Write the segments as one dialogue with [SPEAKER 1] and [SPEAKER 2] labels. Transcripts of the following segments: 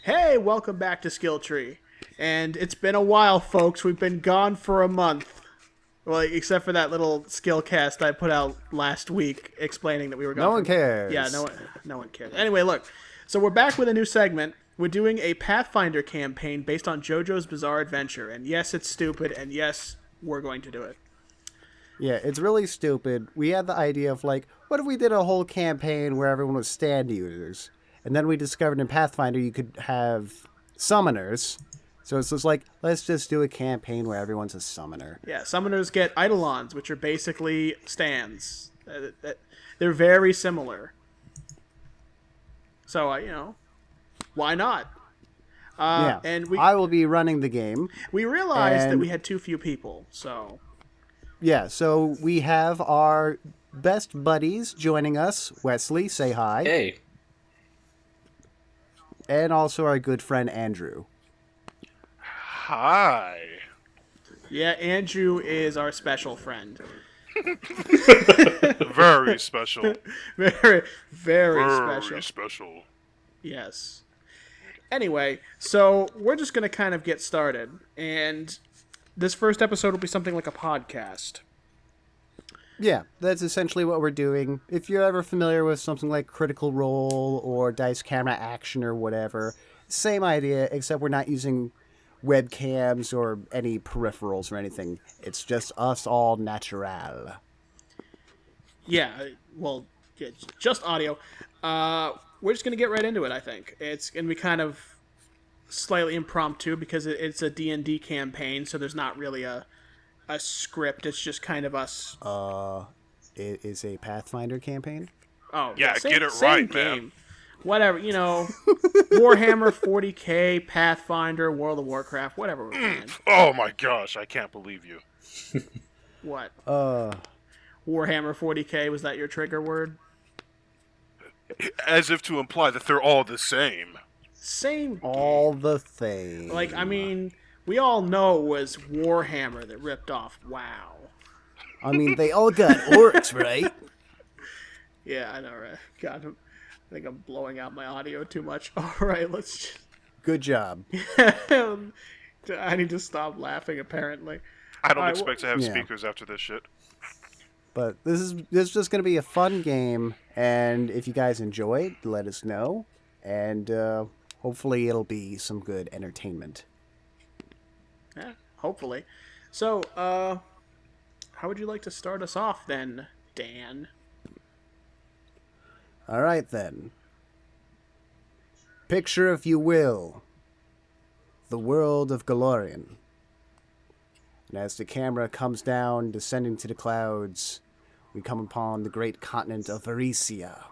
[SPEAKER 1] Hey, welcome back to SkillTree. And it's been a while, folks. We've been gone for a month. Well, except for that little skill cast I put out last week explaining that we were gone.
[SPEAKER 2] No one cares.
[SPEAKER 1] Yeah, no one cares. Anyway, look. So we're back with a new segment. We're doing a Pathfinder campaign based on JoJo's Bizarre Adventure. And yes, it's stupid, and yes, we're going to do it.
[SPEAKER 2] Yeah, it's really stupid. We had the idea of, like, what if we did a whole campaign where everyone was stand users? And then we discovered in Pathfinder you could have summoners. So it's just like, let's just do a campaign where everyone's a summoner.
[SPEAKER 1] Yeah, summoners get Eidolons, which are basically stands. They're very similar. So, why not?
[SPEAKER 2] Yeah,
[SPEAKER 1] and
[SPEAKER 2] I will be running the game.
[SPEAKER 1] we realized that we had too few people, so...
[SPEAKER 2] Yeah, so we have our best buddies joining us. Wesley, say hi.
[SPEAKER 3] Hey.
[SPEAKER 2] And also our good friend Andrew.
[SPEAKER 4] Hi.
[SPEAKER 1] Yeah, Andrew is our special friend.
[SPEAKER 4] Very special.
[SPEAKER 1] Very, very
[SPEAKER 4] Very
[SPEAKER 1] special.
[SPEAKER 4] special.
[SPEAKER 1] Yes. Anyway, so we're just going to kind of get started, and this first episode will be something like a podcast.
[SPEAKER 2] Yeah, that's essentially what we're doing. If you're ever familiar with something like Critical Role or Dice Camera Action or whatever, same idea, except we're not using webcams or any peripherals or anything. It's just us all natural.
[SPEAKER 1] Yeah, well, yeah, just audio. We're just going to get right into it, I think. It's going to be kind of slightly impromptu because it's a D&D campaign, so there's not really a script. It's just kind of us.
[SPEAKER 2] It is a Pathfinder campaign?
[SPEAKER 1] Oh,
[SPEAKER 4] Yeah,
[SPEAKER 1] same,
[SPEAKER 4] get it
[SPEAKER 1] same
[SPEAKER 4] right,
[SPEAKER 1] game.
[SPEAKER 4] man.
[SPEAKER 1] Whatever, Warhammer 40k, Pathfinder, World of Warcraft, whatever we're playing.
[SPEAKER 4] Oh my gosh, I can't believe you.
[SPEAKER 1] What?
[SPEAKER 2] Uh,
[SPEAKER 1] Warhammer 40k, was that your trigger word?
[SPEAKER 4] As if to imply that they're all the same.
[SPEAKER 1] Same
[SPEAKER 2] all
[SPEAKER 1] game.
[SPEAKER 2] the thing.
[SPEAKER 1] Like, I mean, we all know it was Warhammer that ripped off WoW.
[SPEAKER 2] I mean, they all got orcs, right?
[SPEAKER 1] Yeah, I know, right? God, I think I'm blowing out my audio too much. All right, let's just...
[SPEAKER 2] Good job.
[SPEAKER 1] I need to stop laughing, apparently.
[SPEAKER 4] I don't
[SPEAKER 1] Alright,
[SPEAKER 4] expect to have
[SPEAKER 2] yeah.
[SPEAKER 4] speakers after this shit.
[SPEAKER 2] But this is just going to be a fun game, and if you guys enjoy it, let us know, and hopefully it'll be some good entertainment.
[SPEAKER 1] Yeah, hopefully. So, how would you like to start us off then, Dan?
[SPEAKER 2] All right, then. Picture, if you will, the world of Galorian. And as the camera comes down, descending to the clouds, we come upon the great continent of Varisia.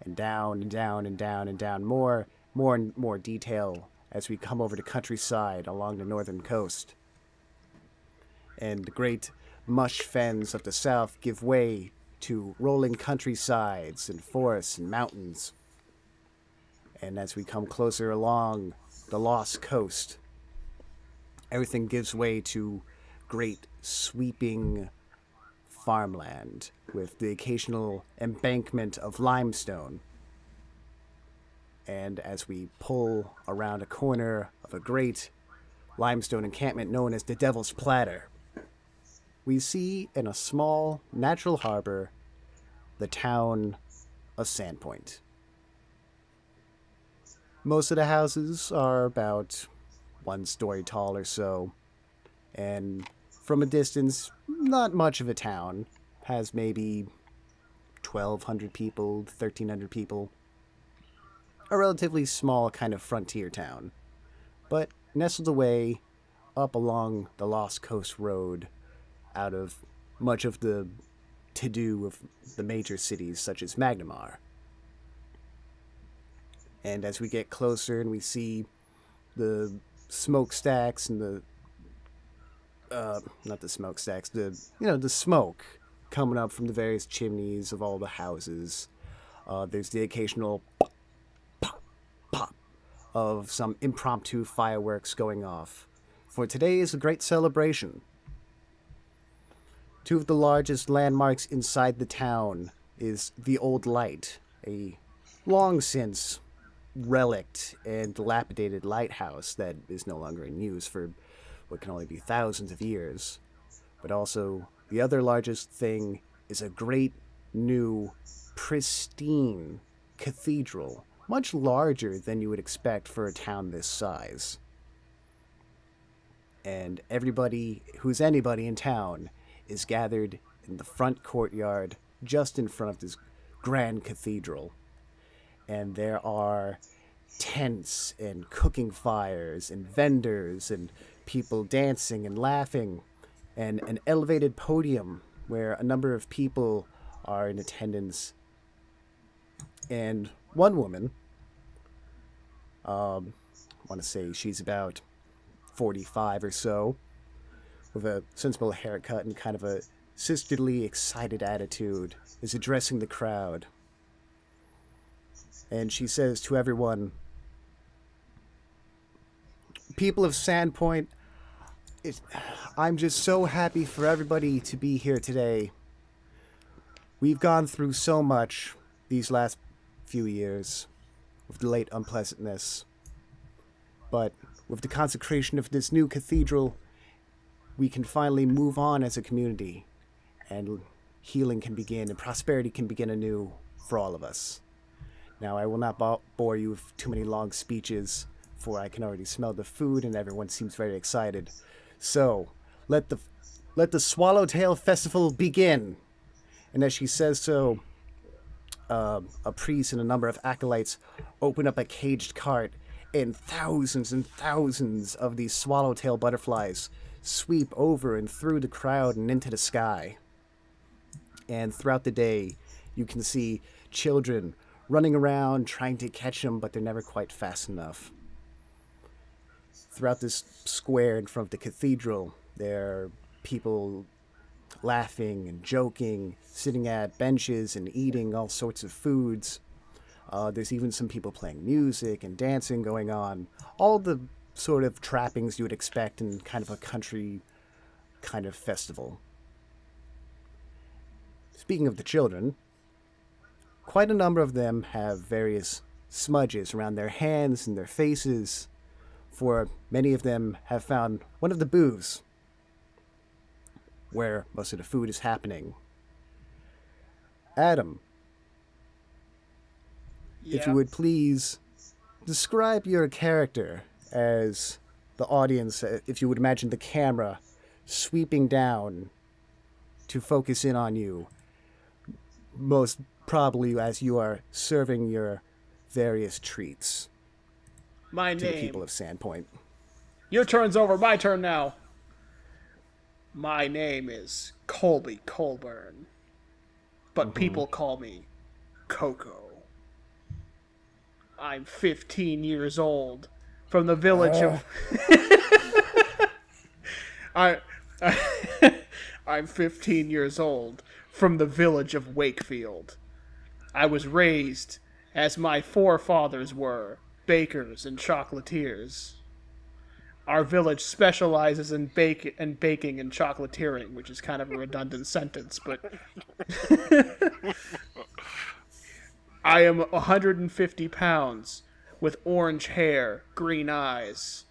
[SPEAKER 2] And down and down and down and down, more and more detail as we come over the countryside along the northern coast. And the great mush fens of the south give way to rolling countrysides and forests and mountains. And as we come closer along the Lost Coast, everything gives way to great sweeping farmland with the occasional embankment of limestone. And as we pull around a corner of a great limestone encampment known as the Devil's Platter, we see in a small natural harbor the town of Sandpoint. Most of the houses are about 1 story tall or so, and from a distance, not much of a town. Has maybe 1,200 people, 1,300 people. A relatively small kind of frontier town, but nestled away up along the Lost Coast Road out of much of the to-do of the major cities such as Magnamar. And as we get closer and we see the smokestacks and the not the smokestacks, the smoke coming up from the various chimneys of all the houses. There's the occasional pop, pop, pop of some impromptu fireworks going off. For today is a great celebration. Two of the largest landmarks inside the town is the Old Light, a long since relict and dilapidated lighthouse that is no longer in use for what can only be thousands of years. But also, the other largest thing is a great new, pristine cathedral, much larger than you would expect for a town this size. And everybody who's anybody in town is gathered in the front courtyard just in front of this grand cathedral. And there are tents and cooking fires and vendors and people dancing and laughing, and an elevated podium where a number of people are in attendance. And one woman, I want to say she's about 45 or so, with a sensible haircut and kind of a sisterly, excited attitude, is addressing the crowd. And she says to everyone, "People of Sandpoint, I'm just so happy for everybody to be here today. We've gone through so much these last few years with the late unpleasantness. But with the consecration of this new cathedral, we can finally move on as a community, and healing can begin, and prosperity can begin anew for all of us. Now, I will not bore you with too many long speeches, for I can already smell the food, and everyone seems very excited. So, let the Swallowtail Festival begin." And as she says so, a priest and a number of acolytes open up a caged cart, and thousands of these swallowtail butterflies sweep over and through the crowd and into the sky. And throughout the day, you can see children running around trying to catch them, but they're never quite fast enough. Throughout this square in front of the cathedral, there are people laughing and joking, sitting at benches and eating all sorts of foods. There's even some people playing music and dancing going on. All the sort of trappings you would expect in kind of a country kind of festival. Speaking of the children, quite a number of them have various smudges around their hands and their faces, for many of them have found one of the booths where most of the food is happening. Adam, if you would please describe your character as the audience, if you would imagine the camera sweeping down to focus in on you, most probably as you are serving your various treats
[SPEAKER 1] My
[SPEAKER 2] to
[SPEAKER 1] name.
[SPEAKER 2] the people of Sandpoint.
[SPEAKER 1] Your turn's over. My turn now. My name is Colby Colburn, but people call me Coco. I'm 15 years old, from the village of... I'm 15 years old, from the village of Wakefield. I was raised, as my forefathers were, bakers and chocolatiers. Our village specializes in baking and chocolatiering, which is kind of a redundant sentence, but... I am 150 pounds, with orange hair, green eyes,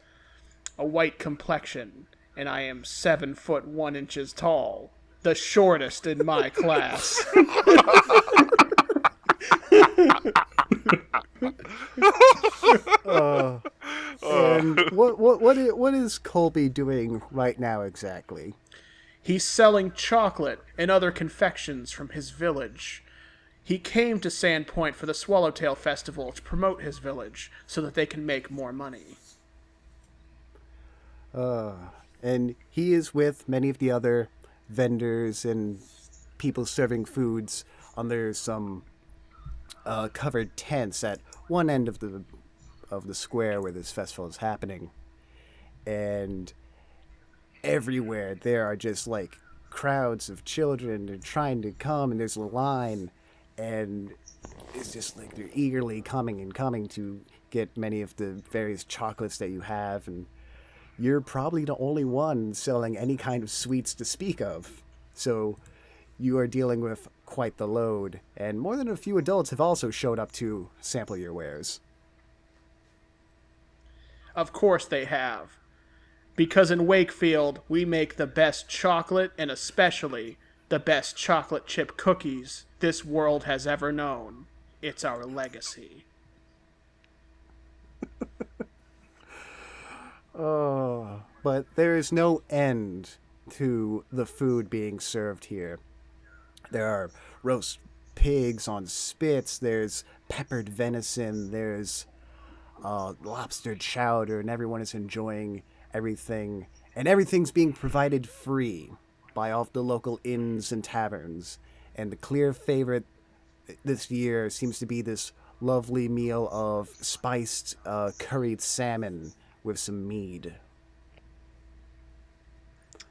[SPEAKER 1] a white complexion, and I am 7 foot 1 inches tall, the shortest in my class.
[SPEAKER 2] And what is Colby doing right now exactly?
[SPEAKER 1] He's selling chocolate and other confections from his village. He came to Sandpoint for the Swallowtail Festival to promote his village so that they can make more money.
[SPEAKER 2] And he is with many of the other vendors and people serving foods under some covered tents at one end of the square where this festival is happening. And everywhere there are just like crowds of children and trying to come, and there's a line, and it's just like they're eagerly coming to get many of the various chocolates that you have, and you're probably the only one selling any kind of sweets to speak of. So you are dealing with quite the load, and more than a few adults have also showed up to sample your wares.
[SPEAKER 1] Of course they have. Because in Wakefield, we make the best chocolate and especially the best chocolate chip cookies this world has ever known. It's our legacy.
[SPEAKER 2] Oh, but there is no end to the food being served here. There are roast pigs on spits, there's peppered venison, there's lobster chowder, and everyone is enjoying everything. And everything's being provided free by all of the local inns and taverns. And the clear favorite this year seems to be this lovely meal of spiced curried salmon with some mead.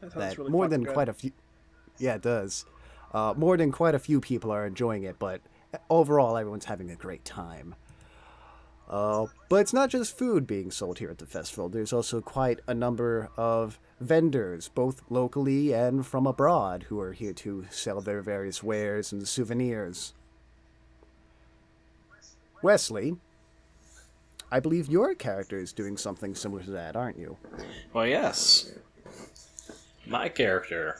[SPEAKER 1] That really
[SPEAKER 2] more than
[SPEAKER 1] good.
[SPEAKER 2] quite a few. Yeah, it does. More than quite a few people are enjoying it, but overall, everyone's having a great time. But it's not just food being sold here at the festival. There's also quite a number of vendors, both locally and from abroad, who are here to sell their various wares and souvenirs. Wesley, I believe your character is doing something similar to that, aren't you?
[SPEAKER 3] Well, yes. My character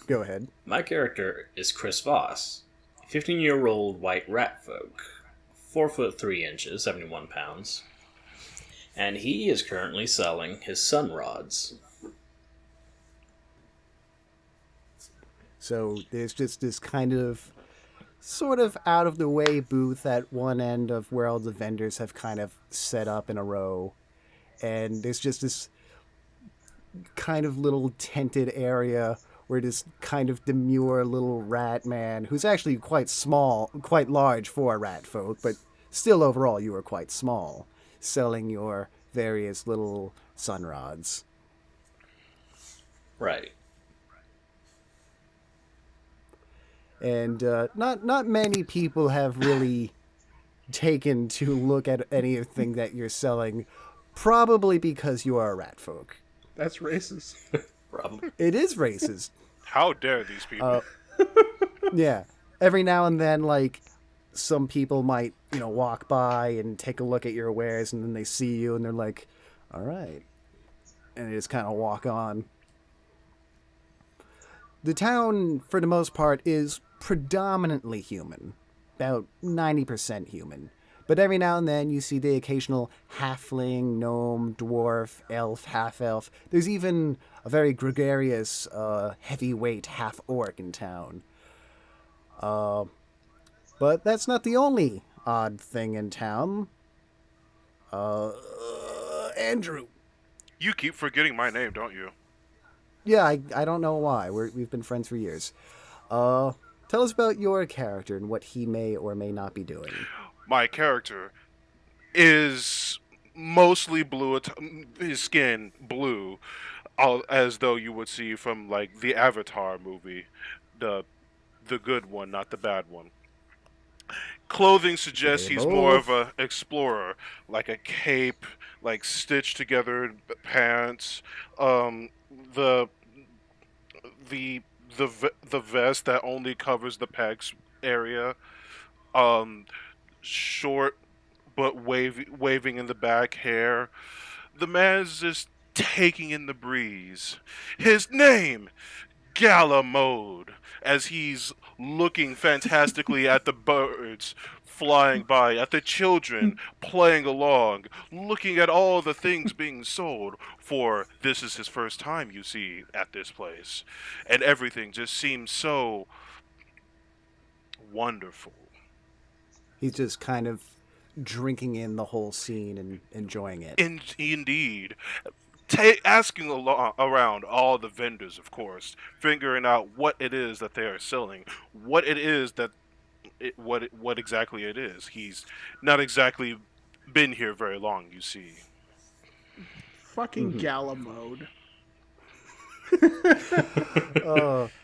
[SPEAKER 2] Go ahead.
[SPEAKER 3] My character is Chris Voss, a 15-year-old white rat folk, 4 foot 3 inches, 71 pounds, and he is currently selling his sun rods.
[SPEAKER 2] So there's just this kind of sort of out of the way booth at one end of where all the vendors have kind of set up in a row, and there's just this kind of little tented area where this kind of demure little rat man, who's actually quite small, quite large for a rat folk, but still overall you are quite small, selling your various little sun rods.
[SPEAKER 3] Right.
[SPEAKER 2] And not many people have really taken to look at anything that you're selling, probably because you are a rat folk.
[SPEAKER 1] That's racist.
[SPEAKER 3] Probably.
[SPEAKER 2] It is racist.
[SPEAKER 4] How dare these people?
[SPEAKER 2] Yeah. Every now and then, like, some people might, walk by and take a look at your wares, and then they see you, and they're like, all right. And they just kind of walk on. The town, for the most part, is predominantly human. About 90% human. But every now and then you see the occasional halfling, gnome, dwarf, elf, half-elf. There's even a very gregarious, heavyweight half-orc in town. But that's not the only odd thing in town. Andrew.
[SPEAKER 4] You keep forgetting my name, don't you?
[SPEAKER 2] Yeah, I don't know why. We've been friends for years. Tell us about your character and what he may or may not be doing.
[SPEAKER 4] My character is mostly blue, his skin blue, as though you would see from like the Avatar movie, the good one, not the bad one. Clothing suggests he's more of a explorer, like a cape, like stitched together pants, the vest that only covers the pecs area, short but waving in the back hair. The man is just taking in the breeze. His name, Galamode, as he's looking fantastically at the birds flying by, at the children playing along, looking at all the things being sold, for this is his first time, you see, at this place. And everything just seems so wonderful.
[SPEAKER 2] He's just kind of drinking in the whole scene and enjoying it.
[SPEAKER 4] Indeed. Asking around all the vendors, of course, figuring out what it is that they are selling, what it is that, what exactly it is. He's not exactly been here very long, you see.
[SPEAKER 1] Fucking Galamode.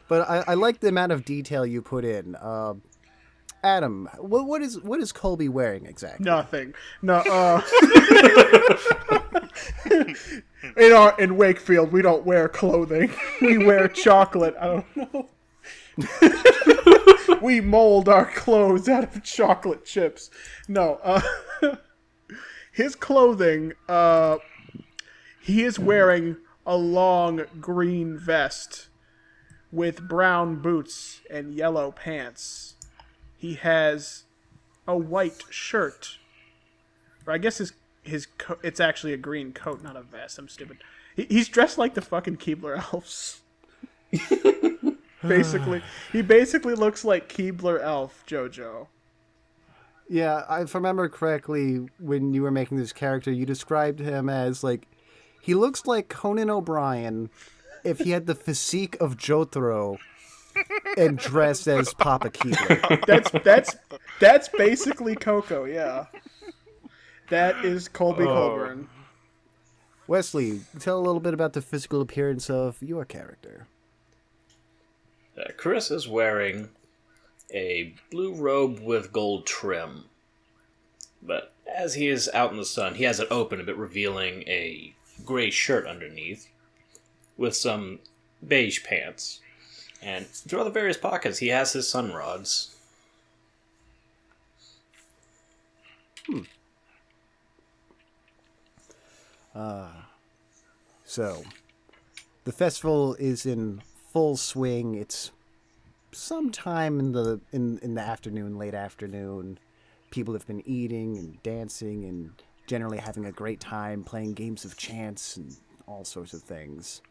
[SPEAKER 2] But I like the amount of detail you put in. Adam, what is Colby wearing exactly?
[SPEAKER 1] Nothing. No. In Wakefield, we don't wear clothing. We wear chocolate. I don't know. We mold our clothes out of chocolate chips. No. his clothing, he is wearing a long green vest with brown boots and yellow pants. He has a white shirt. Or I guess it's actually a green coat, not a vest. I'm stupid. He's dressed like the fucking Keebler elves. He basically looks like Keebler elf JoJo.
[SPEAKER 2] Yeah, if I remember correctly, when you were making this character, you described him as, like, he looks like Conan O'Brien if he had the physique of Jotaro and dressed as Papa Keebler.
[SPEAKER 1] That's basically Coco, yeah. That is Colby Colburn.
[SPEAKER 2] Wesley, tell a little bit about the physical appearance of your character.
[SPEAKER 3] Chris is wearing a blue robe with gold trim. But as he is out in the sun, he has it open a bit, revealing a gray shirt underneath with some beige pants. And throughout the various pockets, he has his sun rods.
[SPEAKER 2] So, the festival is in full swing. It's sometime in the afternoon, late afternoon. People have been eating and dancing and generally having a great time playing games of chance and all sorts of things.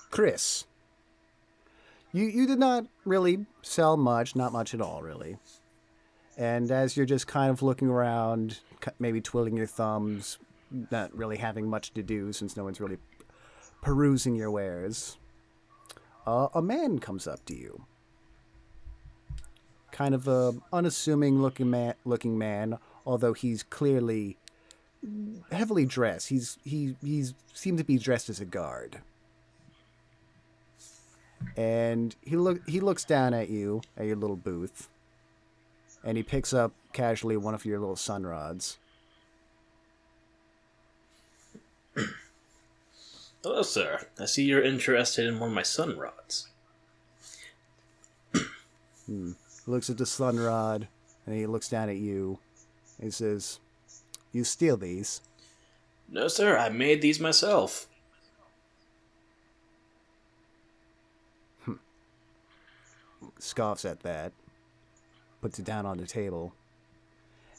[SPEAKER 2] Chris, you did not really sell much, not much at all, really. And as you're just kind of looking around, maybe twiddling your thumbs, not really having much to do since no one's really perusing your wares, a man comes up to you. Kind of a unassuming looking man, although he's clearly heavily dressed. He's seemed to be dressed as a guard. And he looks down at you at your little booth. And he picks up casually one of your little sun rods.
[SPEAKER 3] Hello, sir. I see you're interested in one of my sun rods.
[SPEAKER 2] He looks at the sun rod, and he looks down at you. He says, "You steal these?"
[SPEAKER 3] No, sir. I made these myself.
[SPEAKER 2] Scoffs at that. Puts it down on the table.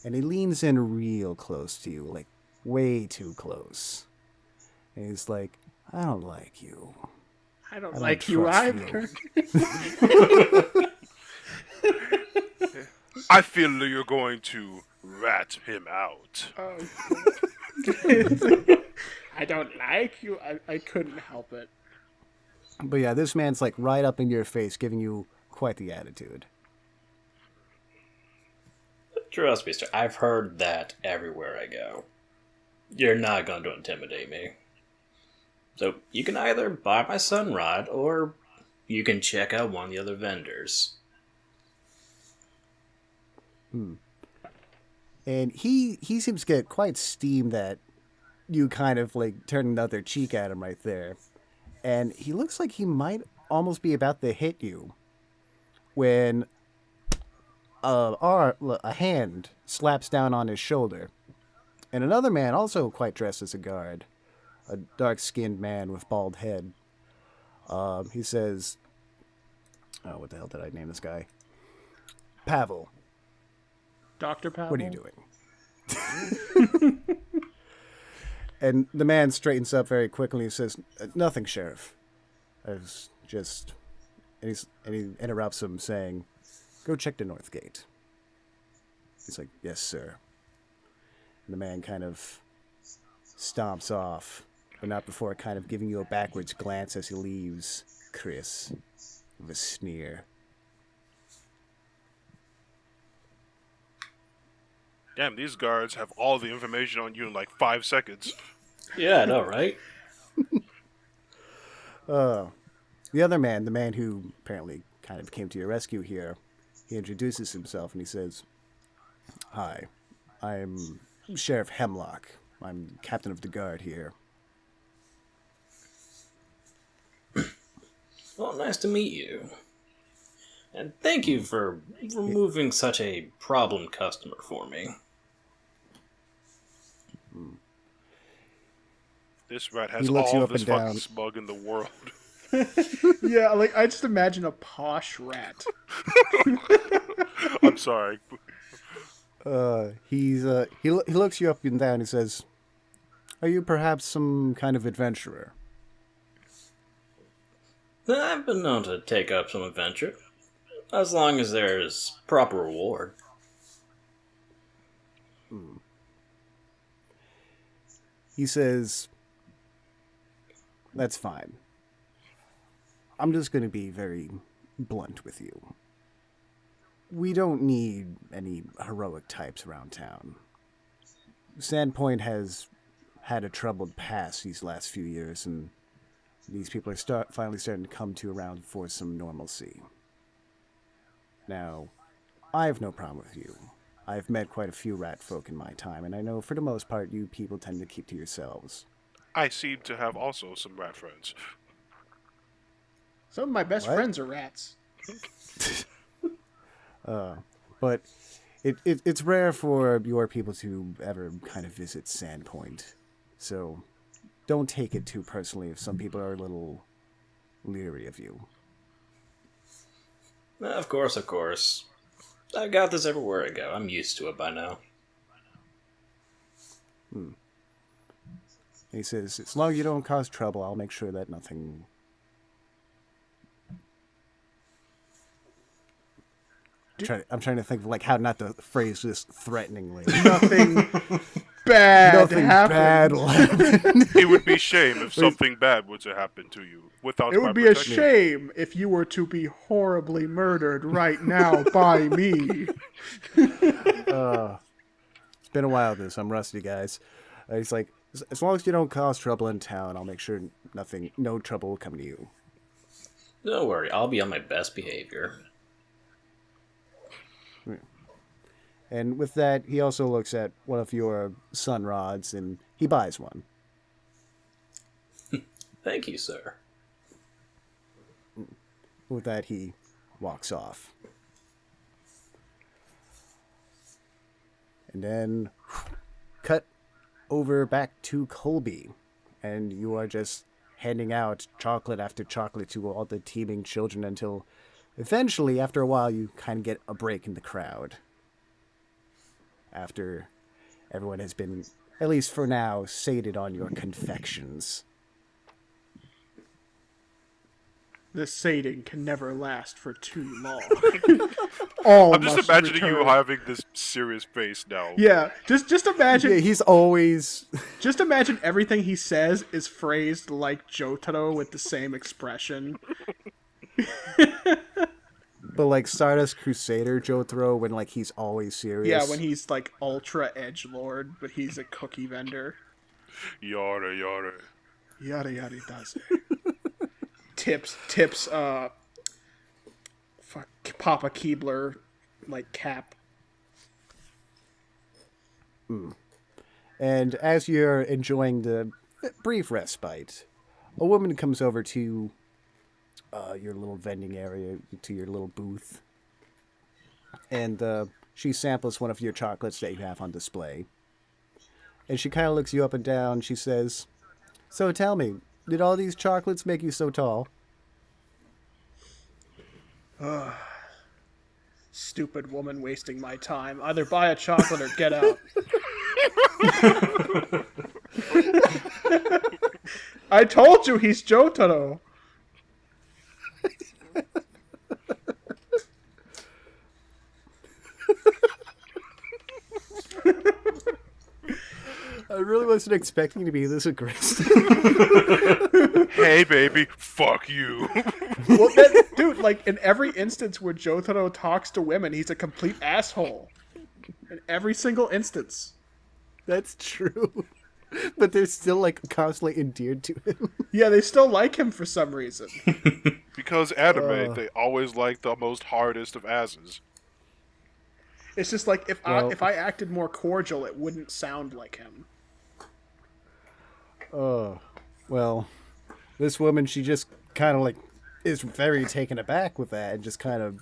[SPEAKER 2] And he leans in real close to you, like way too close. And he's like, "I don't like you.
[SPEAKER 1] I don't
[SPEAKER 2] I
[SPEAKER 1] like
[SPEAKER 2] don't
[SPEAKER 1] you
[SPEAKER 2] trust
[SPEAKER 1] either.
[SPEAKER 4] I feel that you're going to rat him out.
[SPEAKER 1] I don't like you. I couldn't help it.
[SPEAKER 2] But yeah, this man's like right up in your face, giving you quite the attitude.
[SPEAKER 3] Trust me, sir. I've heard that everywhere I go. You're not going to intimidate me. So you can either buy my sun rod, or you can check out one of the other vendors.
[SPEAKER 2] And he seems to get quite steamed that you kind of like turn another cheek at him right there. And he looks like he might almost be about to hit you when a hand slaps down on his shoulder. And another man, also quite dressed as a guard, a dark-skinned man with bald head, he says, "Oh, what the hell did I name this guy? Pavel.
[SPEAKER 1] Dr. Pavel?
[SPEAKER 2] What are you doing?" And the man straightens up very quickly and says, "Nothing, Sheriff. I was just..." And he interrupts him saying, "Go check the north gate." He's like, "Yes, sir." And the man kind of stomps off, but not before kind of giving you a backwards glance as he leaves, Chris, with a sneer.
[SPEAKER 4] Damn, these guards have all the information on you in like 5 seconds.
[SPEAKER 3] Yeah, I know, right?
[SPEAKER 2] The other man, the man who apparently kind of came to your rescue here, he introduces himself and he says, "Hi, I'm Sheriff Hemlock. I'm captain of the guard here."
[SPEAKER 3] Well, nice to meet you. And thank you for removing such a problem customer for me.
[SPEAKER 4] This rat
[SPEAKER 2] He
[SPEAKER 4] has
[SPEAKER 2] looks you
[SPEAKER 4] all
[SPEAKER 2] up
[SPEAKER 4] this
[SPEAKER 2] and
[SPEAKER 4] fucking
[SPEAKER 2] down.
[SPEAKER 4] smug in the world.
[SPEAKER 1] Yeah, like I just imagine a posh rat.
[SPEAKER 4] I'm sorry.
[SPEAKER 2] He looks you up and down and says, "Are you perhaps some kind of adventurer?"
[SPEAKER 3] I've been known to take up some adventure, as long as there's proper reward.
[SPEAKER 2] He says, "That's fine. I'm just going to be very blunt with you. We don't need any heroic types around town. Sandpoint has had a troubled past these last few years, and these people are finally starting to come to around for some normalcy. Now, I have no problem with you. I've met quite a few rat folk in my time, and I know for the most part you people tend to keep to yourselves.
[SPEAKER 4] I seem to have also some rat friends.
[SPEAKER 1] Some of my best
[SPEAKER 2] What?
[SPEAKER 1] friends are rats.
[SPEAKER 2] But it's rare for your people to ever kind of visit Sandpoint. So don't take it too personally if some people are a little leery of you."
[SPEAKER 3] Of course. I got this everywhere I go. I'm used to it by now.
[SPEAKER 2] He says, "As long as you don't cause trouble, I'll make sure that nothing..." I'm trying to think of like how not to phrase this threateningly.
[SPEAKER 1] Nothing bad
[SPEAKER 2] Nothing
[SPEAKER 1] happened.
[SPEAKER 2] bad will happen.
[SPEAKER 4] It would be shame if something bad were to happen to you without
[SPEAKER 1] It
[SPEAKER 4] my
[SPEAKER 1] would be a
[SPEAKER 4] protection.
[SPEAKER 1] shame if you were to be horribly murdered right now by me.
[SPEAKER 2] It's been a while this. I'm rusty, guys. He's like, as long as you don't cause trouble in town, I'll make sure no trouble will come to you."
[SPEAKER 3] Don't worry, I'll be on my best behavior.
[SPEAKER 2] And with that, he also looks at one of your sun rods and he buys one.
[SPEAKER 3] Thank you, sir.
[SPEAKER 2] With that, he walks off. And then cut over back to Colby. And you are just handing out chocolate after chocolate to all the teeming children until eventually, after a while, you kind of get a break in the crowd. After everyone has been, at least for now, sated on your confections.
[SPEAKER 1] This sating can never last for too long. All
[SPEAKER 4] I'm just
[SPEAKER 1] must
[SPEAKER 4] imagining you
[SPEAKER 1] return.
[SPEAKER 4] having this serious face now.
[SPEAKER 1] Yeah, just imagine.
[SPEAKER 2] Yeah, he's always...
[SPEAKER 1] Just imagine everything he says is phrased like Jotaro with the same expression.
[SPEAKER 2] But like Stardust Crusader Jotaro when like he's always serious.
[SPEAKER 1] Yeah, when he's like ultra edgelord, but he's a cookie vendor.
[SPEAKER 4] Yare, yare.
[SPEAKER 1] Yada yada Daze. tips, fuck, Papa Keebler, like cap.
[SPEAKER 2] And as you're enjoying the brief respite, a woman comes over to your little vending area, to your little booth. And she samples one of your chocolates that you have on display. And she kind of looks you up and down. She says, "So tell me, did all these chocolates make you so tall?"
[SPEAKER 1] Stupid woman wasting my time. Either buy a chocolate or get out. I told you he's Jotaro.
[SPEAKER 2] I really wasn't expecting to be this aggressive.
[SPEAKER 4] Hey, baby, fuck you.
[SPEAKER 1] Well, dude, like in every instance where Jotaro talks to women, he's a complete asshole. In every single instance.
[SPEAKER 2] That's true. But they're still like constantly endeared to him.
[SPEAKER 1] Yeah, they still like him for some reason.
[SPEAKER 4] Because anime, they always like the most hardest of asses.
[SPEAKER 1] It's just like if
[SPEAKER 2] Well-
[SPEAKER 1] I acted more cordial, it wouldn't sound like him.
[SPEAKER 2] Well, this woman, she just kind of like is very taken aback with that and just kind of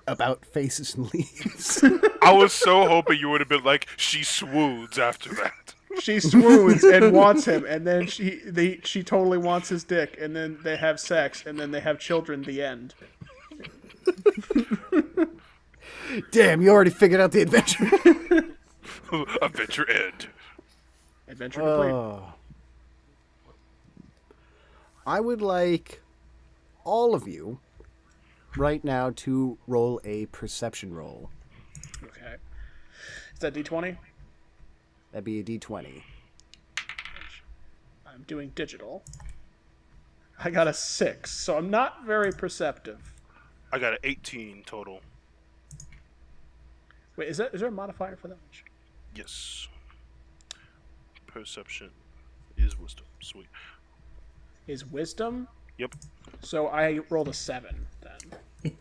[SPEAKER 2] about faces and leaves.
[SPEAKER 4] I was so hoping you would have been like, she swoons after that.
[SPEAKER 1] She swoons and wants him, and then she totally wants his dick, and then they have sex, and then they have children. The end.
[SPEAKER 2] Damn, you already figured out the adventure.
[SPEAKER 4] Adventure end.
[SPEAKER 1] Adventure complete.
[SPEAKER 2] I would like all of you right now to roll a perception roll.
[SPEAKER 1] Okay. Is that D20?
[SPEAKER 2] That'd be a d20.
[SPEAKER 1] I'm doing digital. I got a 6, so I'm not very perceptive.
[SPEAKER 4] I got an 18 total.
[SPEAKER 1] Wait, is there a modifier for that?
[SPEAKER 4] Yes. Perception is wisdom. Sweet.
[SPEAKER 1] Is wisdom?
[SPEAKER 4] Yep.
[SPEAKER 1] So I rolled a 7 then.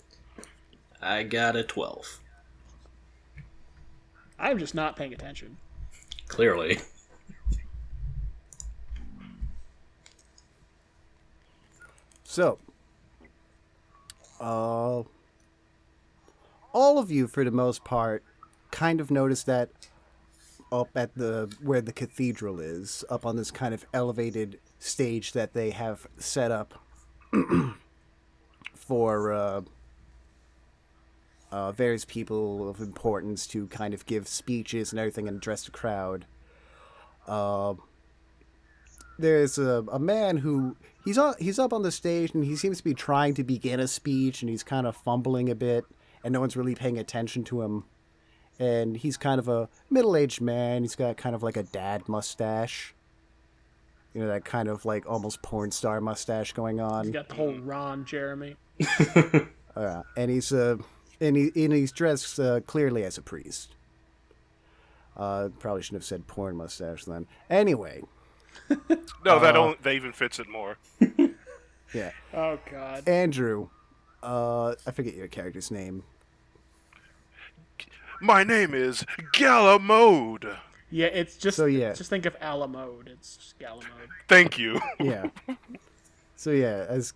[SPEAKER 3] I got a 12.
[SPEAKER 1] I'm just not paying attention.
[SPEAKER 3] Clearly.
[SPEAKER 2] So, all of you, for the most part, kind of notice that up at where the cathedral is, up on this kind of elevated stage that they have set up for various people of importance to kind of give speeches and everything and address the crowd. There's a man who he's up on the stage and he seems to be trying to begin a speech and he's kind of fumbling a bit and no one's really paying attention to him. And he's kind of a middle-aged man. He's got kind of like a dad mustache. You know, that kind of like almost porn star mustache going on.
[SPEAKER 1] He's got the whole Ron Jeremy.
[SPEAKER 2] And he's dressed clearly as a priest. Probably shouldn't have said porn mustache then. Anyway.
[SPEAKER 4] No, that even fits it more.
[SPEAKER 2] Yeah.
[SPEAKER 1] Oh, God.
[SPEAKER 2] Andrew, I forget your character's name.
[SPEAKER 4] My name is Galamode.
[SPEAKER 1] Yeah, it's just
[SPEAKER 2] So, yeah.
[SPEAKER 1] Just think of Alamode. It's just Galamode.
[SPEAKER 4] Thank you.
[SPEAKER 2] Yeah. So yeah, as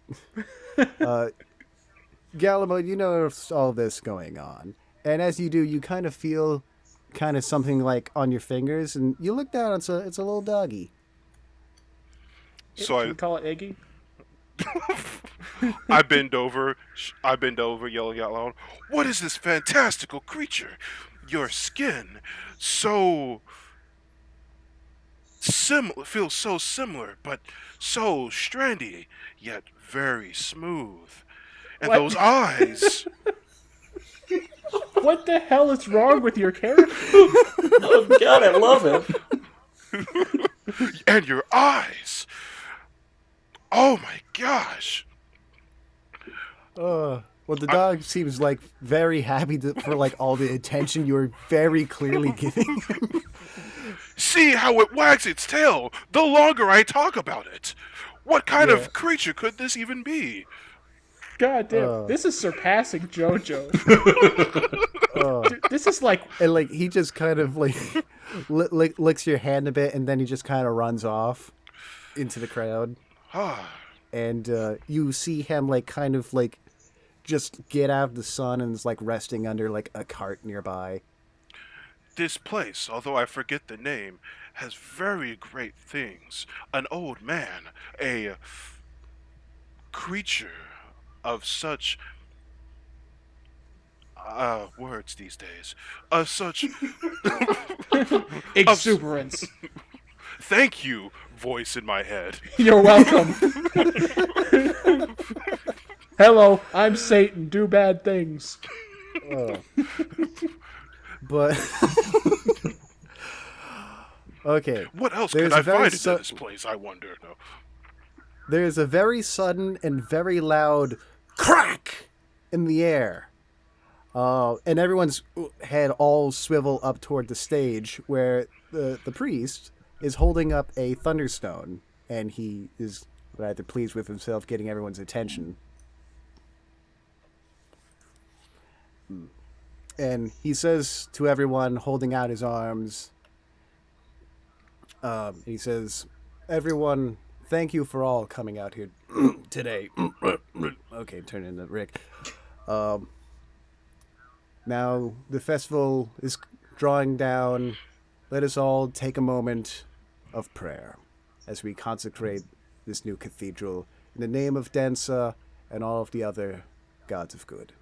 [SPEAKER 2] Galamode, you know all this going on, and as you do, you kind of feel kind of something like on your fingers, and you look down. It's a little doggy.
[SPEAKER 4] So
[SPEAKER 1] Should we call it Iggy?
[SPEAKER 4] I bend over, yelling out loud, "What is this fantastical creature? Your skin, so feels so similar, but so strandy, yet very smooth. And
[SPEAKER 1] What?
[SPEAKER 4] those eyes,
[SPEAKER 1] What the hell is wrong with your character?
[SPEAKER 3] Oh God, I love it.
[SPEAKER 4] and your eyes. Oh my gosh."
[SPEAKER 2] Well, the dog seems like very happy for like all the attention you're very clearly giving him.
[SPEAKER 4] See how it wags its tail the longer I talk about it. What kind
[SPEAKER 2] Yeah.
[SPEAKER 4] of creature could this even be?
[SPEAKER 1] God damn, this is surpassing JoJo. Dude, this is like
[SPEAKER 2] And like he just kind of like licks your hand a bit, and then he just kind of runs off into the crowd. And you see him like kind of like just get out of the sun and is like resting under like a cart nearby.
[SPEAKER 4] This place, although I forget the name, has very great things. An old man, a creature of such words these days. Of such
[SPEAKER 1] exuberance.
[SPEAKER 4] thank you, voice in my head.
[SPEAKER 1] You're welcome. Hello, I'm Satan. Do bad things.
[SPEAKER 2] But okay,
[SPEAKER 4] What else
[SPEAKER 2] There's
[SPEAKER 4] could I
[SPEAKER 2] a very
[SPEAKER 4] find in
[SPEAKER 2] su-
[SPEAKER 4] this place, I wonder? No.
[SPEAKER 2] there's a very sudden and very loud crack in the air. And everyone's head all swivel up toward the stage where the priest is holding up a thunderstone, and he is rather pleased with himself getting everyone's attention. And he says to everyone holding out his arms, he says, "Everyone, thank you for all coming out here today. Okay, turn into Rick. Now the festival is drawing down. Let us all take a moment of prayer as we consecrate this new cathedral in the name of Densa and all of the other gods of good.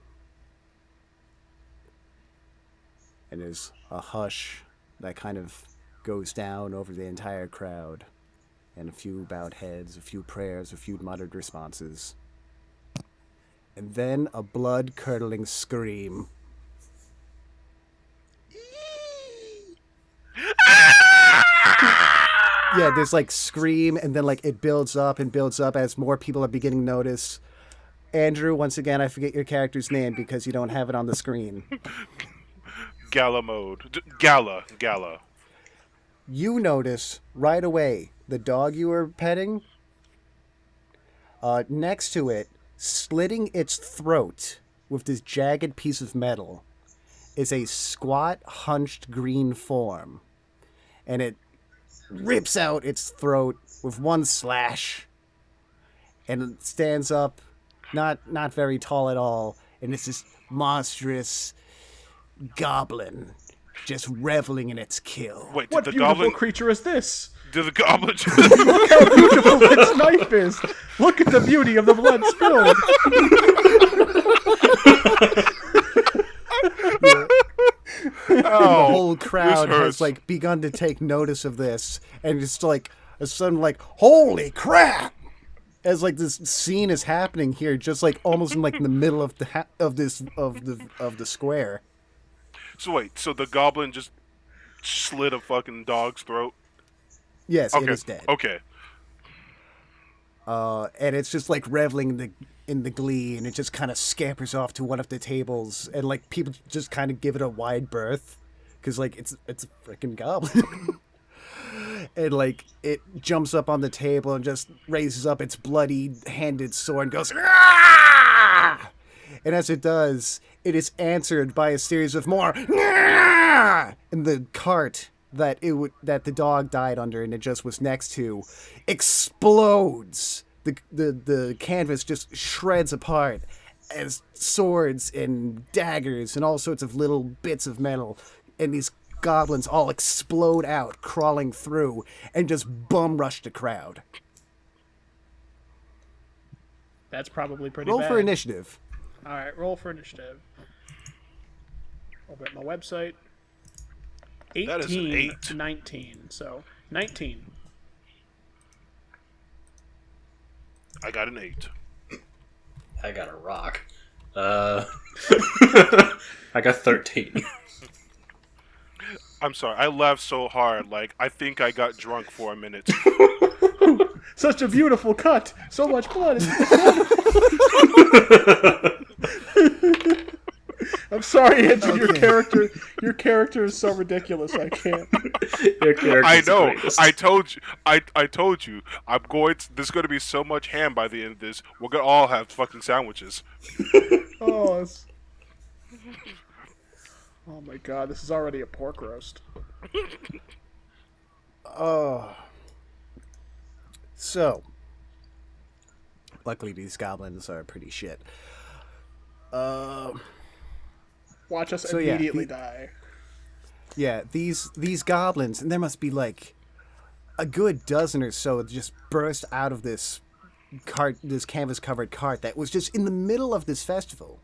[SPEAKER 2] And there's a hush that kind of goes down over the entire crowd, and a few bowed heads, a few prayers, a few muttered responses. And then a blood-curdling scream. Yeah, there's like scream, and then like it builds up and builds up as more people are beginning to notice. Andrew, once again, I forget your character's name because you don't have it on the screen.
[SPEAKER 4] Gala mode. Gala.
[SPEAKER 2] You notice right away the dog you were petting, next to it, slitting its throat with this jagged piece of metal, is a squat, hunched green form. And it rips out its throat with one slash. And it stands up, not very tall at all. And it's this monstrous goblin just reveling in its kill.
[SPEAKER 4] Wait, did
[SPEAKER 1] What
[SPEAKER 4] the
[SPEAKER 1] beautiful
[SPEAKER 4] goblin?
[SPEAKER 1] creature is this?
[SPEAKER 4] Did the goblin?
[SPEAKER 1] Look how beautiful its knife is. Look at the beauty of the blood spilled.
[SPEAKER 2] The
[SPEAKER 4] Oh,
[SPEAKER 2] whole crowd
[SPEAKER 4] this hurts.
[SPEAKER 2] has like begun to take notice of this, and it's like a sudden like, holy crap! As like this scene is happening here, just like almost in like the middle of the of the square.
[SPEAKER 4] So wait, so the goblin just slit a fucking dog's throat?
[SPEAKER 2] Yes,
[SPEAKER 4] Okay.
[SPEAKER 2] it is dead.
[SPEAKER 4] Okay.
[SPEAKER 2] And it's just like reveling in the glee, and it just kind of scampers off to one of the tables, and like people just kind of give it a wide berth because like it's a freaking goblin. And like it jumps up on the table and just raises up its bloody-handed sword and goes, "Ah!" And as it does, it is answered by a series of more, "Ah!" And the cart that the dog died under and it just was next to explodes. The canvas just shreds apart as swords and daggers and all sorts of little bits of metal, and these goblins all explode out, crawling through, and just bum rush the crowd.
[SPEAKER 1] That's probably pretty
[SPEAKER 2] Roll
[SPEAKER 1] bad.
[SPEAKER 2] for initiative.
[SPEAKER 1] All right, roll for initiative. Open up my website. 18
[SPEAKER 4] That is an 8.
[SPEAKER 1] to 19. So 19.
[SPEAKER 4] I got an 8.
[SPEAKER 3] I got a rock. I got 13.
[SPEAKER 4] I'm sorry, I laughed so hard, like I think I got drunk for a minute.
[SPEAKER 1] Such a beautiful cut. So much blood. I'm sorry, Andrew.
[SPEAKER 2] Okay.
[SPEAKER 1] Your character is so ridiculous. I can't.
[SPEAKER 3] Your character's
[SPEAKER 4] I
[SPEAKER 3] the
[SPEAKER 4] know.
[SPEAKER 3] greatest.
[SPEAKER 4] I told you. I told you. There's going to be so much ham by the end of this. We're gonna all have fucking sandwiches.
[SPEAKER 1] Oh, oh my god, this is already a pork roast.
[SPEAKER 2] So, luckily these goblins are pretty shit.
[SPEAKER 1] Watch us
[SPEAKER 2] So, yeah,
[SPEAKER 1] immediately die.
[SPEAKER 2] Yeah, these goblins, and there must be like a good dozen or so that just burst out of this cart, this canvas-covered cart that was just in the middle of this festival.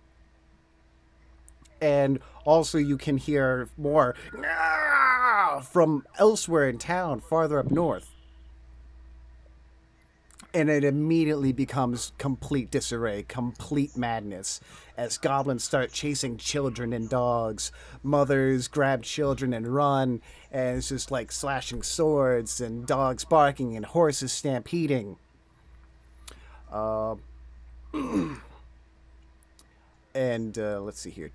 [SPEAKER 2] And also you can hear more from elsewhere in town, farther up north. And it immediately becomes complete disarray, complete madness, as goblins start chasing children and dogs. Mothers grab children and run, and it's just like slashing swords and dogs barking and horses stampeding. And let's see here.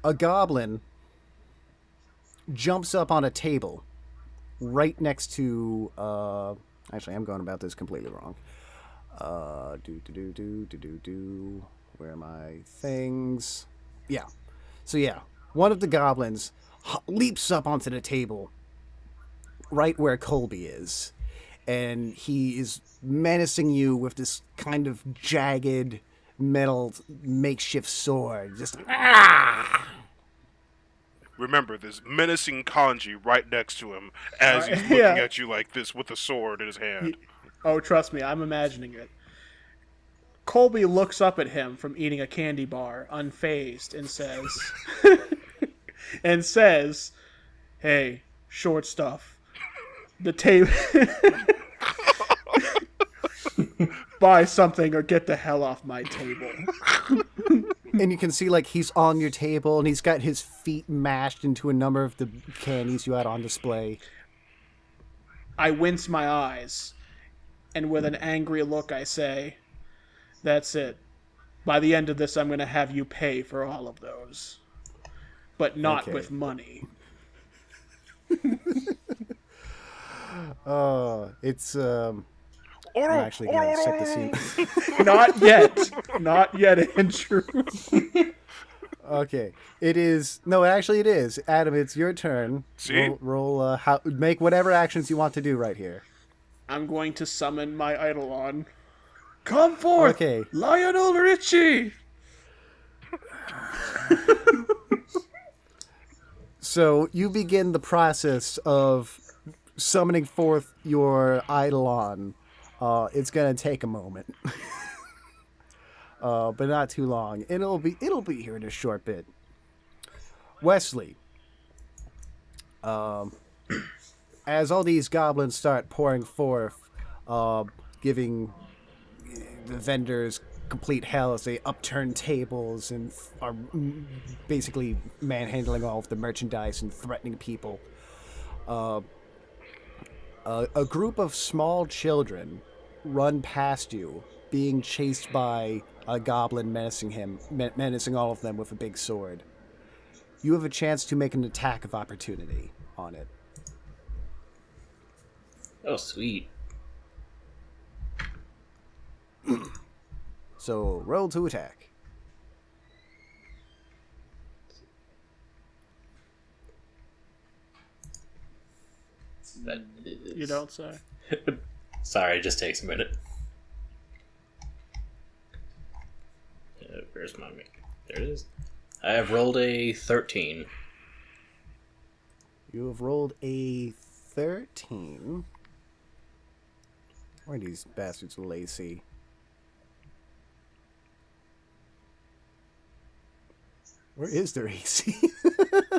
[SPEAKER 2] A goblin jumps up on a table right next to... Actually, I'm going about this completely wrong. Where are my things? Yeah. So yeah, one of the goblins leaps up onto the table right where Colby is, and he is menacing you with this kind of jagged metal makeshift sword. Just
[SPEAKER 4] Remember, there's menacing kanji right next to him as he's looking
[SPEAKER 1] yeah.
[SPEAKER 4] at you like this with a sword in his hand.
[SPEAKER 1] Oh, trust me, I'm imagining it. Colby looks up at him from eating a candy bar, unfazed, and says, "Hey, short stuff. The table. Buy something or get the hell off my table."
[SPEAKER 2] and you can see like he's on your table and he's got his feet mashed into a number of the candies you had on display.
[SPEAKER 1] I wince my eyes, and with an angry look I say, "That's it. By the end of this, I'm going to have you pay for all of those. But not
[SPEAKER 2] Okay.
[SPEAKER 1] with money."
[SPEAKER 2] It's
[SPEAKER 4] Oro,
[SPEAKER 2] I'm actually gonna set the scene.
[SPEAKER 1] Not yet. Not yet, Andrew.
[SPEAKER 2] Okay, it is. No, actually, it is. Adam, it's your turn.
[SPEAKER 4] See?
[SPEAKER 2] Roll. Make whatever actions you want to do right here.
[SPEAKER 1] I'm going to summon my Eidolon. Come forth,
[SPEAKER 2] Okay.
[SPEAKER 1] Lionel Richie!
[SPEAKER 2] So you begin the process of summoning forth your Eidolon. It's gonna take a moment, but not too long. It'll be here in a short bit. Wesley, as all these goblins start pouring forth, giving the vendors complete hell as they upturn tables and are basically manhandling all of the merchandise and threatening people. A group of small children run past you, being chased by a goblin menacing all of them with a big sword. You have a chance to make an attack of opportunity on it.
[SPEAKER 3] Oh, sweet.
[SPEAKER 2] So roll to attack.
[SPEAKER 3] That is...
[SPEAKER 1] You don't say.
[SPEAKER 3] Sorry, it just takes a minute. Where's my... There it is. I have rolled a 13.
[SPEAKER 2] You have rolled a 13. Why are these bastards lazy? Where is their AC?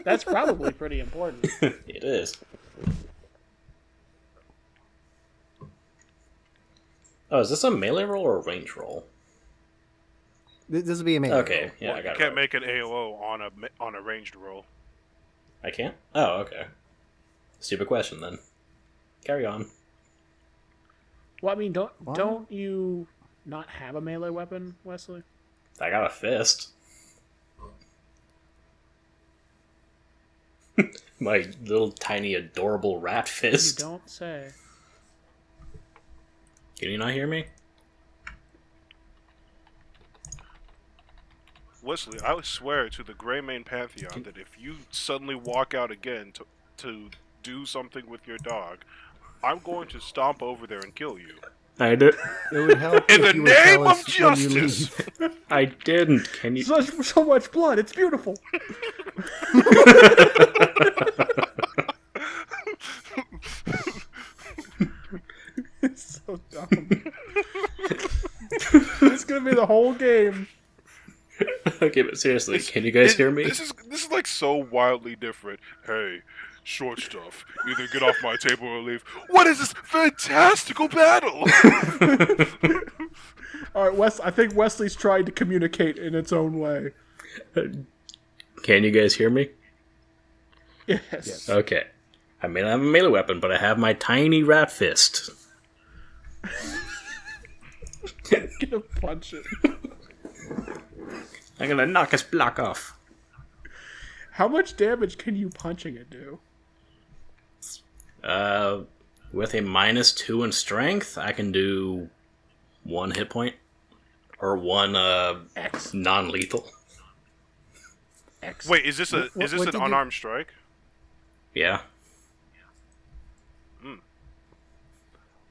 [SPEAKER 1] That's probably pretty important.
[SPEAKER 3] It is. Oh, is this a melee roll or a range roll?
[SPEAKER 2] This will be amazing.
[SPEAKER 3] Okay, yeah, I
[SPEAKER 4] You
[SPEAKER 3] got it.
[SPEAKER 4] can't make an AOO on a ranged roll.
[SPEAKER 3] I can't? Oh, okay. Stupid question then. Carry on.
[SPEAKER 1] Well, I mean, don't you not have a melee weapon, Wesley?
[SPEAKER 3] I got a fist. My little tiny adorable rat
[SPEAKER 1] You
[SPEAKER 3] fist.
[SPEAKER 1] don't say.
[SPEAKER 3] Can you not hear me?
[SPEAKER 4] Wesley, I would swear to the Greymane Pantheon that if you suddenly walk out again to do something with your dog, I'm going to stomp over there and kill you.
[SPEAKER 3] I did.
[SPEAKER 2] It would help
[SPEAKER 4] In
[SPEAKER 2] if
[SPEAKER 4] the
[SPEAKER 2] you would tell
[SPEAKER 4] name
[SPEAKER 2] us
[SPEAKER 4] of
[SPEAKER 2] when you
[SPEAKER 4] justice!
[SPEAKER 2] leave.
[SPEAKER 3] I didn't. Can you?
[SPEAKER 1] So much blood. It's beautiful. It's so dumb. It's gonna be the whole game.
[SPEAKER 3] Okay, but seriously, can you guys hear me?
[SPEAKER 4] This is like so wildly different. Hey, short stuff. Either get off my table or leave. What is this fantastical battle?
[SPEAKER 1] All right, I think Wesley's trying to communicate in its own way.
[SPEAKER 3] Can you guys hear me?
[SPEAKER 1] Yes.
[SPEAKER 3] Okay. I may not have a melee weapon, but I have my tiny rat fist.
[SPEAKER 1] Gonna punch it.
[SPEAKER 3] I'm gonna knock his block off.
[SPEAKER 1] How much damage can you punching it do?
[SPEAKER 3] With a -2 in strength, I can do 1 hit point. Or 1,
[SPEAKER 1] X.
[SPEAKER 3] non-lethal.
[SPEAKER 1] X.
[SPEAKER 4] Wait, is this
[SPEAKER 2] What
[SPEAKER 4] an
[SPEAKER 2] did you-
[SPEAKER 4] unarmed strike?
[SPEAKER 3] Yeah.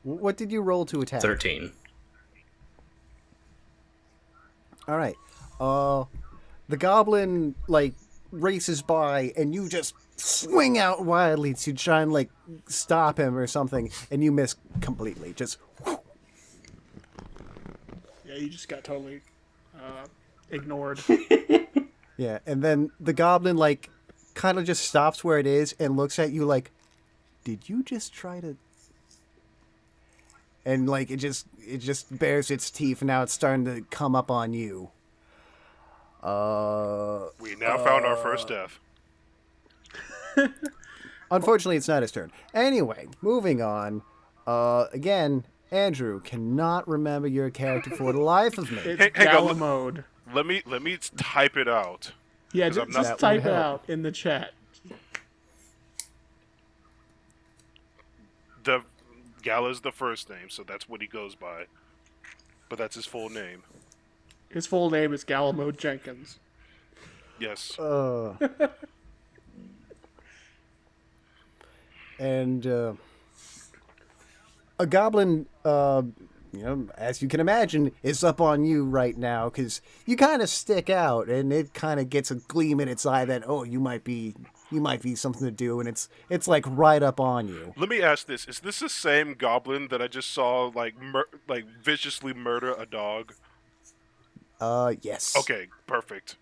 [SPEAKER 2] What did you roll to attack?
[SPEAKER 3] 13.
[SPEAKER 2] All right. The goblin like races by, and you just swing out wildly to try and like stop him or something, and you miss completely. Just
[SPEAKER 1] Yeah, you just got totally ignored.
[SPEAKER 2] yeah, and then the goblin like kind of just stops where it is and looks at you like, "Did you just try to?" And like it just bares its teeth, and now it's starting to come up on you.
[SPEAKER 4] We now found our first death.
[SPEAKER 2] Unfortunately, it's not his turn. Anyway, moving on. Again, Andrew cannot remember your character for the life of me.
[SPEAKER 1] It's
[SPEAKER 4] Hang on,
[SPEAKER 1] Gala mode.
[SPEAKER 4] Let me type it out.
[SPEAKER 1] Yeah,
[SPEAKER 4] 'Cause I'm
[SPEAKER 1] just
[SPEAKER 4] not-
[SPEAKER 1] type
[SPEAKER 2] That
[SPEAKER 1] it
[SPEAKER 2] would
[SPEAKER 1] out in the chat.
[SPEAKER 4] The Gala's the first name, so that's what he goes by. But that's his full name.
[SPEAKER 1] His full name is Galamode Jenkins.
[SPEAKER 4] Yes.
[SPEAKER 2] And a goblin, as you can imagine, is up on you right now because you kind of stick out, and it kind of gets a gleam in its eye that you might be something to do, and it's like right up on you.
[SPEAKER 4] Let me ask this: is this the same goblin that I just saw like viciously murder a dog?
[SPEAKER 2] Yes.
[SPEAKER 4] Okay, perfect.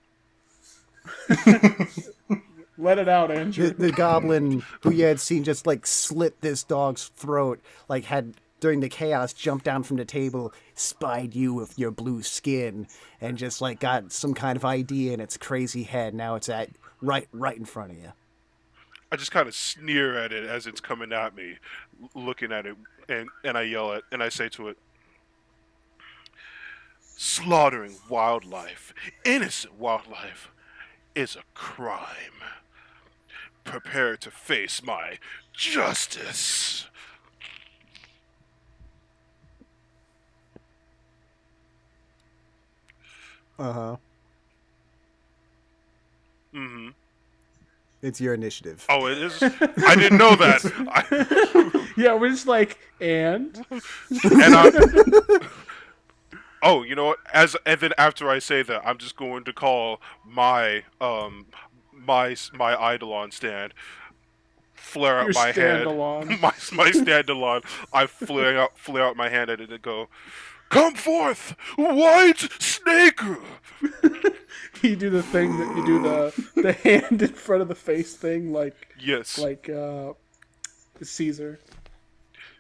[SPEAKER 1] Let it out, Andrew.
[SPEAKER 2] The goblin who you had seen just like slit this dog's throat, like had during the chaos jumped down from the table, spied you with your blue skin, and just like got some kind of idea in its crazy head. Now it's at right in front of you.
[SPEAKER 4] I just kind of sneer at it as it's coming at me, looking at it, and I yell at, and I say to it, slaughtering wildlife, innocent wildlife, is a crime. Prepare to face my justice.
[SPEAKER 2] Uh-huh.
[SPEAKER 4] Mm-hmm.
[SPEAKER 2] It's your initiative.
[SPEAKER 4] Oh, it is? I didn't know that.
[SPEAKER 1] Yeah, we're just like, and?
[SPEAKER 4] Oh, you know what? And then after I say that, I'm just going to call my my Eidolon stand, flare out
[SPEAKER 1] Your
[SPEAKER 4] my hand,
[SPEAKER 1] standalone.
[SPEAKER 4] my standalone. I flare out my hand at it and go, "Come forth, white snake!"
[SPEAKER 1] You do the thing that you do the hand in front of the face thing, like
[SPEAKER 4] Yes,
[SPEAKER 1] Caesar.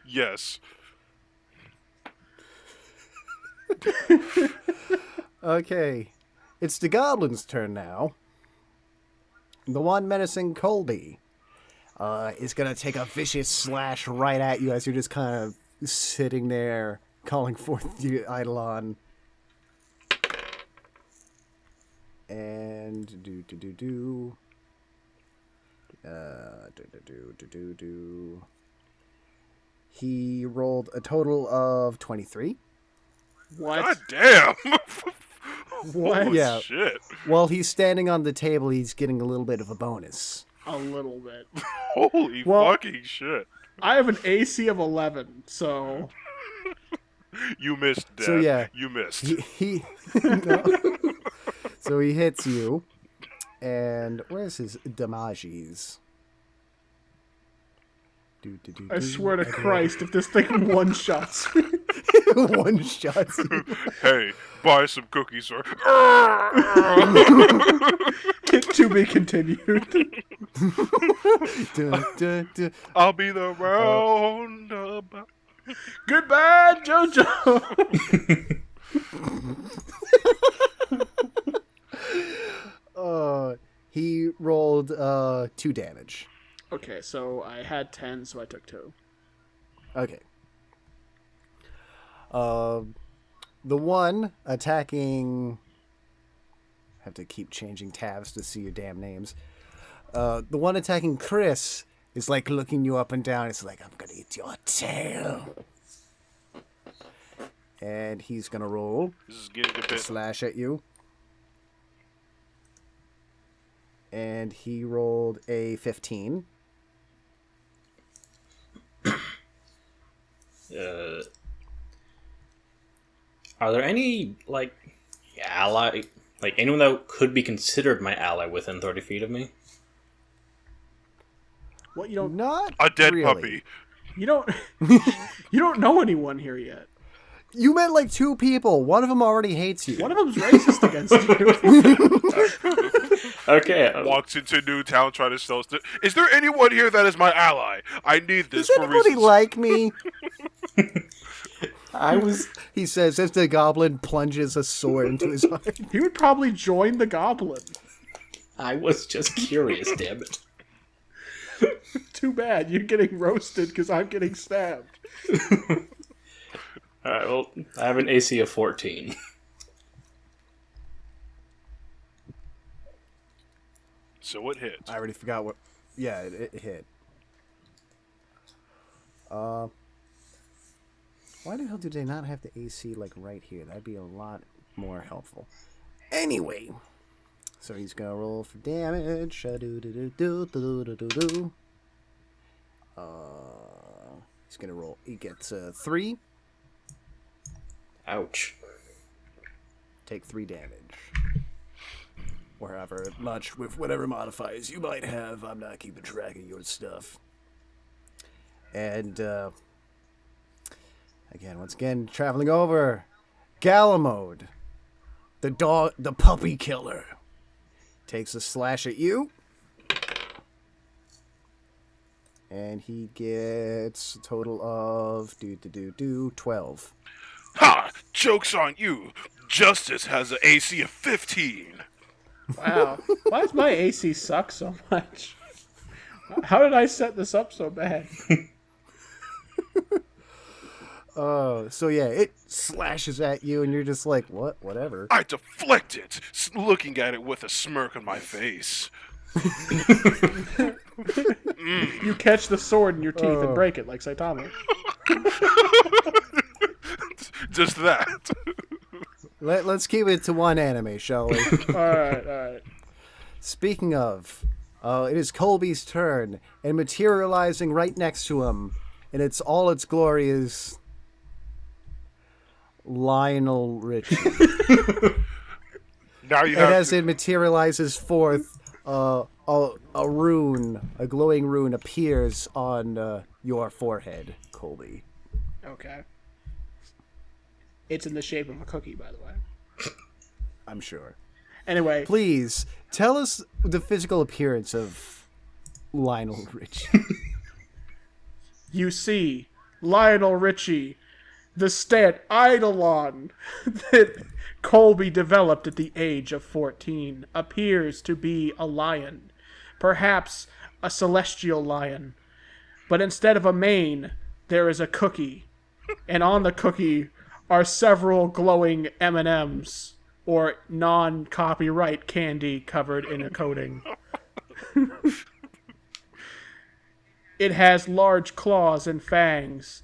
[SPEAKER 4] yes.
[SPEAKER 2] Okay. It's the goblin's turn now. The one menacing Colby is going to take a vicious slash right at you as you're just kind of sitting there calling forth the Eidolon. And he rolled a total of 23.
[SPEAKER 1] What?
[SPEAKER 4] God damn!
[SPEAKER 1] What?
[SPEAKER 4] Holy
[SPEAKER 2] Yeah.
[SPEAKER 4] shit!
[SPEAKER 2] While he's standing on the table, he's getting a little bit of a bonus.
[SPEAKER 1] A little bit.
[SPEAKER 4] Holy
[SPEAKER 1] Well-
[SPEAKER 4] fucking shit!
[SPEAKER 1] I have an AC of 11, so
[SPEAKER 4] You missed, Dad.
[SPEAKER 2] So, yeah.
[SPEAKER 4] You missed.
[SPEAKER 2] He no. So he hits you, and where's his damages?
[SPEAKER 1] I swear to Christ, if this thing one-shots,
[SPEAKER 2] One shot.
[SPEAKER 4] Hey, buy some cookies or.
[SPEAKER 1] to be continued.
[SPEAKER 4] I'll be the roundabout.
[SPEAKER 1] Goodbye, JoJo.
[SPEAKER 2] He rolled 2 damage.
[SPEAKER 1] Okay, so I had 10, so I took 2.
[SPEAKER 2] Okay. The one attacking. I have to keep changing tabs to see your damn names. The one attacking Chris is like looking you up and down. It's like, I'm gonna eat your tail. And he's gonna roll
[SPEAKER 4] This is getting a
[SPEAKER 2] to
[SPEAKER 4] bit.
[SPEAKER 2] slash at you. And he rolled a 15.
[SPEAKER 3] Are there any ally, anyone that could be considered my ally within 30 feet of me?
[SPEAKER 1] What, you don't
[SPEAKER 2] Not
[SPEAKER 4] A dead
[SPEAKER 2] really.
[SPEAKER 4] puppy.
[SPEAKER 1] you don't you don't know anyone here yet.
[SPEAKER 2] You met like 2 people. One of them already hates you.
[SPEAKER 1] One of them's racist against you.
[SPEAKER 3] Okay.
[SPEAKER 4] Walks into Newtown trying to sell stuff. Is there anyone here that is my ally? I need this
[SPEAKER 2] Does
[SPEAKER 4] for
[SPEAKER 2] anybody
[SPEAKER 4] reasons.
[SPEAKER 2] like me?
[SPEAKER 3] I was.
[SPEAKER 2] He says as the goblin plunges a sword into his heart.
[SPEAKER 1] He would probably join the goblin.
[SPEAKER 3] I was just curious, damn it.
[SPEAKER 1] Too bad you're getting roasted because I'm getting stabbed.
[SPEAKER 3] Alright, well, I have an AC of 14.
[SPEAKER 4] So it hit.
[SPEAKER 2] I already forgot what. Yeah, it hit. Why the hell do they not have the AC like right here? That'd be a lot more helpful. Anyway, so he's gonna roll for damage. He's gonna roll. He gets 3.
[SPEAKER 3] Ouch.
[SPEAKER 2] Take 3 damage. Or however much with whatever modifiers you might have. I'm not keeping track of your stuff. And once again, traveling over, Galamode, the puppy killer, takes a slash at you. And he gets a total of 12.
[SPEAKER 4] Ha! Joke's on you. Justice has an AC of 15.
[SPEAKER 1] Wow. Why does my AC suck so much? How did I set this up so bad?
[SPEAKER 2] So yeah, it slashes at you, and you're just like, what? Whatever.
[SPEAKER 4] I deflect it, looking at it with a smirk on my face.
[SPEAKER 1] You catch the sword in your teeth and break it like Saitama.
[SPEAKER 4] Just that.
[SPEAKER 2] Let's keep it to one anime, shall we?
[SPEAKER 1] Alright.
[SPEAKER 2] Speaking of, it is Colby's turn, and materializing right next to him, and it's all its glory is Lionel Richie.
[SPEAKER 4] Now you
[SPEAKER 2] And
[SPEAKER 4] have
[SPEAKER 2] as
[SPEAKER 4] to,
[SPEAKER 2] it materializes forth, a rune, a glowing rune, appears on your forehead, Colby.
[SPEAKER 1] Okay. It's in the shape of a cookie, by the way.
[SPEAKER 2] I'm sure.
[SPEAKER 1] Anyway,
[SPEAKER 2] Please tell us the physical appearance of Lionel Richie.
[SPEAKER 1] you see Lionel Richie, the stat Eidolon that Colby developed at the age of 14, appears to be a lion. Perhaps a celestial lion. But instead of a mane, there is a cookie. And on the cookie are several glowing M&Ms, or non-copyright candy covered in a coating. It has large claws and fangs,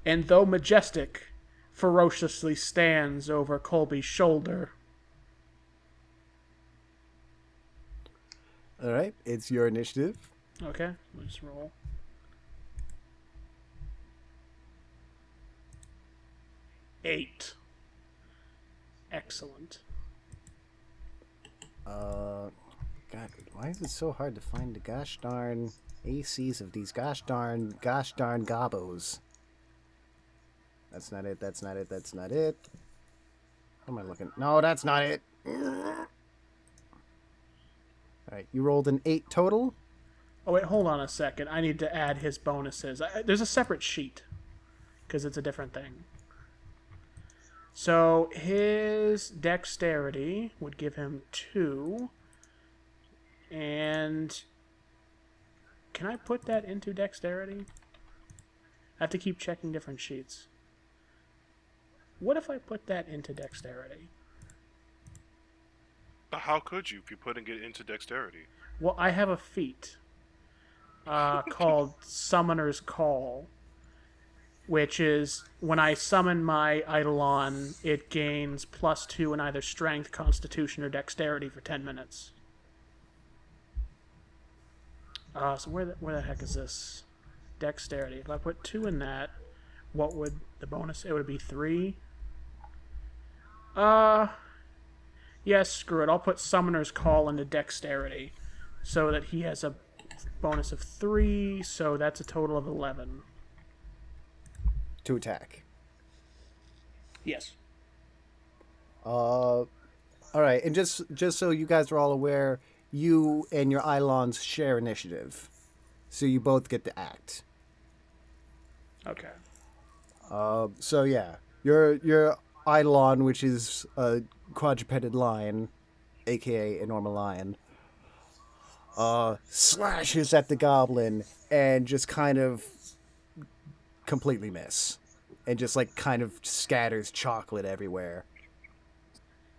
[SPEAKER 1] and though majestic, ferociously stands over Colby's shoulder.
[SPEAKER 2] All right, it's your initiative.
[SPEAKER 1] Okay, let's roll. Eight. Excellent.
[SPEAKER 2] God, why is it so hard to find the gosh darn ACs of these gosh darn gobos? That's not it. That's not it. That's not it. What am I looking? No, that's not it. All right, you rolled an 8 total.
[SPEAKER 1] Oh, wait, hold on a second. I need to add his bonuses. There's a separate sheet, because it's a different thing. So his dexterity would give him 2. And can I put that into dexterity? I have to keep checking different sheets. What if I put that into dexterity?
[SPEAKER 4] how could you if you're putting it into dexterity?
[SPEAKER 1] Well, I have a feat called Summoner's Call, which is when I summon my Eidolon, it gains +2 in either Strength, Constitution, or Dexterity for 10 minutes. So where the heck is this? Dexterity. If I put 2 in that, What would the bonus? It would be 3. Yes, screw it. I'll put Summoner's Call into Dexterity so that he has a bonus of 3, so that's a total of 11.
[SPEAKER 2] To attack.
[SPEAKER 1] Yes.
[SPEAKER 2] All right, and just so you guys are all aware, you and your Eidolons share initiative, so you both get to act.
[SPEAKER 1] Okay.
[SPEAKER 2] So yeah, your Eidolon, which is a quadrupeded lion, aka a normal lion, slashes at the goblin and just kind of completely miss, and just like kind of scatters chocolate everywhere.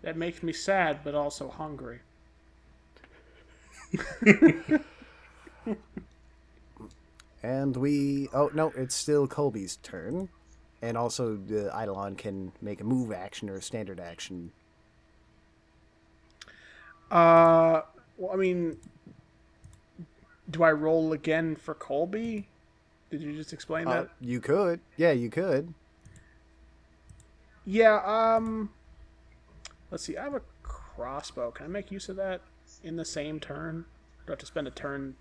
[SPEAKER 1] That makes me sad, but also hungry.
[SPEAKER 2] And oh no, it's still Colby's turn. And also the Eidolon can make a move action or a standard action.
[SPEAKER 1] Well, I mean, do I roll again for Colby? Did you just explain that?
[SPEAKER 2] You could. Yeah, you could.
[SPEAKER 1] Yeah, let's see. I have a crossbow. Can I make use of that in the same turn? Do I have to spend a turn?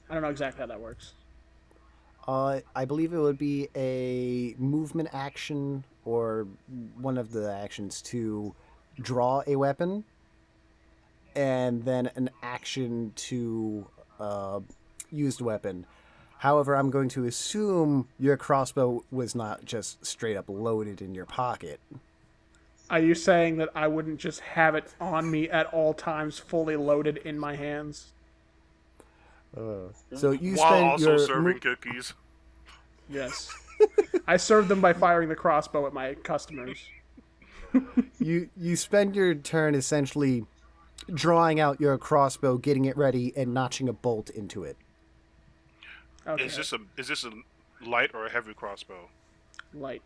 [SPEAKER 1] I don't know exactly how that works.
[SPEAKER 2] I believe it would be a movement action or one of the actions to draw a weapon, and then an action to use the weapon. However, I'm going to assume your crossbow was not just straight up loaded in your pocket.
[SPEAKER 1] Are you saying that I wouldn't just have it on me at all times, fully loaded in my hands?
[SPEAKER 2] So you
[SPEAKER 4] While
[SPEAKER 2] spend
[SPEAKER 4] also
[SPEAKER 2] your
[SPEAKER 4] serving cookies.
[SPEAKER 1] Yes. I served them by firing the crossbow at my customers.
[SPEAKER 2] you spend your turn essentially drawing out your crossbow, getting it ready, and notching a bolt into it.
[SPEAKER 1] Okay.
[SPEAKER 4] Is this a light or a heavy crossbow?
[SPEAKER 1] Light.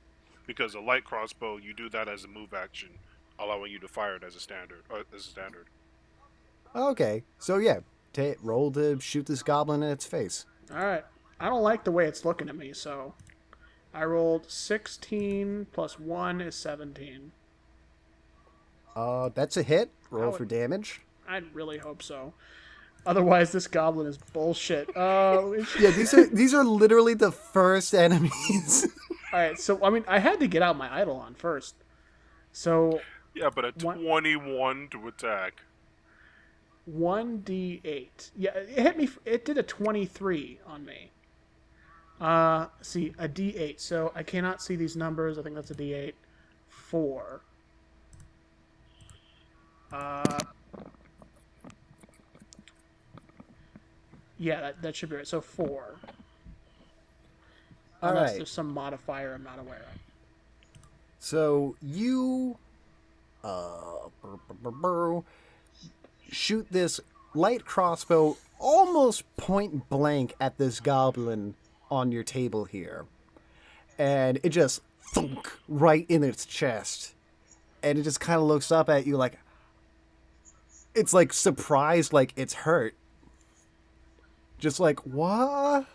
[SPEAKER 4] Because a light crossbow, you do that as a move action, allowing you to fire it as a standard.
[SPEAKER 2] Okay, so yeah, roll to shoot this goblin in its face.
[SPEAKER 1] Alright. I don't like the way it's looking at me, so I rolled 16 plus 1 is 17.
[SPEAKER 2] That's a hit. Roll
[SPEAKER 1] would-
[SPEAKER 2] for damage.
[SPEAKER 1] I really hope so. Otherwise, this goblin is bullshit.
[SPEAKER 2] Yeah, these are literally the first enemies.
[SPEAKER 1] Alright, so, I mean, I had to get out my Eidolon first. So,
[SPEAKER 4] Yeah, but a 21 to attack.
[SPEAKER 1] 1d8. Yeah, it hit me. It did a 23 on me. See, a d8. So I cannot see these numbers. I think that's a d8. 4. Yeah, that should be right. So 4.
[SPEAKER 2] All
[SPEAKER 1] Unless
[SPEAKER 2] right.
[SPEAKER 1] there's some modifier I'm not aware of.
[SPEAKER 2] So you shoot this light crossbow almost point blank at this goblin on your table here. And it just thunk right in its chest. And it just kind of looks up at you like it's like surprised, like it's hurt. Just like, what?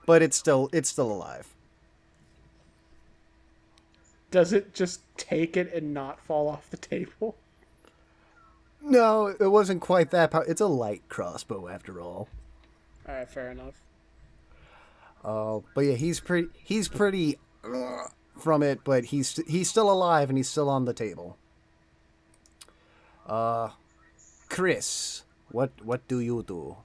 [SPEAKER 2] But it's still alive.
[SPEAKER 1] Does it just take it and not fall off the table?
[SPEAKER 2] No, it wasn't quite that powerful. It's a light crossbow after all.
[SPEAKER 1] Alright, fair enough.
[SPEAKER 2] But yeah, he's pretty from it, but he's still alive and he's still on the table. Chris, what do you do?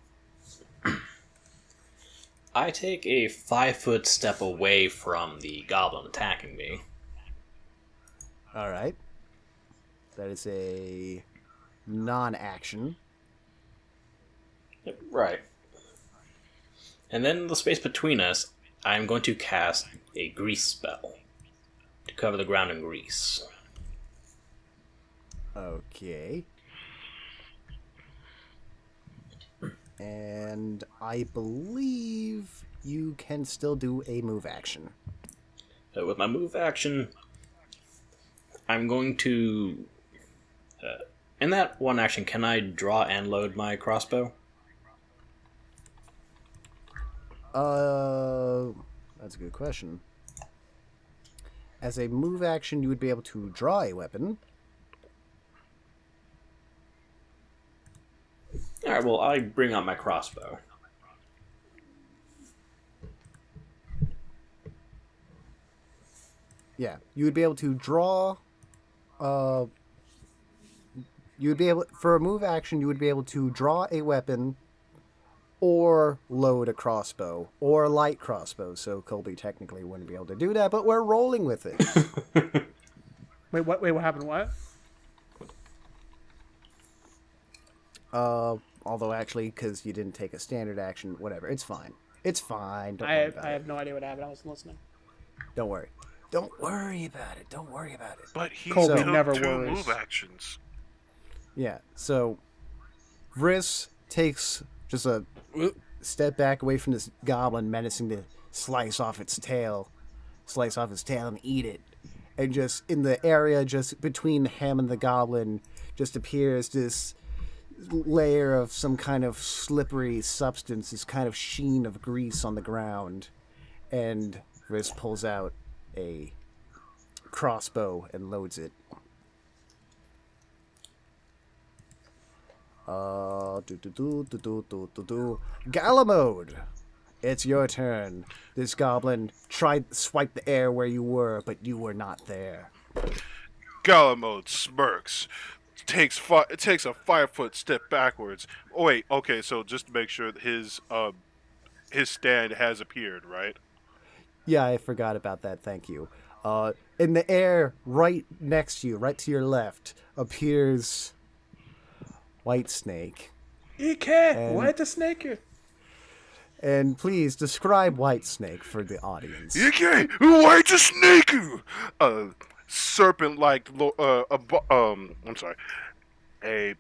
[SPEAKER 3] I take a 5-foot step away from the goblin attacking me.
[SPEAKER 2] All right. That is a non-action.
[SPEAKER 3] Right. And then in the space between us, I'm going to cast a grease spell to cover the ground in grease.
[SPEAKER 2] Okay. And I believe you can still do a move action.
[SPEAKER 3] With my move action, I'm going to... in that one action, can I draw and load my crossbow?
[SPEAKER 2] That's a good question. As a move action, you would be able to draw a weapon.
[SPEAKER 3] Alright, well, I bring out my crossbow.
[SPEAKER 2] Yeah, you would be able to draw. You would be able, for a move action, you would be able to draw a weapon, or load a crossbow, or a light crossbow. So Colby technically wouldn't be able to do that, but we're rolling with it.
[SPEAKER 1] Wait, what? Wait, what happened? What?
[SPEAKER 2] Although actually, because you didn't take a standard action, whatever, it's fine. It's fine. Don't
[SPEAKER 1] I
[SPEAKER 2] worry
[SPEAKER 1] have,
[SPEAKER 2] about
[SPEAKER 1] I
[SPEAKER 2] it.
[SPEAKER 1] have no idea what happened. I wasn't listening.
[SPEAKER 2] Don't worry. Don't worry about it. Don't worry about it.
[SPEAKER 4] But he
[SPEAKER 1] Colby
[SPEAKER 4] took
[SPEAKER 1] never
[SPEAKER 4] 2
[SPEAKER 1] worries.
[SPEAKER 4] move actions.
[SPEAKER 2] Yeah, so Vriss takes just a step back away from this goblin, menacing to slice off its tail and eat it. And just in the area just between him and the goblin just appears this layer of some kind of slippery substance, this kind of sheen of grease on the ground. And Vriss pulls out a crossbow and loads it. Galamode, it's your turn. This goblin tried to swipe the air where you were, but you were not there.
[SPEAKER 4] Galamode smirks, takes a 5-foot step backwards. Oh, wait, okay, so just to make sure that his stand has appeared, right?
[SPEAKER 2] Yeah, I forgot about that. Thank you. In the air, right next to you, right to your left, appears White Snake.
[SPEAKER 1] Ike, what the snake?
[SPEAKER 2] And please describe White Snake for the audience.
[SPEAKER 4] Okay, white snake, serpent-like, I'm sorry, a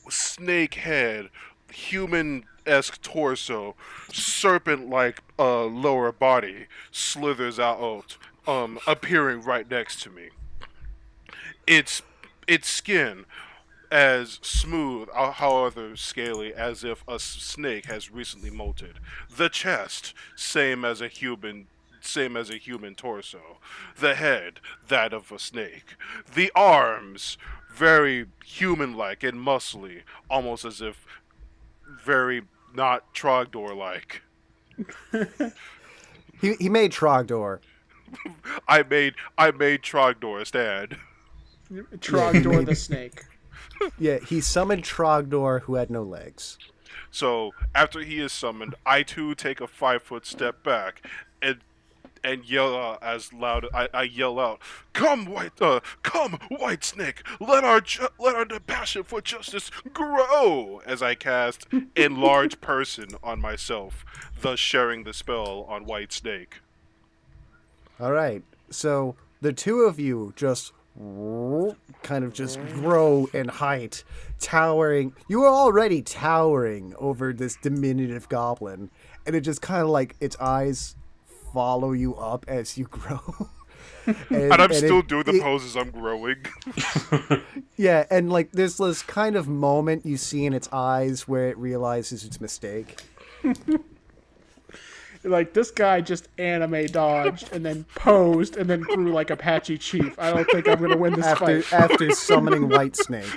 [SPEAKER 4] snake head, human-esque torso, serpent-like lower body slithers out, appearing right next to me. Its skin as smooth, however scaly, as if a snake has recently molted. The chest, same as a human torso. The head, that of a snake. The arms, very human-like and muscly, almost as if very not Trogdor-like.
[SPEAKER 2] He made Trogdor.
[SPEAKER 4] I made Trogdor stand.
[SPEAKER 1] Trogdor the snake.
[SPEAKER 2] Yeah, he summoned Trogdor, who had no legs.
[SPEAKER 4] So after he is summoned, I too take a 5-foot step back and yell out as loud. I yell out, come white snake, let our passion for justice grow!" As I cast enlarge person on myself, thus sharing the spell on white snake.
[SPEAKER 2] All right, so the two of you just kind of just grow in height, towering. You are already towering over this diminutive goblin, and it just kind of like its eyes follow you up as you grow.
[SPEAKER 4] And I'm still doing the poses I'm growing.
[SPEAKER 2] Yeah, and like there's this kind of moment you see in its eyes where it realizes its mistake.
[SPEAKER 1] Like, this guy just anime dodged and then posed and then grew like Apache Chief. I don't think I'm going to win this fight.
[SPEAKER 2] After summoning White Snake.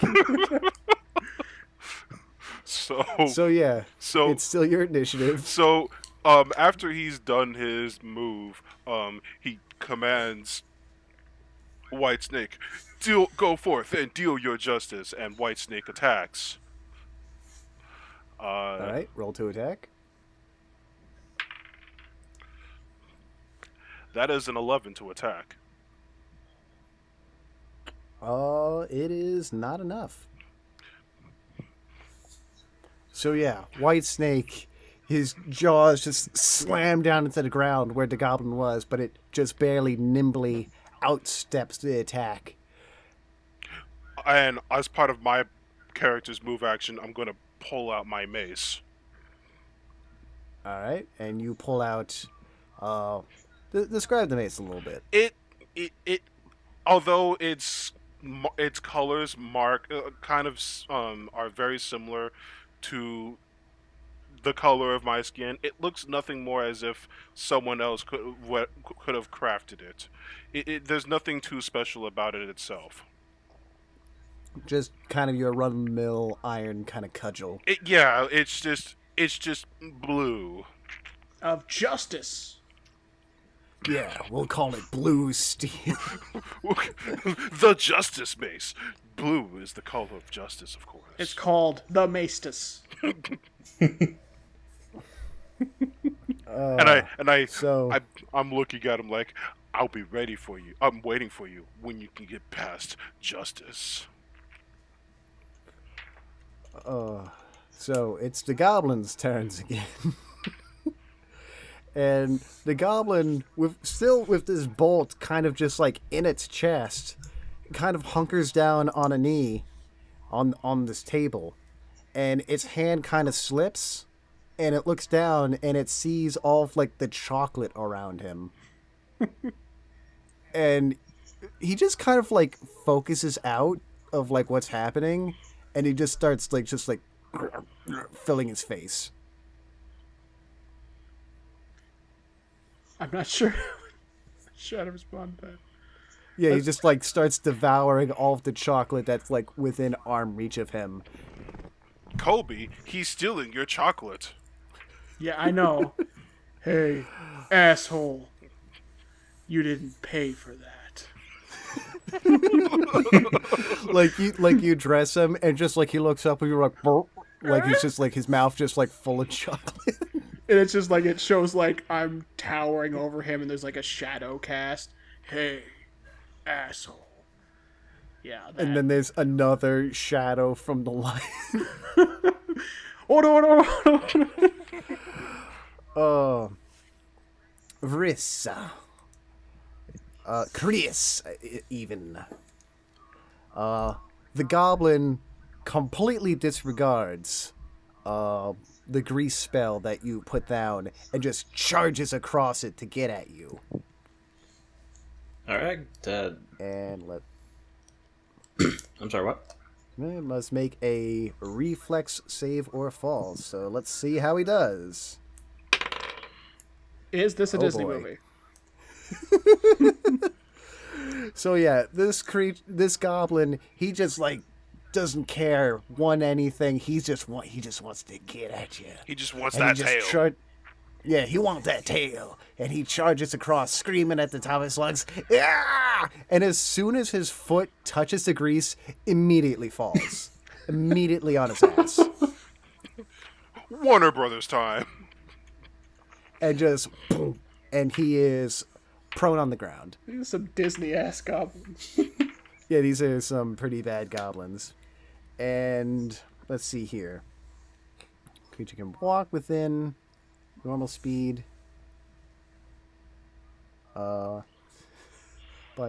[SPEAKER 4] So
[SPEAKER 2] yeah, it's still your initiative.
[SPEAKER 4] So after he's done his move, he commands White Snake, go forth and deal your justice, and White Snake attacks.
[SPEAKER 2] All right, roll to attack.
[SPEAKER 4] That is an 11 to attack.
[SPEAKER 2] It is not enough. So yeah, White Snake, his jaws just slam down into the ground where the goblin was, but it just barely nimbly outsteps the attack.
[SPEAKER 4] And as part of my character's move action, I'm going to pull out my mace.
[SPEAKER 2] All right, and you pull out. Describe the mace a little bit.
[SPEAKER 4] It although its colors are very similar to the color of my skin. It looks nothing more as if someone else could have crafted it. There's nothing too special about it itself.
[SPEAKER 2] Just kind of your run-of-the-mill iron kind of cudgel.
[SPEAKER 4] Yeah, it's just blue.
[SPEAKER 1] Of justice.
[SPEAKER 2] Yeah, we'll call it blue steel.
[SPEAKER 4] The Justice Mace. Blue is the color of justice, of course.
[SPEAKER 1] It's called the Maestus.
[SPEAKER 4] I'm looking at him like, I'll be ready for you. I'm waiting for you when you can get past justice.
[SPEAKER 2] So it's the goblin's turns again. And the goblin, with this bolt kind of just like in its chest, kind of hunkers down on a knee on this table. And its hand kind of slips, and it looks down, and it sees all of like the chocolate around him. And he just kind of like focuses out of like what's happening, and he just starts like filling his face.
[SPEAKER 1] I'm not sure. How to respond to that.
[SPEAKER 2] Yeah, he just like starts devouring all of the chocolate that's like within arm reach of him.
[SPEAKER 4] Colby, he's stealing your chocolate.
[SPEAKER 1] Yeah, I know. Hey, asshole. You didn't pay for that.
[SPEAKER 2] like you dress him, and just like he looks up and you're like, burp, like he's just like his mouth just like full of chocolate.
[SPEAKER 1] And it's just like, it shows like I'm towering over him and there's like a shadow cast. Hey, asshole. Yeah. That.
[SPEAKER 2] And then there's another shadow from the light.
[SPEAKER 1] Oh no.
[SPEAKER 2] Vrissa. Chris, even. The goblin completely disregards the grease spell that you put down and just charges across it to get at you.
[SPEAKER 3] Alright,
[SPEAKER 2] And
[SPEAKER 3] I'm sorry, what?
[SPEAKER 2] it must make a reflex save or fall. So let's see how he does.
[SPEAKER 1] Is this a Disney
[SPEAKER 2] boy.
[SPEAKER 1] movie?
[SPEAKER 2] So yeah, this goblin, he just like doesn't care anything. He just wants to get at you.
[SPEAKER 4] He just wants that tail.
[SPEAKER 2] Yeah, he wants that tail, and he charges across, screaming at the top of his lungs. Ah! And as soon as his foot touches the grease, immediately falls, immediately on his ass,
[SPEAKER 4] Warner Brothers time.
[SPEAKER 2] and just boom, and he is prone on the ground.
[SPEAKER 1] These are some Disney ass goblins.
[SPEAKER 2] Yeah, these are some pretty bad goblins. And let's see here. Creature can walk within normal speed. By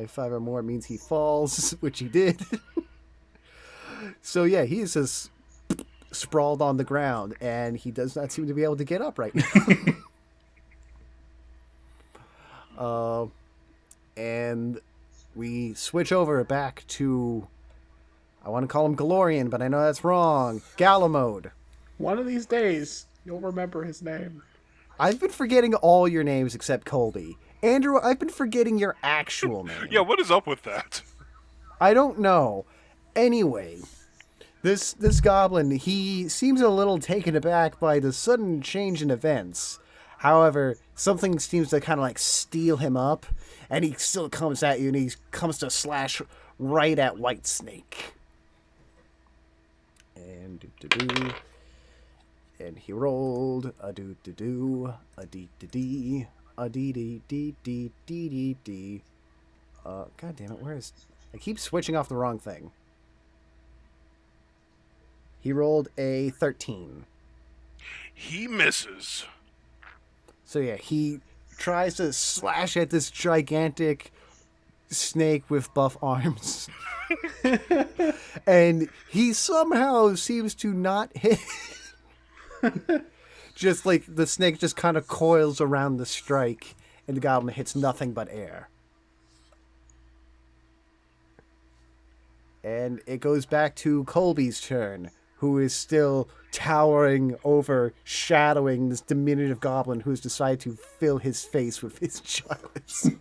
[SPEAKER 2] 5 or more means he falls, which he did. So yeah, he is just sprawled on the ground, and he does not seem to be able to get up right now. And we switch over back to, I want to call him Galorian, but I know that's wrong. Galamode.
[SPEAKER 1] One of these days, you'll remember his name.
[SPEAKER 2] I've been forgetting all your names except Colby. Andrew, I've been forgetting your actual name.
[SPEAKER 4] Yeah, what is up with that?
[SPEAKER 2] I don't know. Anyway, this goblin, he seems a little taken aback by the sudden change in events. However, something seems to kind of like steal him up, and he still comes at you, and he comes to slash right at Whitesnake. And do-do-do. And he rolled a do-do-do, a dee-dee-dee, a dee-dee-dee-dee-dee-dee-dee. God damn it, where is... I keep switching off the wrong thing. He rolled a 13.
[SPEAKER 4] He misses.
[SPEAKER 2] So yeah, he tries to slash at this gigantic snake with buff arms. And he somehow seems to not hit. Just like the snake just kind of coils around the strike, and the goblin hits nothing but air. And it goes back to Colby's turn, who is still towering over, shadowing this diminutive goblin who has decided to fill his face with his chocolates.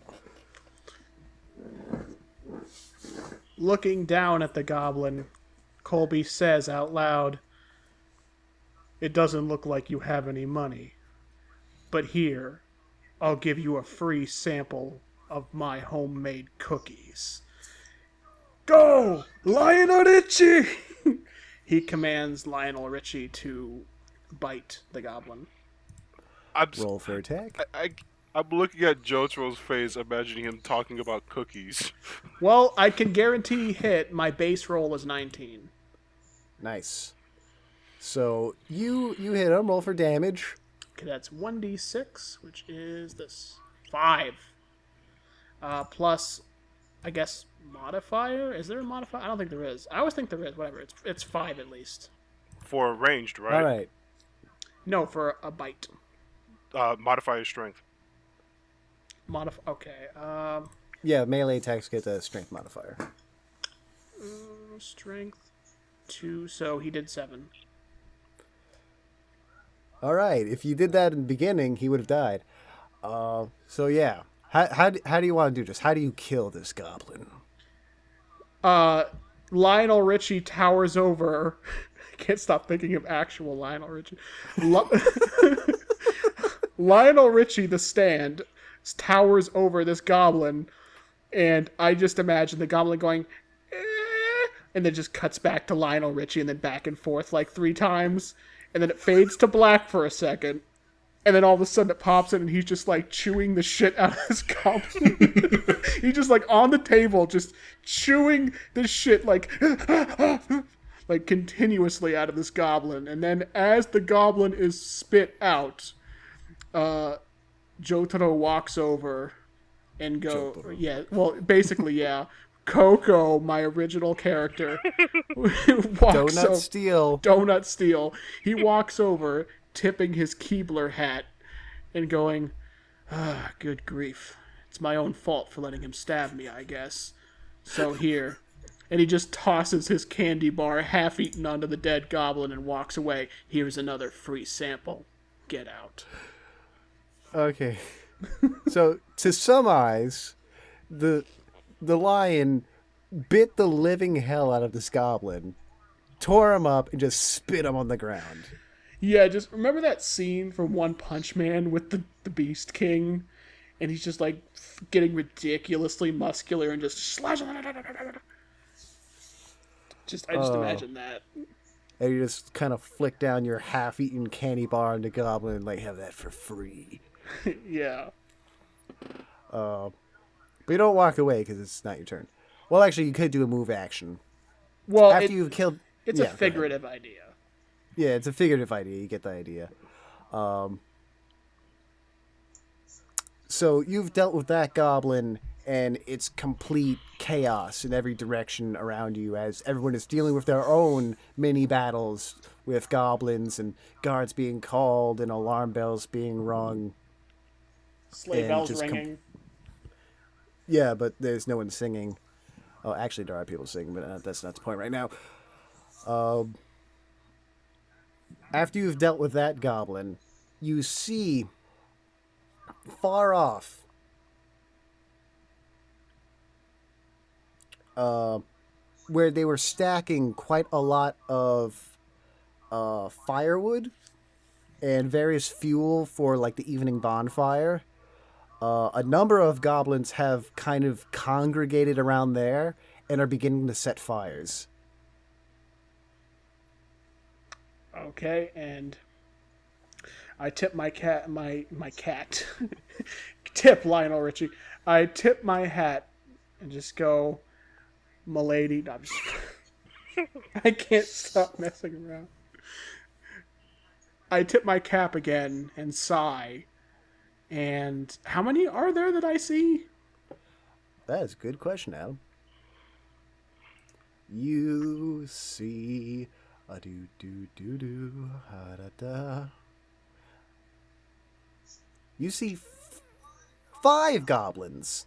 [SPEAKER 1] Looking down at the goblin, Colby says out loud, "It doesn't look like you have any money. But here, I'll give you a free sample of my homemade cookies." "Go, Lionel Richie!" He commands Lionel Richie to bite the goblin.
[SPEAKER 2] Roll for attack.
[SPEAKER 4] I'm looking at Jotaro's face, imagining him talking about cookies.
[SPEAKER 1] Well, I can guarantee hit. My base roll is 19.
[SPEAKER 2] Nice. So you hit him. Roll for damage.
[SPEAKER 1] Okay, that's 1d6, which is this. 5. Plus, I guess, modifier? Is there a modifier? I don't think there is. I always think there is. Whatever. It's 5 at least.
[SPEAKER 4] For ranged, right?
[SPEAKER 2] All right.
[SPEAKER 1] No, for a bite.
[SPEAKER 4] Modify your strength.
[SPEAKER 1] Okay.
[SPEAKER 2] Yeah, melee attacks get a strength modifier.
[SPEAKER 1] Strength 2, so he did 7.
[SPEAKER 2] All right. If you did that in the beginning, he would have died. So yeah. How do you want to do this? How do you kill this goblin?
[SPEAKER 1] Lionel Richie towers over. I can't stop thinking of actual Lionel Richie. Lionel Richie, the stand, towers over this goblin, and I just imagine the goblin going, and then just cuts back to Lionel Richie, and then back and forth like 3 times, and then it fades to black for a second, and then all of a sudden it pops in, and he's just like chewing the shit out of this goblin. He's just like on the table, just chewing the shit like like continuously out of this goblin, and then as the goblin is spit out, Jotaro walks over and basically, Coco, my original character, Donut Steal. He walks over, tipping his Keebler hat, and going, good grief. It's my own fault for letting him stab me, I guess. So here. And he just tosses his candy bar half-eaten onto the dead goblin and walks away. Here's another free sample. Get out.
[SPEAKER 2] Okay. So, to summarize, the lion bit the living hell out of this goblin, tore him up, and just spit him on the ground.
[SPEAKER 1] Yeah, just remember that scene from One Punch Man with the Beast King? And he's just, like, getting ridiculously muscular and just slash. I just imagine that.
[SPEAKER 2] And you just kind of flick down your half-eaten candy bar on the goblin and, like, have that for free.
[SPEAKER 1] Yeah.
[SPEAKER 2] But you don't walk away because it's not your turn. Well, actually, you could do a move action.
[SPEAKER 1] Well,
[SPEAKER 2] after you've killed...
[SPEAKER 1] It's a figurative idea.
[SPEAKER 2] Yeah, it's a figurative idea. You get the idea. So you've dealt with that goblin, and it's complete chaos in every direction around you as everyone is dealing with their own mini battles with goblins and guards being called and alarm bells being rung.
[SPEAKER 1] Sleigh bells ringing.
[SPEAKER 2] Yeah, but there's no one singing. Oh, actually, there are people singing, but that's not the point right now. After you've dealt with that goblin, you see far off where they were stacking quite a lot of firewood and various fuel for like the evening bonfire. A number of goblins have kind of congregated around there and are beginning to set fires.
[SPEAKER 1] Okay, and I tip my cat, my cat. Tip Lionel Richie. I tip my hat and just go, "Milady." No, I'm just... I can't stop messing around. I tip my cap again and sigh. And how many are there that I see?
[SPEAKER 2] That is a good question, Adam. You see a do do do do ha da da. You see 5 goblins.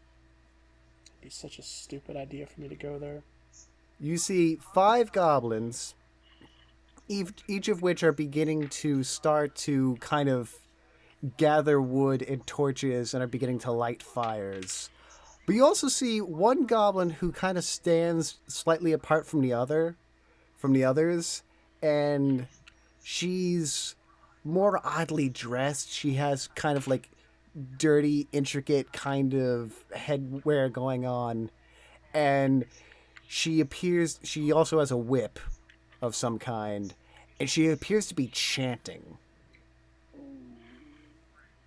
[SPEAKER 1] It'd be such a stupid idea for me to go there.
[SPEAKER 2] You see 5 goblins each of which are beginning to start to kind of gather wood and torches and are beginning to light fires. But you also see one goblin who kind of stands slightly apart from the others, and she's more oddly dressed. She has kind of like dirty, intricate kind of headwear going on, and she also has a whip of some kind, and she appears to be chanting.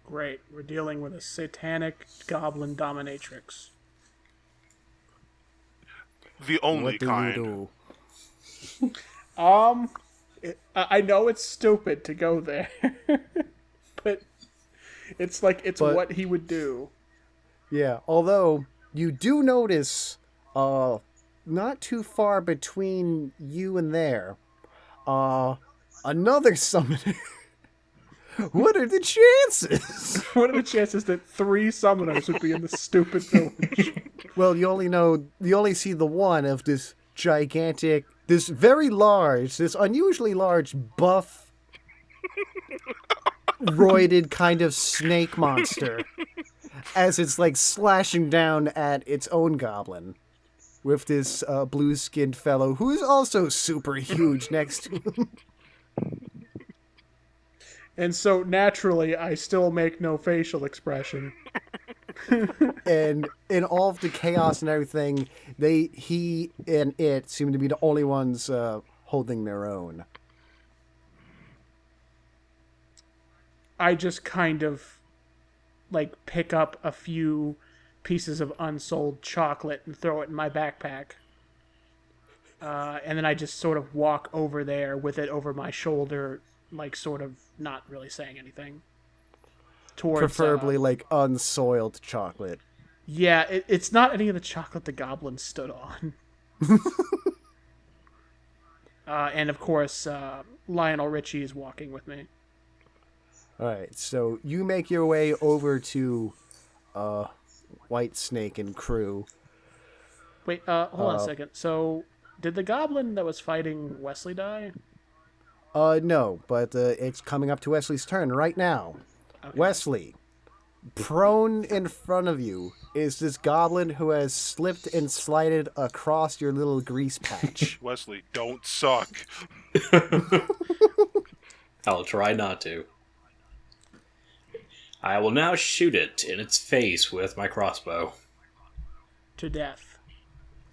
[SPEAKER 1] Great. We're dealing with a satanic goblin dominatrix.
[SPEAKER 4] The only
[SPEAKER 2] What do
[SPEAKER 4] kind.
[SPEAKER 2] you do?
[SPEAKER 1] I know it's stupid to go there, but it's what he would do.
[SPEAKER 2] Yeah, although you do notice, not too far between you and there, another summoner. What are the chances?
[SPEAKER 1] What are the chances that 3 summoners would be in this stupid village?
[SPEAKER 2] Well, you only see the one of this gigantic, this very large, this unusually large, buff, roided kind of snake monster as it's like slashing down at its own goblin with this blue-skinned fellow who's also super huge next to him.
[SPEAKER 1] And so, naturally, I still make no facial expression.
[SPEAKER 2] And in all of the chaos and everything, he and it seem to be the only ones holding their own.
[SPEAKER 1] I just kind of, like, pick up a few pieces of unsold chocolate and throw it in my backpack. And then I just sort of walk over there with it over my shoulder, like, sort of not really saying anything. Towards,
[SPEAKER 2] Preferably, like, unsoiled chocolate.
[SPEAKER 1] Yeah, it's not any of the chocolate the goblin stood on. And, of course, Lionel Richie is walking with me.
[SPEAKER 2] Alright, so you make your way over to White Snake and crew.
[SPEAKER 1] Wait, hold on a second. So, did the goblin that was fighting Wesley die?
[SPEAKER 2] No, but it's coming up to Wesley's turn right now.
[SPEAKER 1] Okay.
[SPEAKER 2] Wesley, prone in front of you is this goblin who has slipped and slided across your little grease patch.
[SPEAKER 4] Wesley, don't suck.
[SPEAKER 3] I'll try not to. I will now shoot it in its face with my crossbow.
[SPEAKER 1] To death.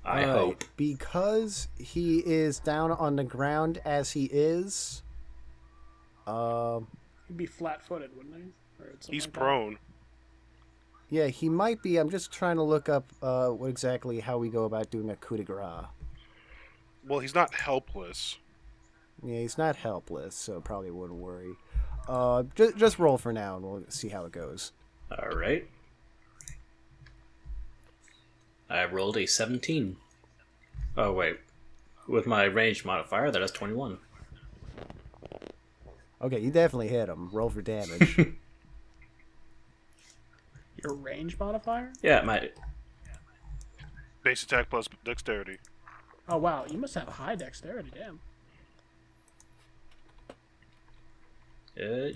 [SPEAKER 3] I hope.
[SPEAKER 2] Because he is down on the ground as he is,
[SPEAKER 1] He'd be flat-footed, wouldn't he? Or something
[SPEAKER 4] He's
[SPEAKER 1] like that.
[SPEAKER 4] prone.
[SPEAKER 2] yeah, he might be. I'm just trying to look up what exactly how we go about doing a coup de grace.
[SPEAKER 4] Well, he's not helpless.
[SPEAKER 2] Yeah, he's not helpless, so probably wouldn't worry. Just roll for now, and we'll see how it goes.
[SPEAKER 3] Alright. I rolled a 17. Oh, wait. With my ranged modifier, that is 21.
[SPEAKER 2] Okay, you definitely hit him. Roll for damage.
[SPEAKER 1] Your range modifier?
[SPEAKER 3] Yeah, my...
[SPEAKER 4] Base attack plus dexterity.
[SPEAKER 1] Oh, wow. You must have high dexterity, damn.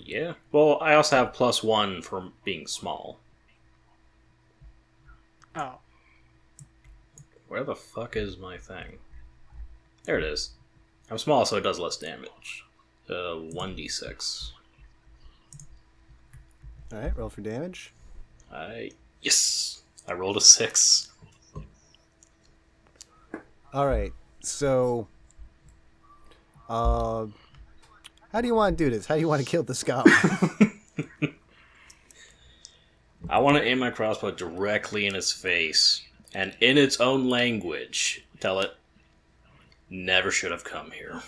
[SPEAKER 3] Yeah. Well, I also have +1 for being small.
[SPEAKER 1] Oh.
[SPEAKER 3] Where the fuck is my thing? There it is. I'm small, so it does less damage. 1d6.
[SPEAKER 2] Alright, roll for damage.
[SPEAKER 3] Yes! I rolled a 6.
[SPEAKER 2] Alright, so... how do you want to do this? How do you want to kill this goblin?
[SPEAKER 3] I want to aim my crossbow directly in its face, and in its own language, tell it, never should have come here.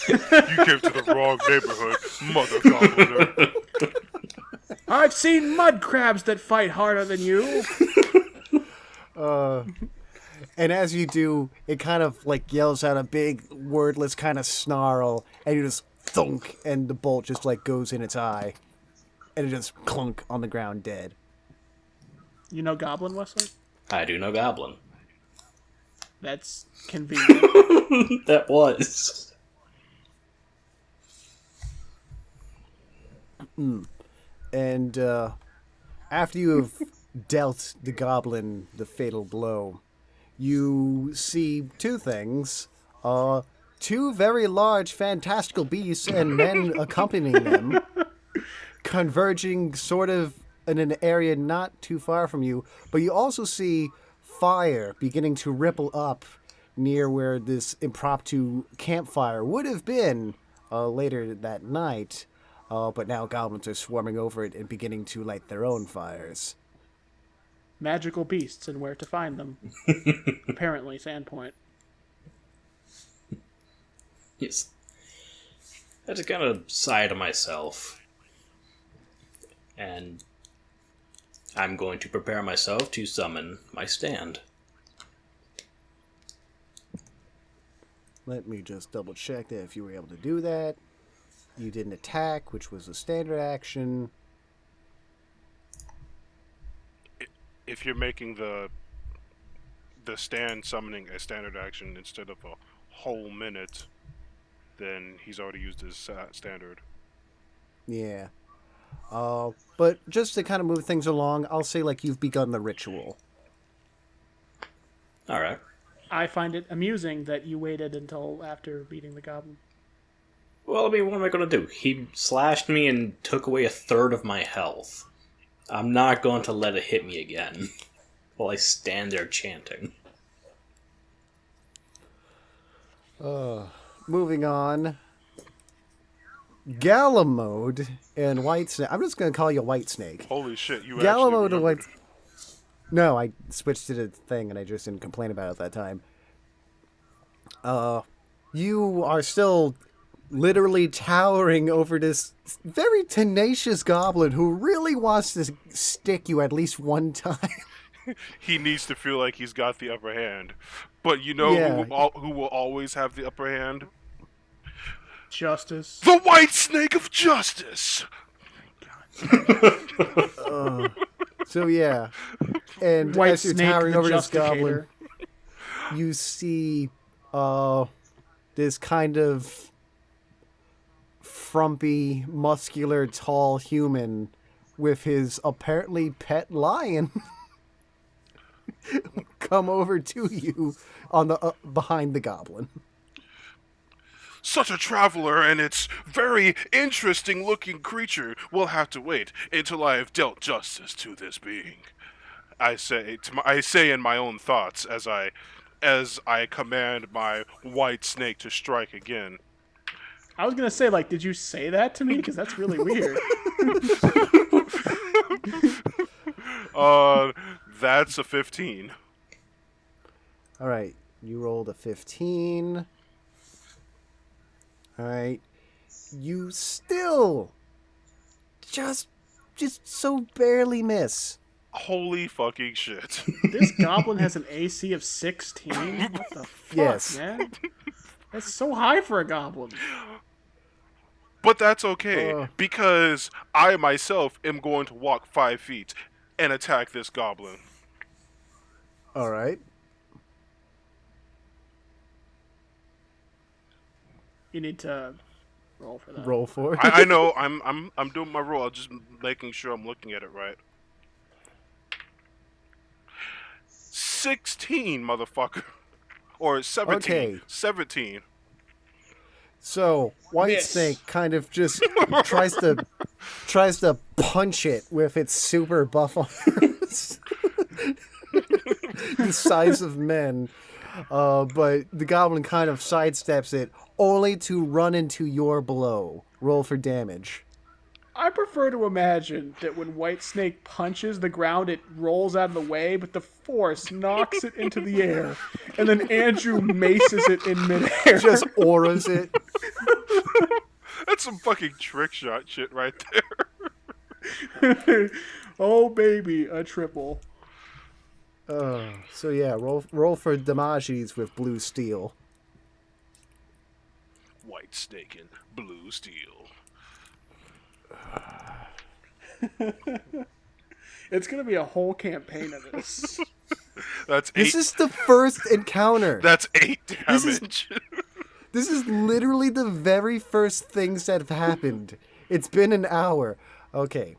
[SPEAKER 4] You came to the wrong neighborhood, mother gobliner.
[SPEAKER 1] I've seen mud crabs that fight harder than you.
[SPEAKER 2] And as you do, it kind of like yells out a big, wordless kind of snarl, and you just thunk, and the bolt just like goes in its eye, and it just clunk on the ground dead.
[SPEAKER 1] You know Goblin, Wesley?
[SPEAKER 3] I do know Goblin.
[SPEAKER 1] That's convenient.
[SPEAKER 3] That was.
[SPEAKER 2] And after you have dealt the goblin the fatal blow, you see two things. Two very large fantastical beasts and men accompanying them, converging sort of in an area not too far from you. But you also see fire beginning to ripple up near where this impromptu campfire would have been later that night. But now goblins are swarming over it and beginning to light their own fires.
[SPEAKER 1] Magical beasts and where to find them. Apparently, Sandpoint.
[SPEAKER 3] Yes. I just kind of sigh to myself. And I'm going to prepare myself to summon my stand.
[SPEAKER 2] Let me just double check that if you were able to do that. You didn't attack, which was a standard action.
[SPEAKER 4] If you're making the stand summoning a standard action instead of a whole minute, then he's already used his standard.
[SPEAKER 2] Yeah. But just to kind of move things along, I'll say like you've begun the ritual.
[SPEAKER 3] Alright.
[SPEAKER 1] I find it amusing that you waited until after beating the goblin.
[SPEAKER 3] Well, I mean, what am I going to do? He slashed me and took away a third of my health. I'm not going to let it hit me again while I stand there chanting.
[SPEAKER 2] Moving on. Galamode and Whitesnake. I'm just going to call you Whitesnake.
[SPEAKER 4] Holy shit, you
[SPEAKER 2] Galamode
[SPEAKER 4] actually
[SPEAKER 2] and
[SPEAKER 4] remembered.
[SPEAKER 2] No, I switched to the thing and I just didn't complain about it at that time. You are still literally towering over this very tenacious goblin who really wants to stick you at least one time.
[SPEAKER 4] He needs to feel like he's got the upper hand. But you know
[SPEAKER 2] Yeah.
[SPEAKER 4] who will always have the upper hand?
[SPEAKER 1] Justice.
[SPEAKER 4] The White Snake of Justice!
[SPEAKER 2] So yeah. And
[SPEAKER 1] White
[SPEAKER 2] as you're
[SPEAKER 1] Snake,
[SPEAKER 2] towering
[SPEAKER 1] the
[SPEAKER 2] over this goblin,
[SPEAKER 1] Justicator.
[SPEAKER 2] you see this kind of frumpy, muscular, tall human with his apparently pet lion come over to you on the behind the goblin.
[SPEAKER 4] Such a traveler and its very interesting looking creature will have to wait until I have dealt justice to this being. I say in my own thoughts as I command my white snake to strike again.
[SPEAKER 1] I was gonna say, like, did you say that to me? Because that's really weird.
[SPEAKER 4] That's a 15.
[SPEAKER 2] All right, you rolled a 15. All right, you still just so barely miss.
[SPEAKER 4] Holy fucking shit.
[SPEAKER 1] This goblin has an AC of 16? What the fuck,
[SPEAKER 2] Yes.
[SPEAKER 1] man? That's so high for a goblin.
[SPEAKER 4] But that's okay, because I myself am going to walk 5 feet and attack this goblin.
[SPEAKER 2] All right.
[SPEAKER 1] You need to roll for that.
[SPEAKER 2] Roll for it.
[SPEAKER 4] I know, I'm doing my roll, I'm just making sure I'm looking at it right. 16, motherfucker. Or 17.
[SPEAKER 2] Okay.
[SPEAKER 4] 17.
[SPEAKER 2] So Whitesnake kind of just tries to punch it with its super buff arms, the size of men. But the goblin kind of sidesteps it, only to run into your blow. Roll for damage.
[SPEAKER 1] I prefer to imagine that when Whitesnake punches the ground, it rolls out of the way, but the force knocks it into the air, and then Andrew maces it in midair.
[SPEAKER 2] Just auras it.
[SPEAKER 4] That's some fucking trick shot shit right there.
[SPEAKER 1] Oh, baby, a triple.
[SPEAKER 2] So yeah, roll for damages with blue steel.
[SPEAKER 4] White snake and blue steel.
[SPEAKER 1] It's going to be a whole campaign of this.
[SPEAKER 4] That's
[SPEAKER 2] This
[SPEAKER 4] eight.
[SPEAKER 2] is the first encounter.
[SPEAKER 4] That's 8
[SPEAKER 2] This is-
[SPEAKER 4] damage.
[SPEAKER 2] This is literally the very first things that have happened. It's been an hour. Okay.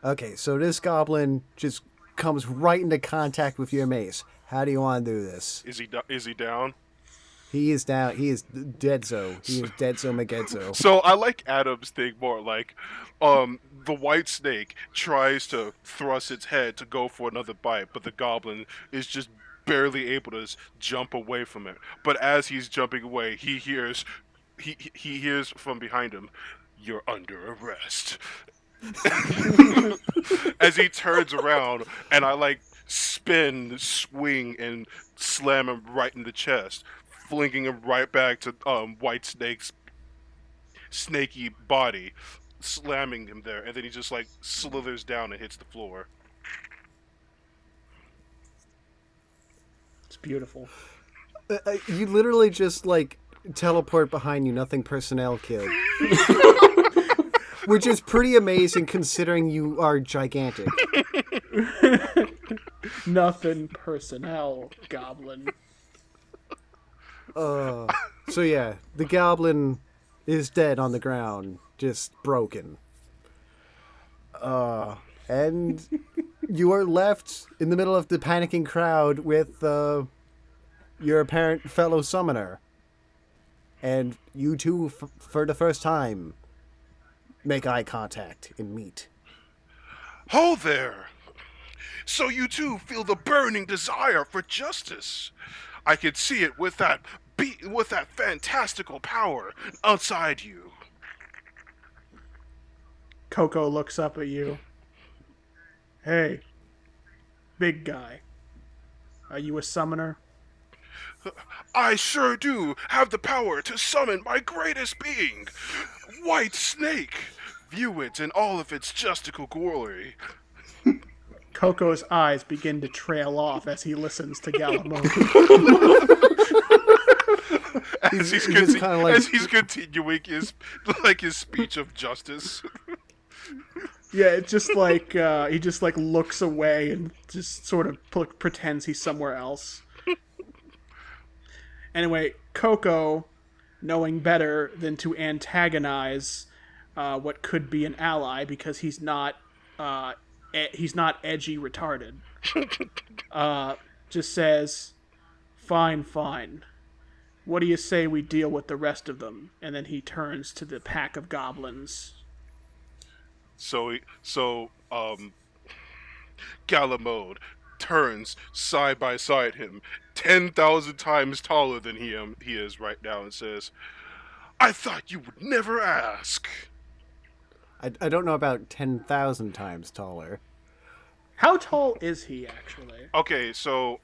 [SPEAKER 2] Okay, so this goblin just comes right into contact with your mace. How do you want to do this?
[SPEAKER 4] Is he down?
[SPEAKER 2] He is down. He is dead-so. He is dead-so McGedzo.
[SPEAKER 4] So I like Adam's thing more. Like, the white snake tries to thrust its head to go for another bite, but the goblin is just barely able to jump away from it. But as he's jumping away, he hears from behind him, "You're under arrest." As he turns around, and I like spin, swing, and slam him right in the chest, flinging him right back to White Snake's snaky body, slamming him there, and then he just like slithers down and hits the floor.
[SPEAKER 1] It's beautiful.
[SPEAKER 2] You literally just, like, teleport behind you, nothing personnel kid. Which is pretty amazing considering you are gigantic.
[SPEAKER 1] Nothing personnel, goblin.
[SPEAKER 2] So yeah, the goblin is dead on the ground, just broken. And you are left in the middle of the panicking crowd with your apparent fellow summoner. And you two, for the first time, make eye contact and meet.
[SPEAKER 4] Ho there! So you too feel the burning desire for justice. I can see it with that fantastical power outside you.
[SPEAKER 1] Coco looks up at you. Hey, big guy. Are you a summoner?
[SPEAKER 4] I sure do have the power to summon my greatest being, White Snake. View it in all of its justical glory.
[SPEAKER 1] Coco's eyes begin to trail off as he listens to Galamode.
[SPEAKER 4] As he's continuing his speech of justice.
[SPEAKER 1] Yeah, it's just like he just like looks away and just sort of pretends he's somewhere else. Anyway, Coco, knowing better than to antagonize what could be an ally because he's not edgy retarded, just says, fine. What do you say we deal with the rest of them? And then he turns to the pack of goblins.
[SPEAKER 4] So Galamode turns side by side him, 10,000 times taller than he is right now, and says, "I thought you would never ask."
[SPEAKER 2] I don't know about 10,000 times taller.
[SPEAKER 1] How tall is he, actually?
[SPEAKER 4] Okay, so,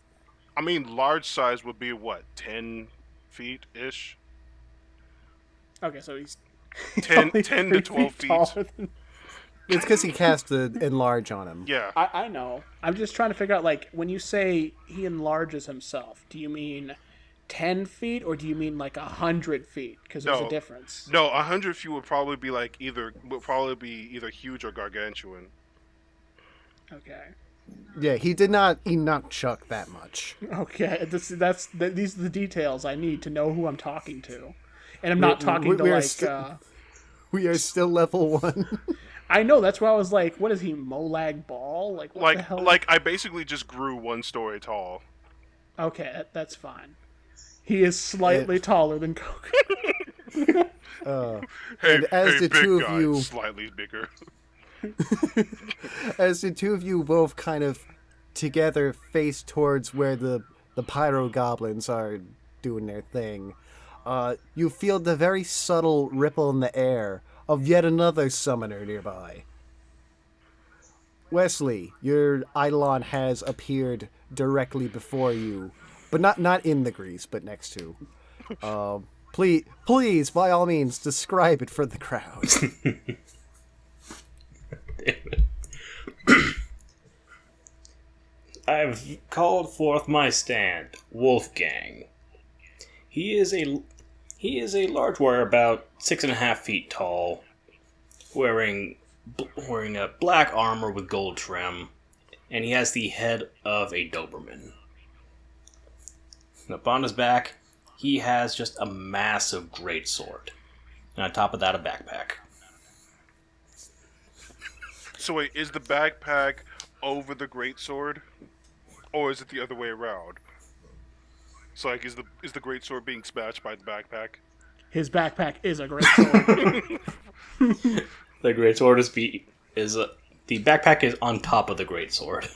[SPEAKER 4] I mean, large size would be, what, 10 feet-ish?
[SPEAKER 1] Okay, so he's
[SPEAKER 4] 10
[SPEAKER 1] only
[SPEAKER 4] 10 to 12 feet.
[SPEAKER 1] taller than...
[SPEAKER 2] It's because he cast the enlarge on him.
[SPEAKER 4] Yeah.
[SPEAKER 1] I know. I'm just trying to figure out, like, when you say he enlarges himself, do you mean 10 feet or do you mean like 100 feet? Because there's a difference.
[SPEAKER 4] No, 100 feet would probably be either huge or gargantuan.
[SPEAKER 1] Okay.
[SPEAKER 2] Yeah, he did not chuck that much.
[SPEAKER 1] Okay, these are the details I need to know who I'm talking to, and I'm not talking to like.
[SPEAKER 2] We are still level 1.
[SPEAKER 1] I know, that's why I was like, "What is he, Molag Ball? Like what the hell?"
[SPEAKER 4] Like I basically just grew 1 story tall.
[SPEAKER 1] Okay, that's fine. He is slightly taller than Coco.
[SPEAKER 4] Hey,
[SPEAKER 2] as the
[SPEAKER 4] big
[SPEAKER 2] two
[SPEAKER 4] guy,
[SPEAKER 2] of you,
[SPEAKER 4] slightly bigger.
[SPEAKER 2] as the two of you both kind of together face towards where the pyro goblins are doing their thing, you feel the very subtle ripple in the air of yet another summoner nearby. Wesley, your Eidolon has appeared directly before you, but not in the grease, but next to. Please, by all means, describe it for the crowd.
[SPEAKER 3] I've called forth my stand, Wolfgang. He is a large warrior, about 6.5 feet tall, wearing a black armor with gold trim, and he has the head of a Doberman. And up on his back, he has just a massive greatsword. And on top of that, a backpack.
[SPEAKER 4] So wait, is the backpack over the greatsword, or is it the other way around? So like, is the greatsword being smashed by the backpack?
[SPEAKER 1] His backpack is a great sword.
[SPEAKER 3] The greatsword the backpack is on top of the greatsword.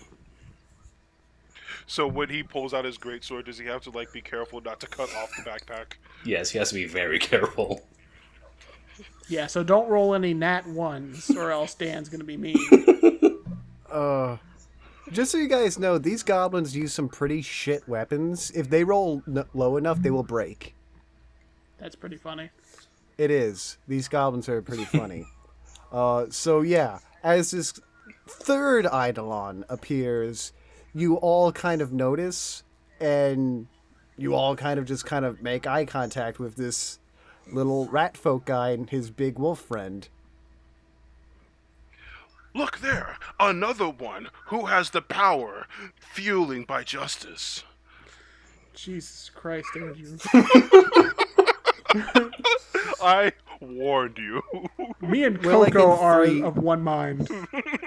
[SPEAKER 4] So when he pulls out his greatsword, does he have to like be careful not to cut off the backpack?
[SPEAKER 3] Yes, he has to be very careful.
[SPEAKER 1] Yeah, so don't roll any nat ones, or else Dan's gonna be mean.
[SPEAKER 2] Just so you guys know, these goblins use some pretty shit weapons. If they roll low enough, they will break.
[SPEAKER 1] That's pretty funny.
[SPEAKER 2] It is. These goblins are pretty funny. So yeah, as this third Eidolon appears, you all kind of notice, and you all kind of make eye contact with this little rat folk guy and his big wolf friend.
[SPEAKER 4] Look there, another one who has the power, fueling by justice.
[SPEAKER 1] Jesus Christ, Andrew.
[SPEAKER 4] I warned you.
[SPEAKER 1] Me and
[SPEAKER 2] We're like
[SPEAKER 1] Coco
[SPEAKER 2] in
[SPEAKER 1] are
[SPEAKER 2] three-
[SPEAKER 1] of one mind.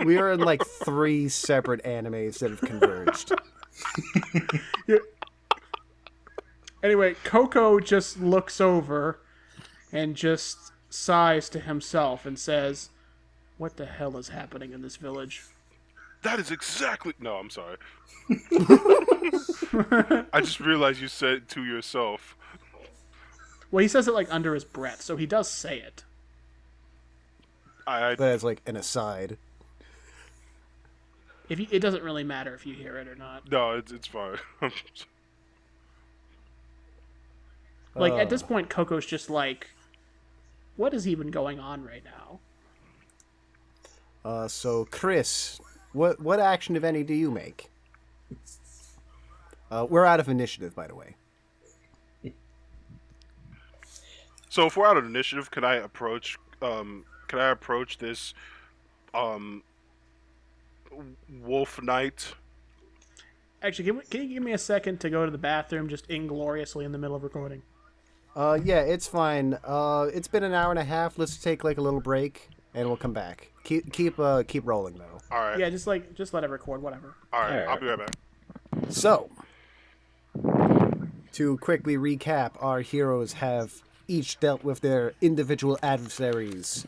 [SPEAKER 2] We are in like 3 separate animes that have converged.
[SPEAKER 1] Yeah. Anyway, Coco just looks over and just sighs to himself and says, "What the hell is happening in this village?"
[SPEAKER 4] That is exactly... No, I'm sorry. I just realized you said it to yourself.
[SPEAKER 1] Well, he says it like under his breath, so he does say it.
[SPEAKER 4] I
[SPEAKER 2] But as like an aside.
[SPEAKER 1] It doesn't really matter if you hear it or not.
[SPEAKER 4] No, it's fine.
[SPEAKER 1] Like, at this point, Coco's just like, what is even going on right now?
[SPEAKER 2] So Chris, what action, if any, do you make? We're out of initiative, by the way.
[SPEAKER 4] So if we're out of initiative, can I approach this wolf knight?
[SPEAKER 1] Actually, can you give me a second to go to the bathroom just ingloriously in the middle of recording?
[SPEAKER 2] Yeah, it's fine. It's been an hour and a half. Let's take like a little break, and we'll come back. Keep rolling though.
[SPEAKER 4] All right.
[SPEAKER 1] Yeah, just let it record, whatever.
[SPEAKER 4] All right.
[SPEAKER 3] Alright.
[SPEAKER 4] I'll be right back.
[SPEAKER 2] So, to quickly recap, our heroes have each dealt with their individual adversaries.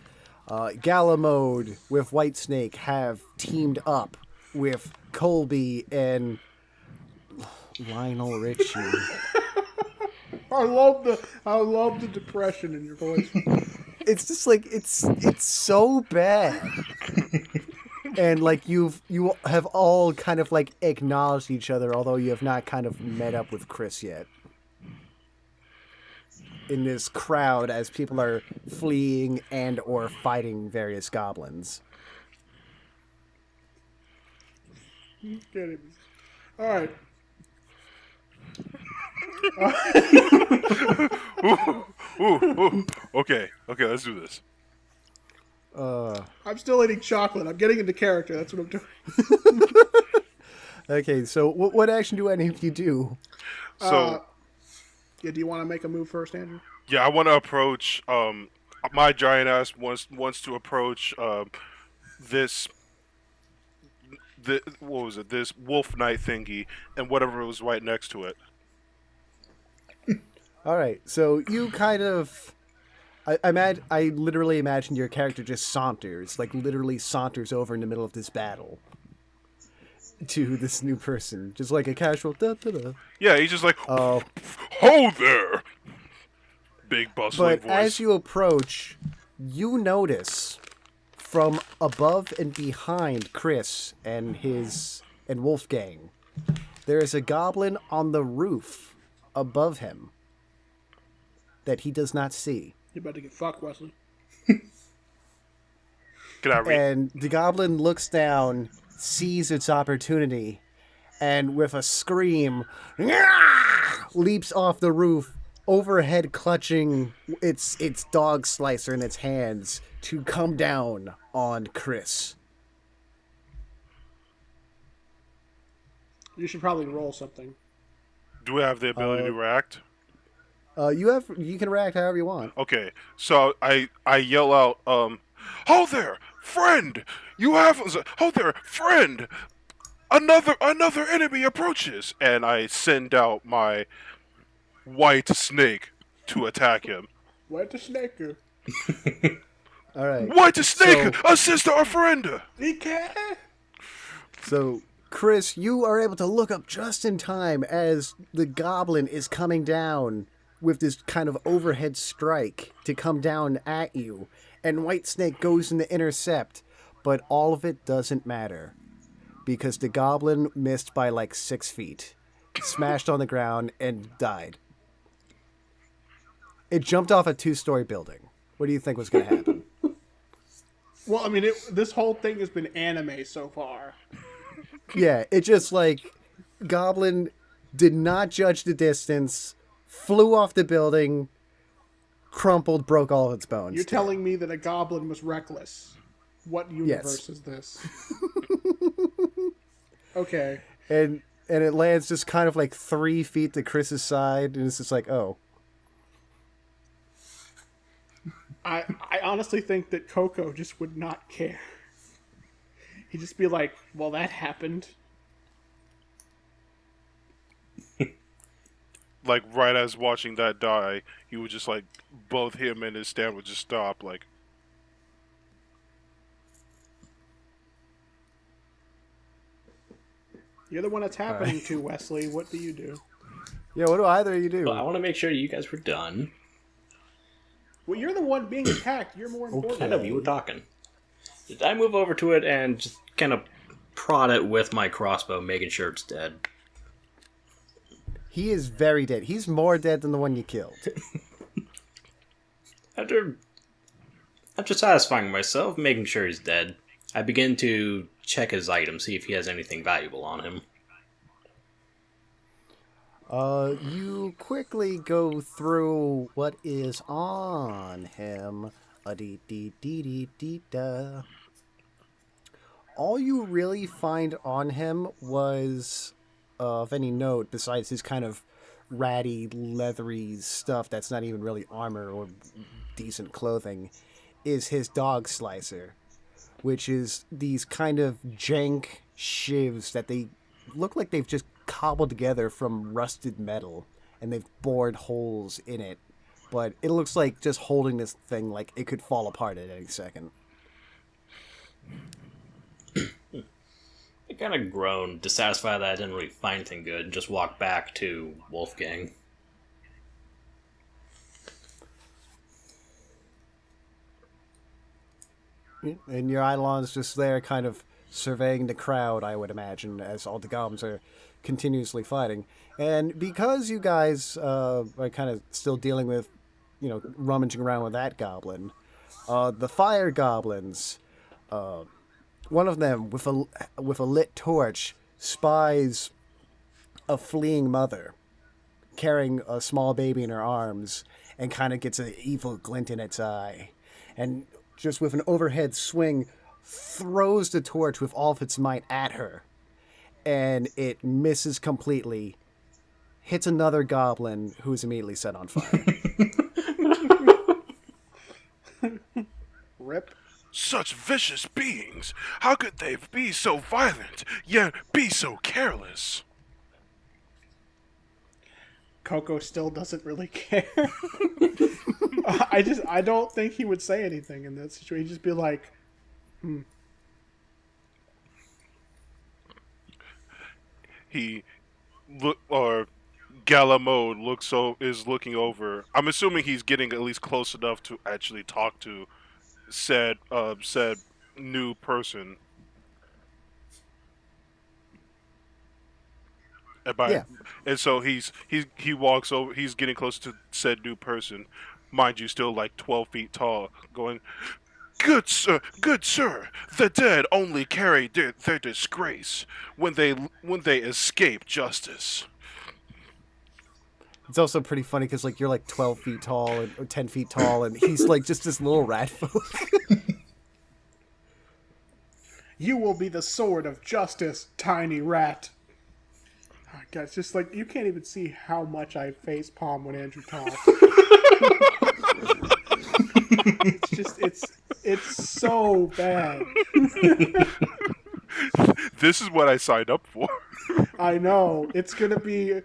[SPEAKER 2] Galamode with Whitesnake have teamed up with Colby and Lionel Richie.
[SPEAKER 1] I love the depression in your voice.
[SPEAKER 2] It's just like it's so bad. And like you have all kind of like acknowledged each other, although you have not kind of met up with Chris yet. In this crowd as people are fleeing and or fighting various goblins.
[SPEAKER 1] Get him. All right.
[SPEAKER 4] Ooh. Okay, let's do this.
[SPEAKER 1] I'm still eating chocolate. I'm getting into character. That's what I'm doing.
[SPEAKER 2] Okay, so what action do any of you do?
[SPEAKER 4] So,
[SPEAKER 1] Yeah, do you want to make a move first, Andrew?
[SPEAKER 4] yeah, I want to approach. My giant ass wants to approach this. What was it? This wolf knight thingy, and whatever was right next to it.
[SPEAKER 2] All right, so you kind of, I literally imagine your character just literally saunters over in the middle of this battle to this new person, just like a casual da-da-da.
[SPEAKER 4] Yeah, he's just like,
[SPEAKER 2] Oh,
[SPEAKER 4] "Ho there!" Big bustling
[SPEAKER 2] but
[SPEAKER 4] voice.
[SPEAKER 2] as you approach, you notice from above and behind Chris and Wolfgang, there is a goblin on the roof above him that he does not see.
[SPEAKER 1] You're about to get fucked, Wesley.
[SPEAKER 4] Can I read?
[SPEAKER 2] And the goblin looks down, sees its opportunity, and with a scream, leaps off the roof, overhead clutching its dog slicer in its hands to come down on Chris.
[SPEAKER 1] You should probably roll something.
[SPEAKER 4] Do we have the ability to react?
[SPEAKER 2] You can react however you want.
[SPEAKER 4] Okay, so I yell out, "Hold there, friend! You have hold there, friend! Another enemy approaches!" And I send out my white snake to attack him.
[SPEAKER 1] What the snake?
[SPEAKER 2] All right.
[SPEAKER 4] White snake, assist our friend.
[SPEAKER 1] He can't.
[SPEAKER 2] So, Chris, you are able to look up just in time as the goblin is coming down with this kind of overhead strike to come down at you. And Whitesnake goes in to intercept, but all of it doesn't matter. Because the goblin missed by like 6 feet, smashed on the ground, and died. It jumped off a 2-story building. What do you think was going to happen?
[SPEAKER 1] Well, I mean, this whole thing has been anime so far.
[SPEAKER 2] Yeah, it just like goblin did not judge the distance, flew off the building, crumpled, broke all of its bones.
[SPEAKER 1] You're telling me that a goblin was reckless. What universe is this? Okay.
[SPEAKER 2] And it lands just kind of like 3 feet to Chris's side, and it's just like, oh.
[SPEAKER 1] I honestly think that Coco just would not care. He'd just be like, well, that happened.
[SPEAKER 4] Like right as watching that die, he would just like both him and his stand would just stop. Like,
[SPEAKER 1] You're the one that's happening to, Wesley. What do you do?
[SPEAKER 2] Yeah, what do either of you do?
[SPEAKER 3] Well, I want to make sure you guys were done.
[SPEAKER 1] Well, you're the one being attacked. You're more important.
[SPEAKER 3] I know, you were talking. Did I move over to it and just kind of prod it with my crossbow, making sure it's dead?
[SPEAKER 2] He is very dead. He's more dead than the one you killed.
[SPEAKER 3] After satisfying myself, making sure he's dead, I begin to check his items, see if he has anything valuable on him.
[SPEAKER 2] You quickly go through what is on him. A-dee-dee-dee-dee-dee-da. All you really find on him was, of any note, besides his kind of ratty, leathery stuff that's not even really armor or decent clothing, is his dog slicer, which is these kind of jank shivs that they look like they've just cobbled together from rusted metal, and they've bored holes in it. But it looks like just holding this thing like it could fall apart at any second.
[SPEAKER 3] I kind of groaned, dissatisfied that I didn't really find anything good, and just walked back to Wolfgang.
[SPEAKER 2] And your Eidolon's just there kind of surveying the crowd, I would imagine, as all the goblins are continuously fighting. And because you guys are kind of still dealing with, rummaging around with that goblin, the fire goblins, one of them with a lit torch spies a fleeing mother carrying a small baby in her arms and kind of gets an evil glint in its eye. And just with an overhead swing, throws the torch with all of its might at her. And it misses completely, hits another goblin who is immediately set on fire.
[SPEAKER 1] Rip.
[SPEAKER 4] such vicious beings! How could they be so violent, yet be so careless?
[SPEAKER 1] Coco still doesn't really care. I don't think he would say anything in that situation. He'd just be like,
[SPEAKER 4] He Galamode is looking over. I'm assuming he's getting at least close enough to actually talk to said new person.
[SPEAKER 2] Yeah.
[SPEAKER 4] And so he walks over. He's getting close to said new person, mind you, still like 12 feet tall, going, good sir, the dead only carry their disgrace when they escape justice.
[SPEAKER 2] It's also pretty funny because like you're like 12 feet tall or 10 feet tall, and he's like just this little rat folk.
[SPEAKER 1] "You will be the sword of justice, tiny rat." Guys, just like you can't even see how much I face palm when Andrew talks. It's so bad.
[SPEAKER 4] This is what I signed up for.
[SPEAKER 1] I know it's gonna be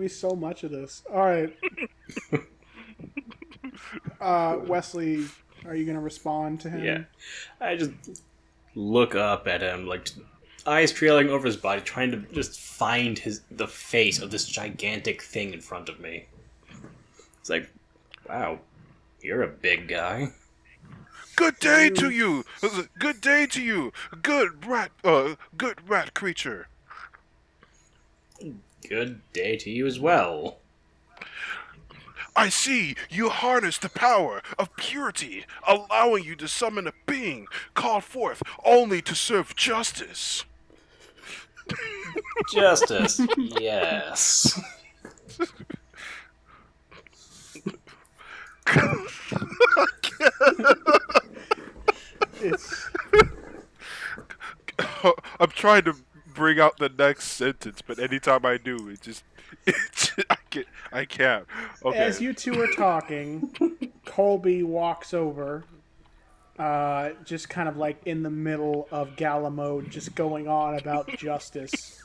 [SPEAKER 1] so much of this. All right, Wesley, are you gonna respond to him?
[SPEAKER 3] Yeah. I just look up at him, like eyes trailing over his body, trying to just find the face of this gigantic thing in front of me. It's like, wow, you're a big guy.
[SPEAKER 4] Good day to you. Good day to you. Good rat creature.
[SPEAKER 3] Good day to you as well.
[SPEAKER 4] I see you harness the power of purity, allowing you to summon a being called forth only to serve justice.
[SPEAKER 3] Justice, yes.
[SPEAKER 1] It's
[SPEAKER 4] I'm trying to bring out the next sentence, but anytime I do, I can't. Okay.
[SPEAKER 1] as you two are talking, Colby walks over, just kind of like in the middle of gala mode, just going on about justice.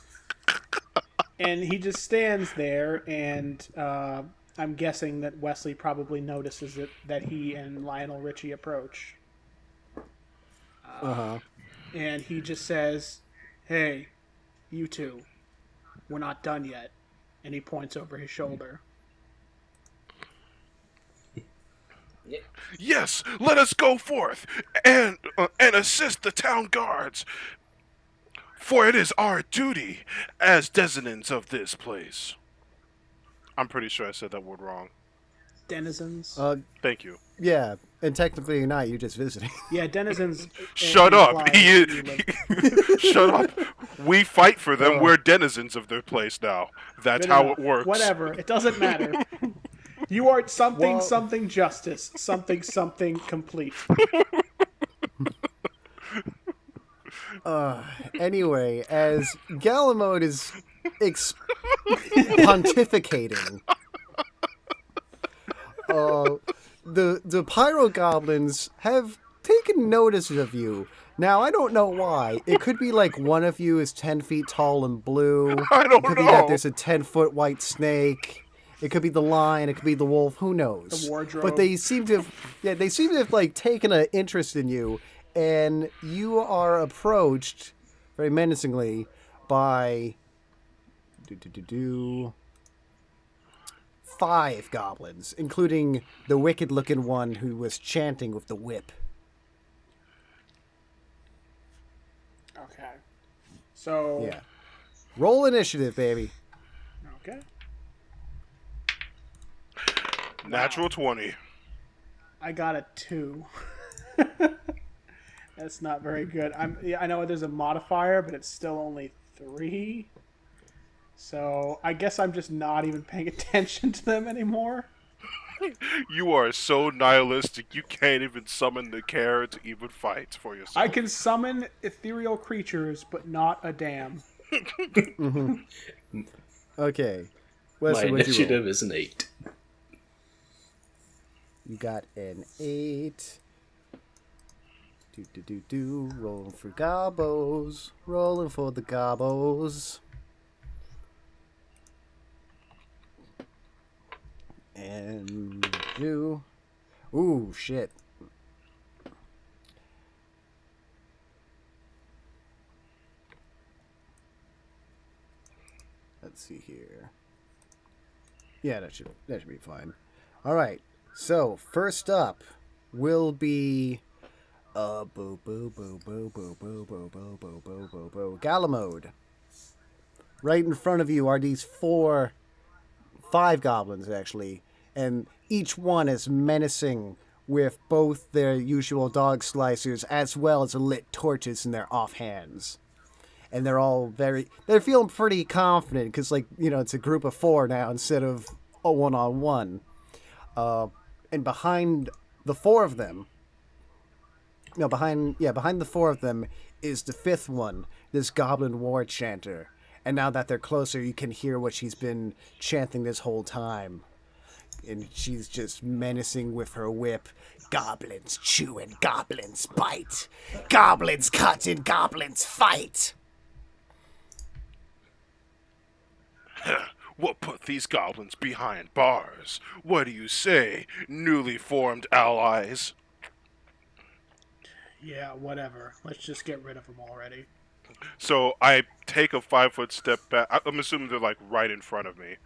[SPEAKER 1] And he just stands there, and I'm guessing that Wesley probably notices that he and Lionel Richie approach. And he just says, "Hey, you two, we're not done yet." And he points over his shoulder.
[SPEAKER 4] Yes, let us go forth and assist the town guards, for it is our duty as denizens of this place. I'm pretty sure I said that word wrong.
[SPEAKER 1] Denizens?
[SPEAKER 4] Thank you.
[SPEAKER 2] Yeah, and technically you're not. You're just visiting.
[SPEAKER 1] Yeah, denizens.
[SPEAKER 4] Shut up.
[SPEAKER 1] implies you live-
[SPEAKER 4] Shut up. We fight for them. We're denizens of their place now. That's
[SPEAKER 1] Good
[SPEAKER 4] how
[SPEAKER 1] enough.
[SPEAKER 4] it works.
[SPEAKER 1] Whatever. It doesn't matter. You are something,
[SPEAKER 2] Well-
[SPEAKER 1] something justice. Something, something complete.
[SPEAKER 2] Anyway, as Galamode is pontificating, the pyro goblins have taken notice of you. Now, I don't know why. It could be like one of you is 10 feet tall and blue.
[SPEAKER 4] I don't
[SPEAKER 2] It could be
[SPEAKER 4] know.
[SPEAKER 2] that there's a 10-foot white snake. It could be the lion. It could be the wolf. Who knows?
[SPEAKER 1] The wardrobe.
[SPEAKER 2] But they seem to have like taken an interest in you, and you are approached very menacingly by 5 goblins, including the wicked-looking one who was chanting with the whip.
[SPEAKER 1] Okay. So.
[SPEAKER 2] Yeah. Roll initiative, baby.
[SPEAKER 1] Okay.
[SPEAKER 4] Natural 20.
[SPEAKER 1] I got a 2. That's not very good. I know there's a modifier, but it's still only 3. So I guess I'm just not even paying attention to them anymore.
[SPEAKER 4] You are so nihilistic, you can't even summon the care to even fight for yourself.
[SPEAKER 1] I can summon ethereal creatures, but not a dam.
[SPEAKER 2] Okay.
[SPEAKER 3] My
[SPEAKER 2] Wesley, what'd you roll?
[SPEAKER 3] initiative is an 8.
[SPEAKER 2] You got an 8. Rolling for gobos. Rolling for the gobos. And do. Ooh, shit. Let's see here. Yeah, that should be fine. All right. So first up will be Galamode. Right in front of you are these 5 goblins actually, and each one is menacing with both their usual dog slicers as well as lit torches in their offhands. And they're feeling pretty confident because, like, you know, it's a group of 4 now instead of a one-on-one. And behind the 4 of them, behind the 4 of them is the 5th one, this goblin war chanter. And now that they're closer, you can hear what she's been chanting this whole time. And she's just menacing with her whip. Goblins chew and goblins bite. Goblins cut and goblins fight.
[SPEAKER 4] What put these goblins behind bars? What do you say, newly formed allies?
[SPEAKER 1] Yeah, whatever. Let's just get rid of them already.
[SPEAKER 4] So I take a 5-foot step back. I'm assuming they're like right in front of me.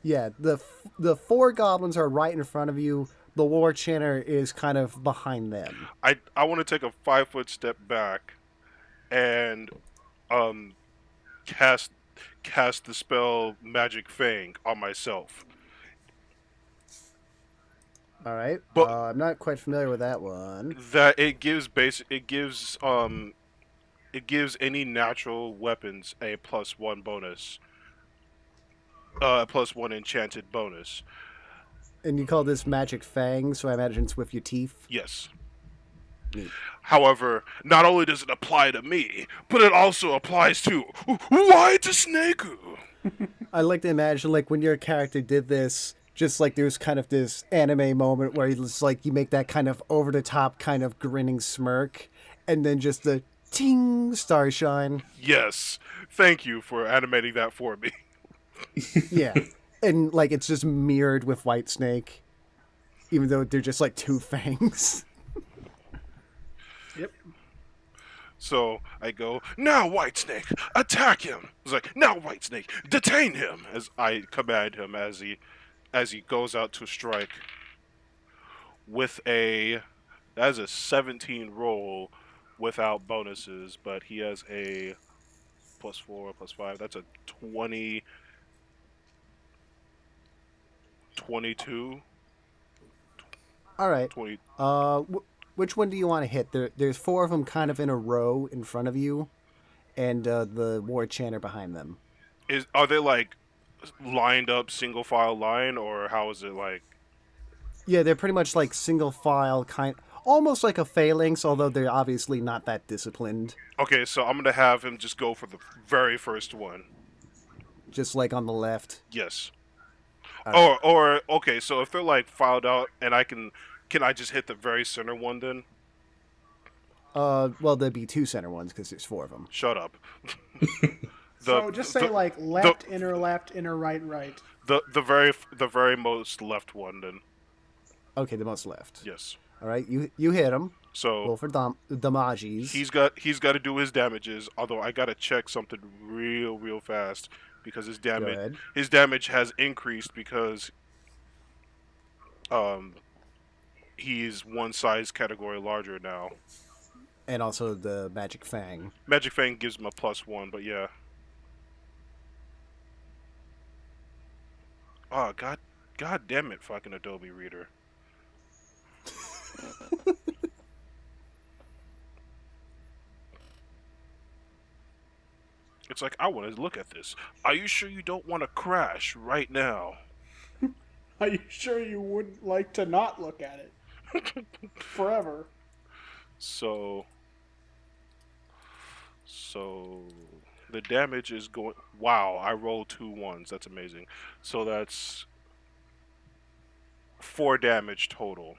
[SPEAKER 2] Yeah, the four goblins are right in front of you. The war chanter is kind of behind them.
[SPEAKER 4] I want to take a 5-foot step back and cast the spell Magic Fang on myself.
[SPEAKER 2] All right,
[SPEAKER 4] But-
[SPEAKER 2] I'm not quite familiar with that one.
[SPEAKER 4] That it gives any natural weapons a +1 bonus. +1 enchanted bonus.
[SPEAKER 2] And you call this magic fang, so I imagine it's with your teeth.
[SPEAKER 4] Yes.
[SPEAKER 2] Neat.
[SPEAKER 4] However, not only does it apply to me, but it also applies to White Snaku.
[SPEAKER 2] I like to imagine like when your character did this, just like there's kind of this anime moment where it's like you make that kind of over the top kind of grinning smirk, and then just the ting starshine.
[SPEAKER 4] Yes. Thank you for animating that for me.
[SPEAKER 2] Yeah. And like it's just mirrored with Whitesnake, even though they're just like two fangs.
[SPEAKER 1] Yep.
[SPEAKER 4] So I go, now Whitesnake, attack him. It's like, now Whitesnake, detain him, as I command him as he goes out to strike. With that is a 17 roll without bonuses, but he has a +4, +5. That's a 22.
[SPEAKER 2] All right.
[SPEAKER 4] 20.
[SPEAKER 2] Which one do you want to hit? There's four of them kind of in a row in front of you, and the war chanter behind them.
[SPEAKER 4] Are they like lined up single file line, or how is it like?
[SPEAKER 2] Yeah, they're pretty much like single file almost like a phalanx, although they're obviously not that disciplined.
[SPEAKER 4] Okay, so I'm gonna have him just go for the very first one.
[SPEAKER 2] Just like on the left.
[SPEAKER 4] Yes.
[SPEAKER 2] Alright.
[SPEAKER 4] Or okay, so if they're like filed out, and can I just hit the very center one then?
[SPEAKER 2] Well, there'd be two center ones because there's four of them.
[SPEAKER 4] Shut up.
[SPEAKER 1] So just say like left, inner, right, right.
[SPEAKER 4] The very most left one then.
[SPEAKER 2] Okay, the most left.
[SPEAKER 4] Yes.
[SPEAKER 2] All right, you hit him.
[SPEAKER 4] So
[SPEAKER 2] Roll for damages.
[SPEAKER 4] he's got to do his damages. Although I gotta check something real fast because his
[SPEAKER 2] Go ahead.
[SPEAKER 4] damage has increased because he's one size category larger now.
[SPEAKER 2] And also the magic fang.
[SPEAKER 4] Magic Fang gives him a +1, but yeah. Oh god damn it, fucking Adobe Reader. It's like, I want to look at this. Are you sure you don't want to crash right now?
[SPEAKER 1] Are you sure you wouldn't like to not look at it forever?
[SPEAKER 4] So the damage is going. Wow, I rolled 2 1s. That's amazing. So that's 4 damage total.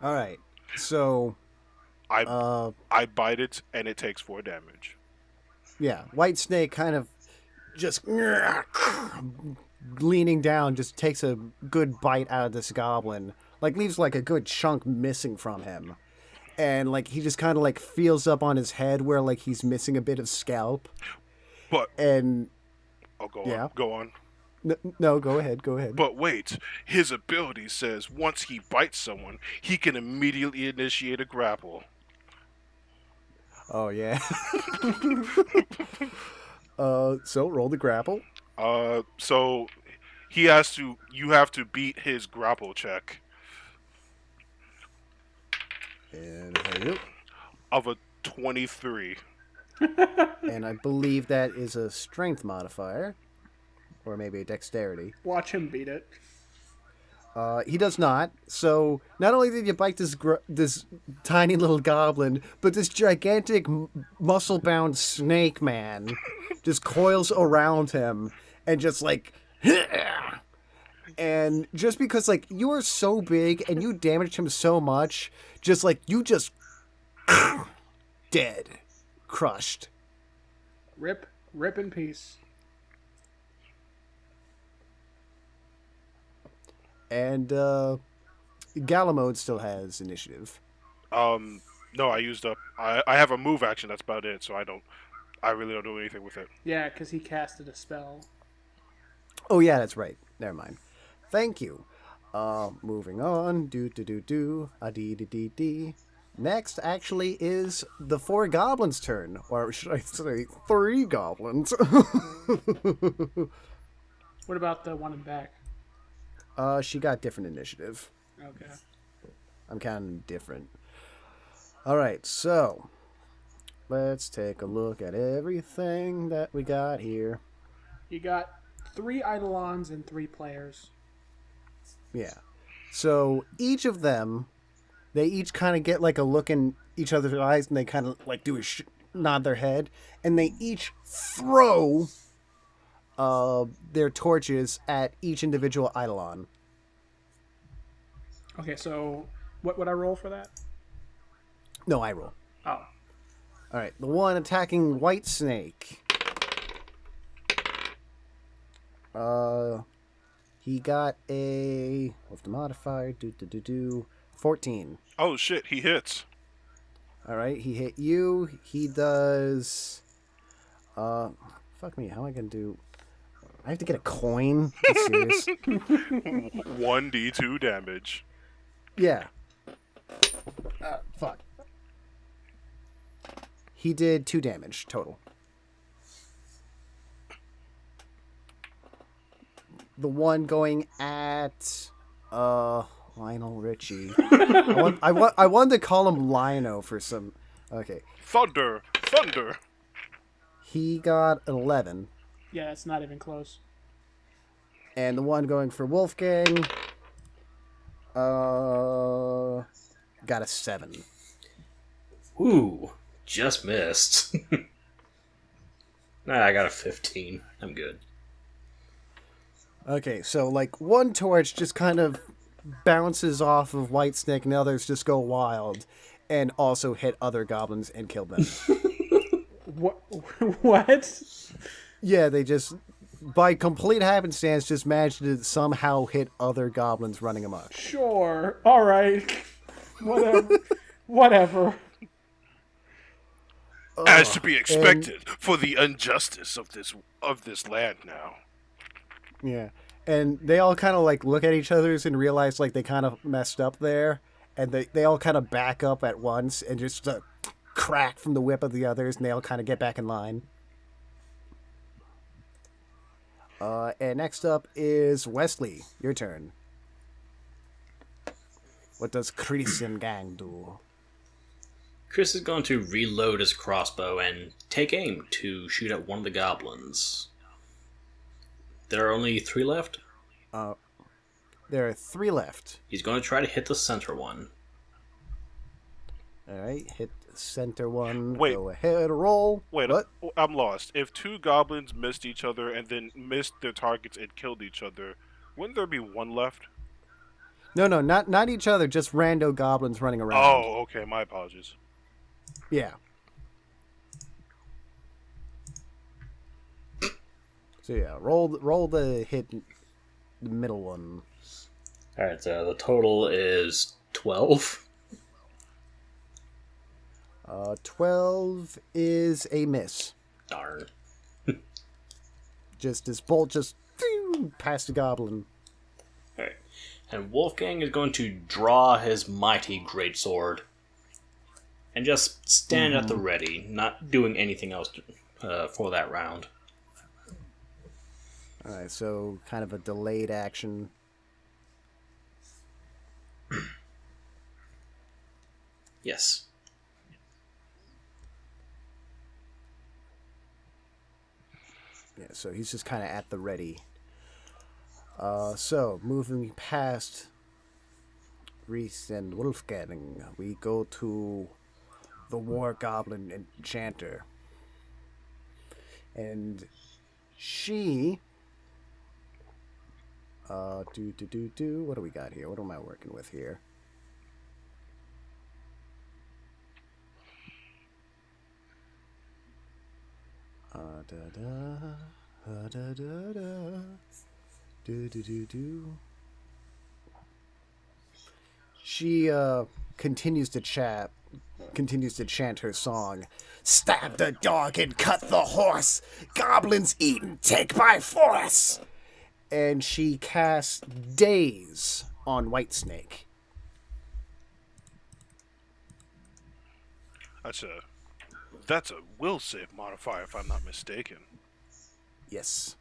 [SPEAKER 2] All right. So,
[SPEAKER 4] I bite it and it takes 4 damage.
[SPEAKER 2] yeah, Whitesnake kind of just leaning down, just takes a good bite out of this goblin. Like, leaves like a good chunk missing from him. And like he just kind of like feels up on his head where like he's missing a bit of scalp.
[SPEAKER 4] But
[SPEAKER 2] And
[SPEAKER 4] go on.
[SPEAKER 2] no, go ahead.
[SPEAKER 4] But wait, his ability says once he bites someone, he can immediately initiate a grapple.
[SPEAKER 2] Oh yeah. So roll the grapple.
[SPEAKER 4] So you have to beat his grapple check
[SPEAKER 2] And hit it.
[SPEAKER 4] of a 23.
[SPEAKER 2] And I believe that is a strength modifier, or maybe a dexterity.
[SPEAKER 1] Watch him beat it.
[SPEAKER 2] He does not. So not only did you bite this tiny little goblin, but this gigantic muscle-bound snake man just coils around him and just like, and just because like you are so big and you damaged him so much, just like you just dead, crushed.
[SPEAKER 1] Rip in peace.
[SPEAKER 2] And Galamode still has initiative.
[SPEAKER 4] No, I used up. I have a move action. That's about it. So I really don't do anything with it.
[SPEAKER 1] Yeah, because he casted a spell.
[SPEAKER 2] Oh yeah, that's right. Never mind. Thank you. Moving on. Do. Next, actually, is the 4 goblins' turn, or should I say, 3 goblins?
[SPEAKER 1] What about the one in back?
[SPEAKER 2] She got different initiative.
[SPEAKER 1] Okay.
[SPEAKER 2] I'm counting different. All right, so let's take a look at everything that we got here.
[SPEAKER 1] You got 3 Eidolons and 3 players.
[SPEAKER 2] Yeah. So each of them, they each kind of get like a look in each other's eyes, and they kind of like do a nod their head, and they each throw their torches at each individual Eidolon.
[SPEAKER 1] Okay, so what would I roll for that?
[SPEAKER 2] No, I roll.
[SPEAKER 1] Oh.
[SPEAKER 2] All right, the one attacking White Snake. He got a with the modifier 14.
[SPEAKER 4] Oh shit! He hits.
[SPEAKER 2] All right, he hit you. He does. Fuck me. How am I gonna do? I have to get a coin. Are you serious?
[SPEAKER 4] 1d2 damage.
[SPEAKER 2] Yeah. Fuck. He did 2 damage total. The one going at Lionel Richie. I wanted to call him Lino for some. Okay.
[SPEAKER 4] Thunder.
[SPEAKER 2] He got an 11.
[SPEAKER 1] Yeah, that's not even close.
[SPEAKER 2] And the one going for Wolfgang got a 7.
[SPEAKER 3] Ooh, just missed. Nah, I got a 15. I'm good.
[SPEAKER 2] Okay, so like one torch just kind of bounces off of Whitesnake and the others just go wild and also hit other goblins and kill them.
[SPEAKER 1] What? What?
[SPEAKER 2] Yeah, they just, by complete happenstance, just managed to somehow hit other goblins running amok.
[SPEAKER 1] Sure. All right. Whatever. Whatever.
[SPEAKER 4] As to be expected for the injustice of this land now.
[SPEAKER 2] Yeah, and they all kind of like look at each other's and realize like they kind of messed up there, and they all kind of back up at once and just crack from the whip of the others, and they all kind of get back in line. And next up is Wesley. Your turn. What does Christian Gang do?
[SPEAKER 3] Chris is going to reload his crossbow and take aim to shoot at one of the goblins. There are only 3 left?
[SPEAKER 2] There are 3 left.
[SPEAKER 3] He's going to try to hit the center one.
[SPEAKER 2] Alright, hit the center one.
[SPEAKER 4] Wait.
[SPEAKER 2] Go ahead, roll.
[SPEAKER 4] Wait,
[SPEAKER 2] What?
[SPEAKER 4] I'm lost. If 2 goblins missed each other and then missed their targets and killed each other, wouldn't there be 1 left?
[SPEAKER 2] No, not each other, just rando goblins running around.
[SPEAKER 4] Oh, okay, my apologies.
[SPEAKER 2] Yeah. So yeah, roll the hit the middle one.
[SPEAKER 3] Alright, so the total is 12.
[SPEAKER 2] 12 is a miss.
[SPEAKER 3] Darn.
[SPEAKER 2] Just this bolt just past the goblin.
[SPEAKER 3] Alright. And Wolfgang is going to draw his mighty greatsword and just stand at the ready, not doing anything else for that round.
[SPEAKER 2] Alright, so kind of a delayed action.
[SPEAKER 3] Yes.
[SPEAKER 2] Yeah, so he's just kind of at the ready. So, moving past Reese and Wolfgang, we go to the War Goblin Enchanter. And she... what do we got here? What am I working with here? She continues to chant her song. Stab the dog and cut the horse. Goblins eaten, take by force. And she casts Daze on Whitesnake.
[SPEAKER 4] That's a will save modifier, if I'm not mistaken.
[SPEAKER 2] Yes.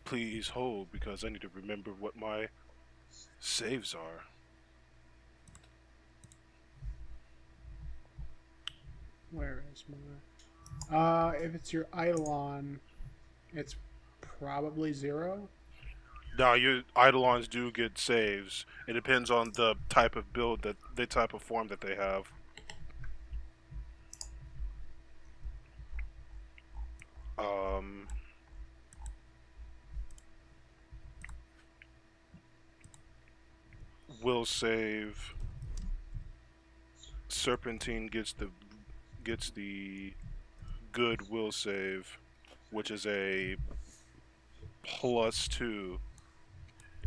[SPEAKER 4] Please hold, because I need to remember what my saves are.
[SPEAKER 1] Where is my... if it's your Eidolon, it's probably 0.
[SPEAKER 4] Now, your Eidolons do get saves. It depends on the type of build, the type of form that they have. Will save. Serpentine gets the good will save, which is a +2,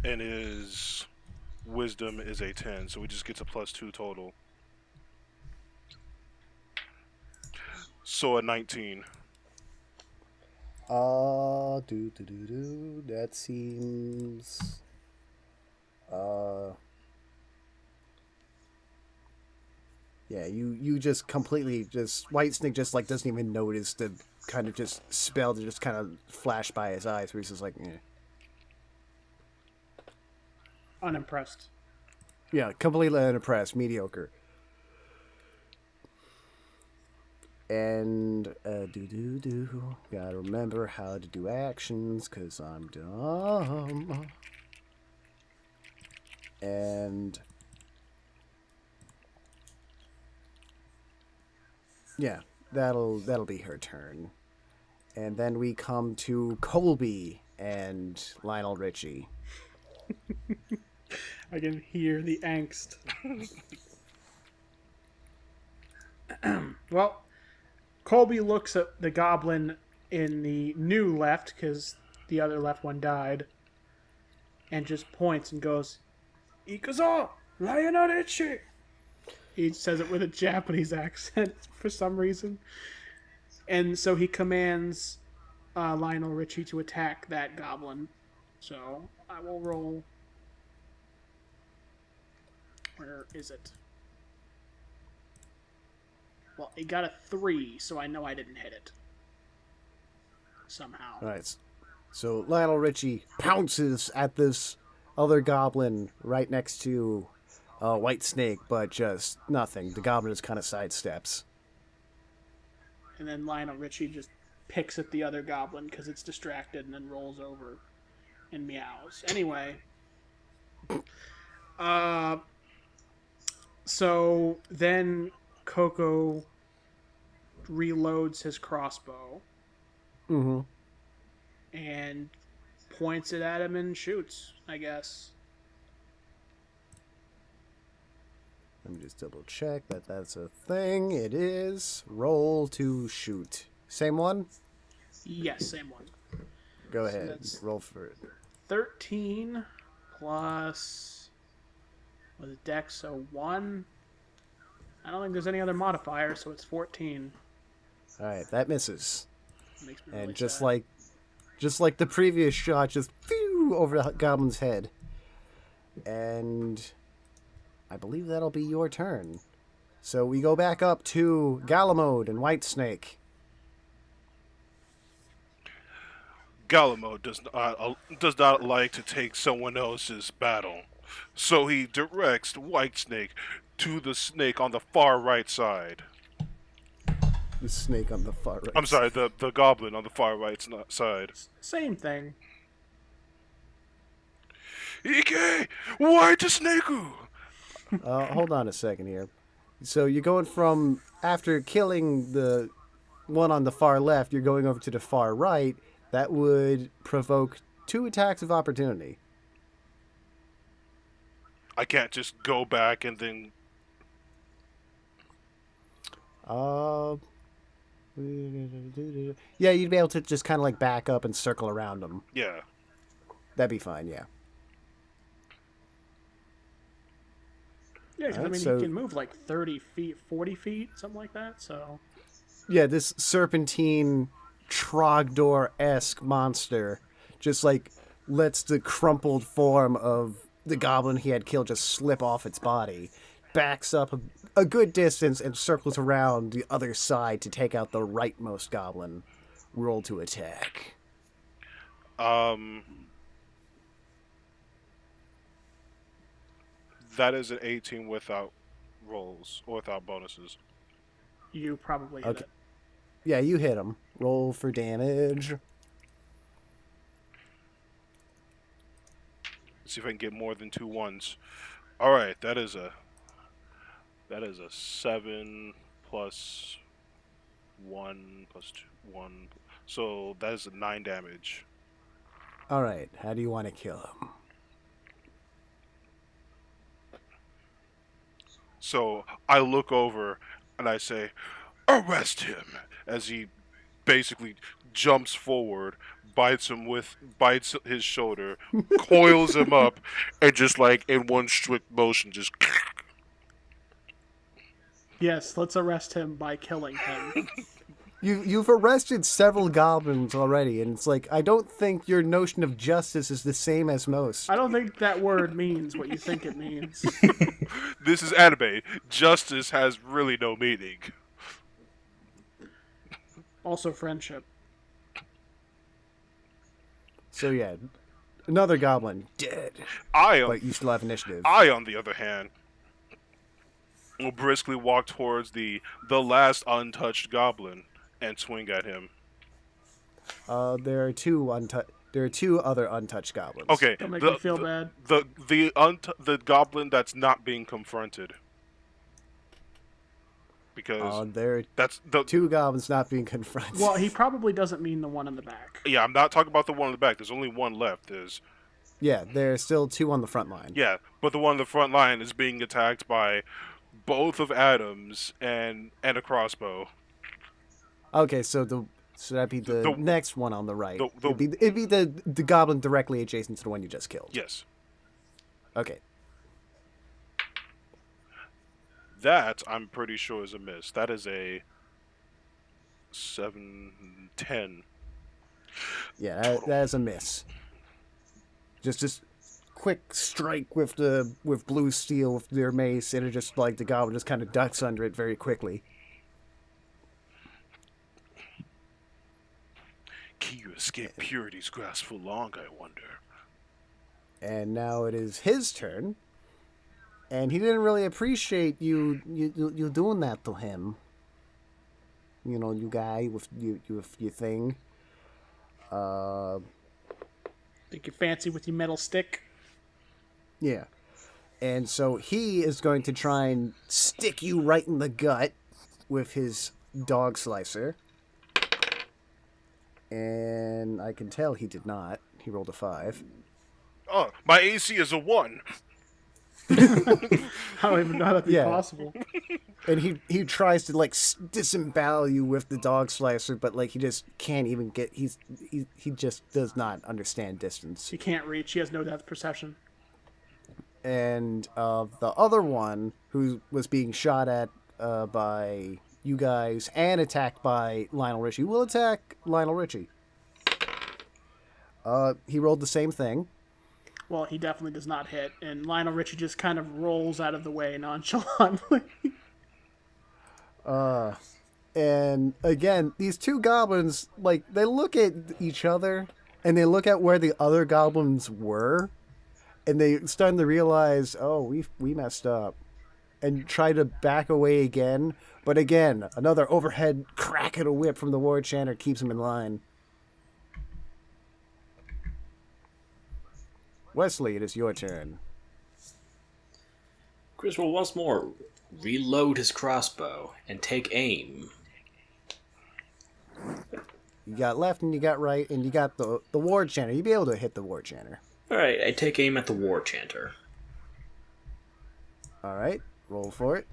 [SPEAKER 4] and his wisdom is a 10, so he just gets a +2 total. So a 19.
[SPEAKER 2] That seems... Yeah, you just completely Whitesnake just like doesn't even notice the kind of just spell that just kind of flashed by his eyes, where he's just like, eh.
[SPEAKER 1] Unimpressed.
[SPEAKER 2] Yeah, completely unimpressed, mediocre. And gotta remember how to do actions, cause I'm dumb. And yeah, that'll be her turn. And then we come to Colby and Lionel Richie.
[SPEAKER 1] I can hear the angst. Well, Colby looks at the goblin in the new left, because the other left one died, and just points and goes, Ikuzo! Lionel Richie! He says it with a Japanese accent for some reason. And so he commands Lionel Richie to attack that goblin. So I will roll. Where is it? Well, it got a 3, so I know I didn't hit it. Somehow.
[SPEAKER 2] Alright, so Lionel Richie pounces at this other goblin right next to Whitesnake, but just nothing. The goblin just kind of sidesteps.
[SPEAKER 1] And then Lionel Richie just picks at the other goblin because it's distracted and then rolls over and meows. Anyway. So then Coco reloads his crossbow.
[SPEAKER 2] Mm-hmm.
[SPEAKER 1] And points it at him and shoots, I guess.
[SPEAKER 2] Let me just double check that that's a thing. It is. Roll to shoot. Same one?
[SPEAKER 1] Yes, same one.
[SPEAKER 2] Go
[SPEAKER 1] So
[SPEAKER 2] ahead.
[SPEAKER 1] that's
[SPEAKER 2] Roll for it.
[SPEAKER 1] 13 plus... was it dex, so 1? I don't think there's any other modifier, so it's 14.
[SPEAKER 2] Alright, that misses.
[SPEAKER 1] Makes me really
[SPEAKER 2] And just
[SPEAKER 1] sad.
[SPEAKER 2] like the previous shot, just phew, over the goblin's head. And I believe that'll be your turn. So we go back up to Galamode and Whitesnake.
[SPEAKER 4] Galamo does not like to take someone else's battle, so he directs Whitesnake to the snake on the far right side.
[SPEAKER 2] The snake on the far right.
[SPEAKER 4] I'm sorry, the goblin on the far right side.
[SPEAKER 1] Same thing.
[SPEAKER 4] Ike, white snaku.
[SPEAKER 2] Hold on a second here. So you're going from after killing the one on the far left, you're going over to the far right. That would provoke 2 attacks of opportunity.
[SPEAKER 4] I can't just go back and then.
[SPEAKER 2] Uh, yeah, you'd be able to just kind of like back up and circle around them.
[SPEAKER 4] Yeah.
[SPEAKER 2] That'd be fine, yeah.
[SPEAKER 1] Yeah, 'cause, I
[SPEAKER 2] Alright,
[SPEAKER 1] mean,
[SPEAKER 2] so-
[SPEAKER 1] he can move like 30 feet, 40 feet, something like that, so...
[SPEAKER 2] Yeah, this serpentine Trogdor-esque monster just like lets the crumpled form of the goblin he had killed just slip off its body, backs up a good distance and circles around the other side to take out the rightmost goblin. Roll to attack.
[SPEAKER 4] That is an 18 without rolls or without bonuses.
[SPEAKER 1] You probably hit
[SPEAKER 2] Okay.
[SPEAKER 1] it.
[SPEAKER 2] Yeah, you hit him. Roll for damage.
[SPEAKER 4] Let's see if I can get more than 2 ones. All right, that is a 7 plus 1 plus 2, 1. So that is a 9 damage.
[SPEAKER 2] All right, how do you want to kill him?
[SPEAKER 4] So I look over and I say, "Arrest him!" As he basically jumps forward, bites his shoulder, coils him up, and just like in one strict motion, just.
[SPEAKER 1] Yes, let's arrest him by killing him.
[SPEAKER 2] You've arrested several goblins already, and it's like, I don't think your notion of justice is the same as most.
[SPEAKER 1] I don't think that word means what you think it means.
[SPEAKER 4] This is anime. Justice has really no meaning.
[SPEAKER 1] Also friendship.
[SPEAKER 2] So yeah, another goblin dead,
[SPEAKER 4] I,
[SPEAKER 2] but you still have initiative.
[SPEAKER 4] on the other hand, will briskly walk towards the last untouched goblin and swing at him.
[SPEAKER 2] There are two other untouched goblins.
[SPEAKER 4] Okay,
[SPEAKER 1] Don't make me feel bad.
[SPEAKER 4] the goblin that's not being confronted. Because
[SPEAKER 2] There are
[SPEAKER 4] that's the
[SPEAKER 2] 2 goblins not being confronted.
[SPEAKER 1] Well, he probably doesn't mean the one in the back.
[SPEAKER 4] yeah. I'm not talking about the one in the back. There's only one left.
[SPEAKER 2] Yeah, there are still 2 on the front line.
[SPEAKER 4] Yeah, but the one in the front line is being attacked by both of Adams and a crossbow.
[SPEAKER 2] Okay, so that'd be the next one on the right. It'd be the goblin directly adjacent to the one you just killed.
[SPEAKER 4] Yes.
[SPEAKER 2] Okay.
[SPEAKER 4] That, I'm pretty sure, is a miss. That is a 7, 10.
[SPEAKER 2] Yeah, that is a miss. Just quick strike with blue steel with their mace, and it just like the goblin just kind of ducks under it very quickly.
[SPEAKER 4] Can you escape Purity's grasp for long, I wonder?
[SPEAKER 2] And now it is his turn. And he didn't really appreciate you doing that to him. You know, you guy with your thing.
[SPEAKER 1] Think you're fancy with your metal stick?
[SPEAKER 2] Yeah. And so he is going to try and stick you right in the gut with his dog slicer. And I can tell he did not. He rolled a 5.
[SPEAKER 4] Oh, my AC is a 1.
[SPEAKER 1] I don't even know how that'd be
[SPEAKER 2] Yeah.
[SPEAKER 1] possible.
[SPEAKER 2] And he tries to like disembowel you with the dog slicer, but like he just can't even get. He just does not understand distance.
[SPEAKER 1] He can't reach. He has no depth perception.
[SPEAKER 2] And the other one who was being shot at by you guys and attacked by Lionel Richie will attack Lionel Richie. He rolled the same thing.
[SPEAKER 1] Well, he definitely does not hit, and Lionel Richie just kind of rolls out of the way nonchalantly.
[SPEAKER 2] And again, these 2 goblins, like, they look at each other and they look at where the other goblins were, and they starting to realize, oh, we messed up, and try to back away again. But again, another overhead crack of a whip from the war chanter keeps him in line. Wesley, it is your turn.
[SPEAKER 3] Chris will once more reload his crossbow and take aim.
[SPEAKER 2] You got left and you got right, and you got the Ward Chanter. You'd be able to hit the Ward Chanter.
[SPEAKER 3] Alright, I take aim at the War Chanter.
[SPEAKER 2] Alright, roll for it.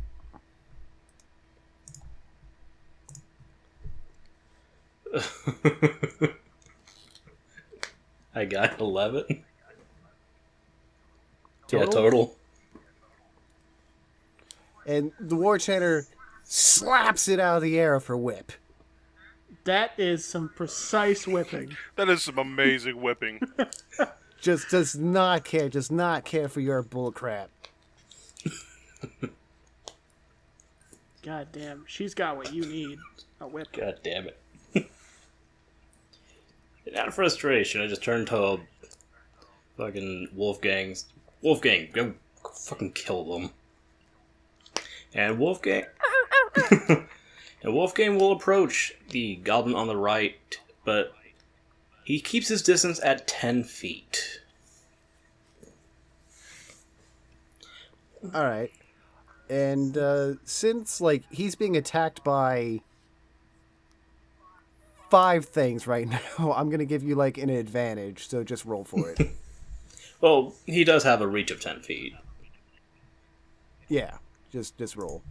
[SPEAKER 3] I got 11.
[SPEAKER 2] Total?
[SPEAKER 3] Yeah, total.
[SPEAKER 2] And the War Chanter slaps it out of the air for whip.
[SPEAKER 1] That is some precise whipping.
[SPEAKER 4] That is some amazing whipping.
[SPEAKER 2] Just does not care for your bullcrap.
[SPEAKER 1] God damn, she's got what you need. A whip.
[SPEAKER 3] God damn it. Out of frustration, I just turned to fucking Wolfgang, go fucking kill them. And Wolfgang will approach the goblin on the right, but he keeps his distance at 10 feet.
[SPEAKER 2] Alright. And since, like, he's being attacked by 5 things right now, I'm going to give you, like, an advantage, so just roll for it.
[SPEAKER 3] Well, he does have a reach of 10 feet.
[SPEAKER 2] Yeah, just roll.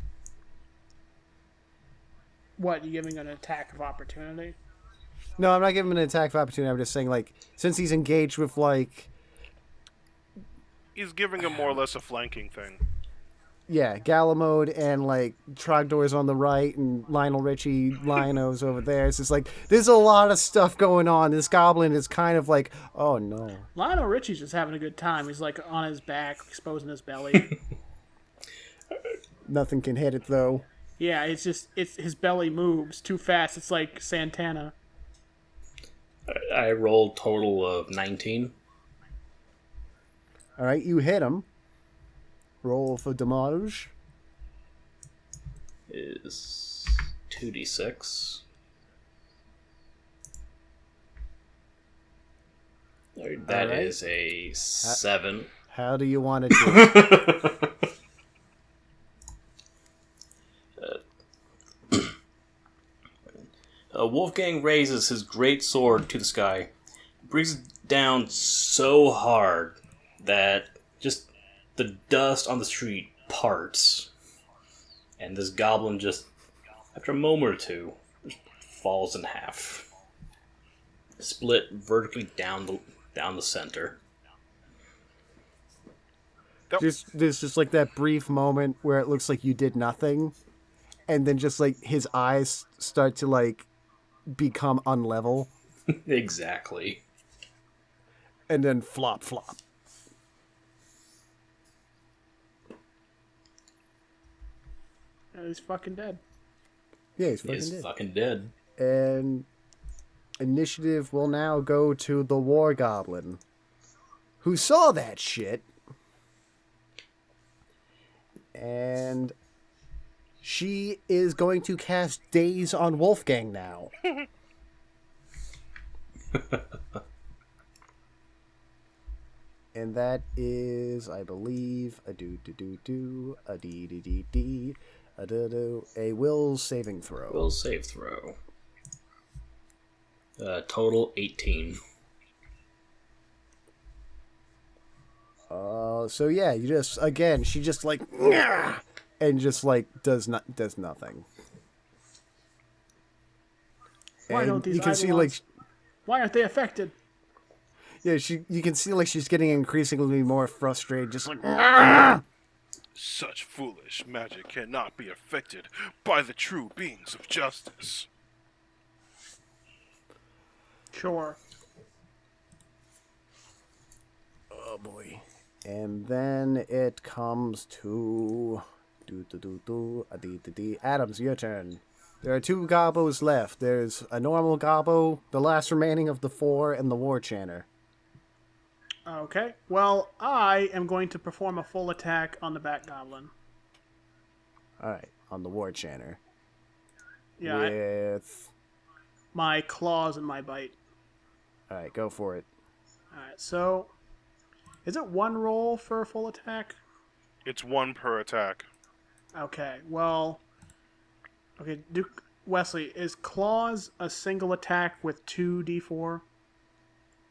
[SPEAKER 1] What, you giving an attack of opportunity?
[SPEAKER 2] No, I'm not giving him an attack of opportunity. I'm just saying, like, since he's engaged with, like...
[SPEAKER 4] He's giving him more or less a flanking thing.
[SPEAKER 2] Yeah, Gala mode and, like, Trogdor's on the right and Lionel Richie, Lionos over there. It's just like, there's a lot of stuff going on. This goblin is kind of like, oh no.
[SPEAKER 1] Lionel Richie's just having a good time. He's like on his back, exposing his belly.
[SPEAKER 2] Nothing can hit it, though.
[SPEAKER 1] Yeah, it's his belly moves too fast. It's like Santana.
[SPEAKER 3] I rolled total of 19.
[SPEAKER 2] Alright, you hit him. Roll for damage.
[SPEAKER 3] Is 2d6. That
[SPEAKER 2] Alright.
[SPEAKER 3] is a 7.
[SPEAKER 2] How do you want to do it?
[SPEAKER 3] Wolfgang raises his great sword to the sky, brings it down so hard that just the dust on the street parts, and this goblin just, after a moment or two, falls in half, split vertically down the center.
[SPEAKER 2] There's just like that brief moment where it looks like you did nothing, and then just like his eyes start to like become unlevel,
[SPEAKER 3] Exactly.
[SPEAKER 2] and then flop.
[SPEAKER 1] He's fucking dead.
[SPEAKER 2] Yeah, he's fucking
[SPEAKER 3] He's
[SPEAKER 2] dead.
[SPEAKER 3] fucking dead.
[SPEAKER 2] And initiative will now go to the War Goblin, who saw that shit. And she is going to cast Daze on Wolfgang now. And that is, I believe, a will saving throw.
[SPEAKER 3] Will save throw. Total 18.
[SPEAKER 2] So yeah, you just again, she just like "Nyah!" and just like does nothing.
[SPEAKER 1] Why
[SPEAKER 2] And
[SPEAKER 1] don't these
[SPEAKER 2] you can see
[SPEAKER 1] Eidolons-
[SPEAKER 2] like
[SPEAKER 1] Why aren't they affected?
[SPEAKER 2] yeah, you can see like she's getting increasingly more frustrated, just like "Nyah!"
[SPEAKER 4] Such foolish magic cannot be affected by the true beings of justice.
[SPEAKER 1] Sure.
[SPEAKER 2] Oh boy. And then it comes to Adams, your turn. There are 2 gobos left. There's a normal gobbo, the last remaining of the 4, and the War Chanter.
[SPEAKER 1] Okay. Well, I am going to perform a full attack on the Bat Goblin.
[SPEAKER 2] Alright, on the War Chanter.
[SPEAKER 1] Yeah,
[SPEAKER 2] With...
[SPEAKER 1] my claws and my bite.
[SPEAKER 2] Alright, go for it.
[SPEAKER 1] Alright, so Is it one roll for a full attack?
[SPEAKER 4] It's 1 per attack.
[SPEAKER 1] Okay, well... Okay, Wesley, is Claws a single attack with 2d4?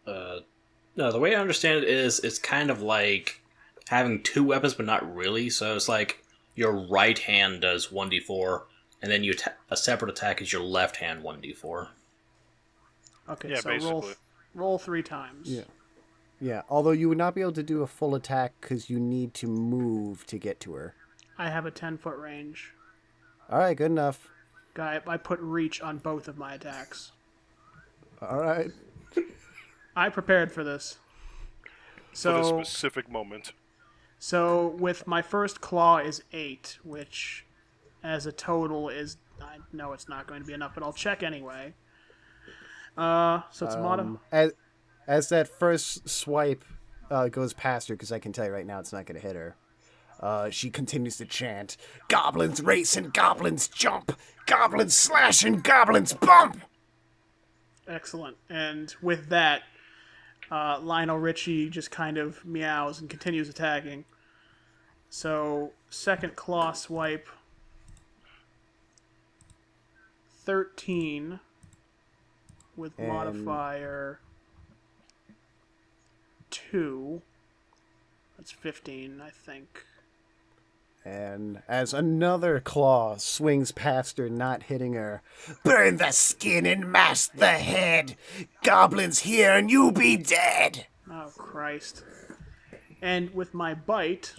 [SPEAKER 3] No, the way I understand it is it's kind of like having 2 weapons, but not really. So it's like your right hand does 1d4, and then a separate attack is your left hand 1d4.
[SPEAKER 1] Okay,
[SPEAKER 4] Yeah,
[SPEAKER 1] so
[SPEAKER 4] basically.
[SPEAKER 1] roll 3 times.
[SPEAKER 2] Yeah. Yeah, although you would not be able to do a full attack because you need to move to get to her.
[SPEAKER 1] I have a 10-foot range.
[SPEAKER 2] All right, good enough.
[SPEAKER 1] I put reach on both of my attacks.
[SPEAKER 2] All right.
[SPEAKER 1] I prepared for this.
[SPEAKER 4] For this
[SPEAKER 1] So,
[SPEAKER 4] specific moment.
[SPEAKER 1] so with my first claw is 8, which as a total is... I know it's not going to be enough, but I'll check anyway. So it's
[SPEAKER 2] As that first swipe goes past her, because I can tell you right now it's not going to hit her, she continues to chant, "Goblins race and goblins jump! Goblins slash and goblins bump!"
[SPEAKER 1] Excellent. And with that, Lionel Richie just kind of meows and continues attacking. So, second claw swipe. 13 with
[SPEAKER 2] And-
[SPEAKER 1] modifier 2. That's 15, I think.
[SPEAKER 2] And as another claw swings past her, not hitting her, "Burn the skin and mash the head! Goblins here and you be dead!"
[SPEAKER 1] Oh, Christ. And with my bite,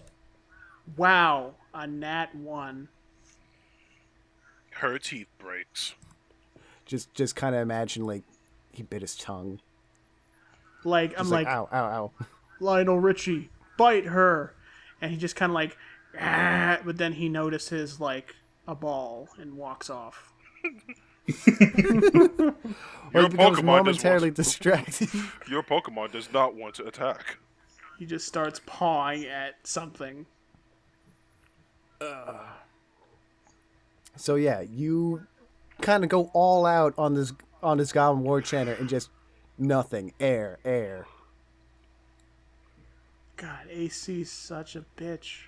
[SPEAKER 1] wow, a nat 1.
[SPEAKER 4] Her teeth breaks.
[SPEAKER 2] Just kind of imagine, like, he bit his tongue.
[SPEAKER 1] Like, I'm
[SPEAKER 2] Just
[SPEAKER 1] like,
[SPEAKER 2] ow, ow, ow.
[SPEAKER 1] Lionel Richie, bite her. And he just kind of like, ah, but then he notices, like, a ball and walks off.
[SPEAKER 2] Or
[SPEAKER 4] Your
[SPEAKER 2] he becomes
[SPEAKER 4] Pokemon
[SPEAKER 2] momentarily distracted.
[SPEAKER 4] Your Pokemon does not want to attack.
[SPEAKER 1] He just starts pawing at something.
[SPEAKER 2] So yeah, you kind of go all out on this Goblin War Chanter and just nothing. Air, air.
[SPEAKER 1] God, AC's such a bitch.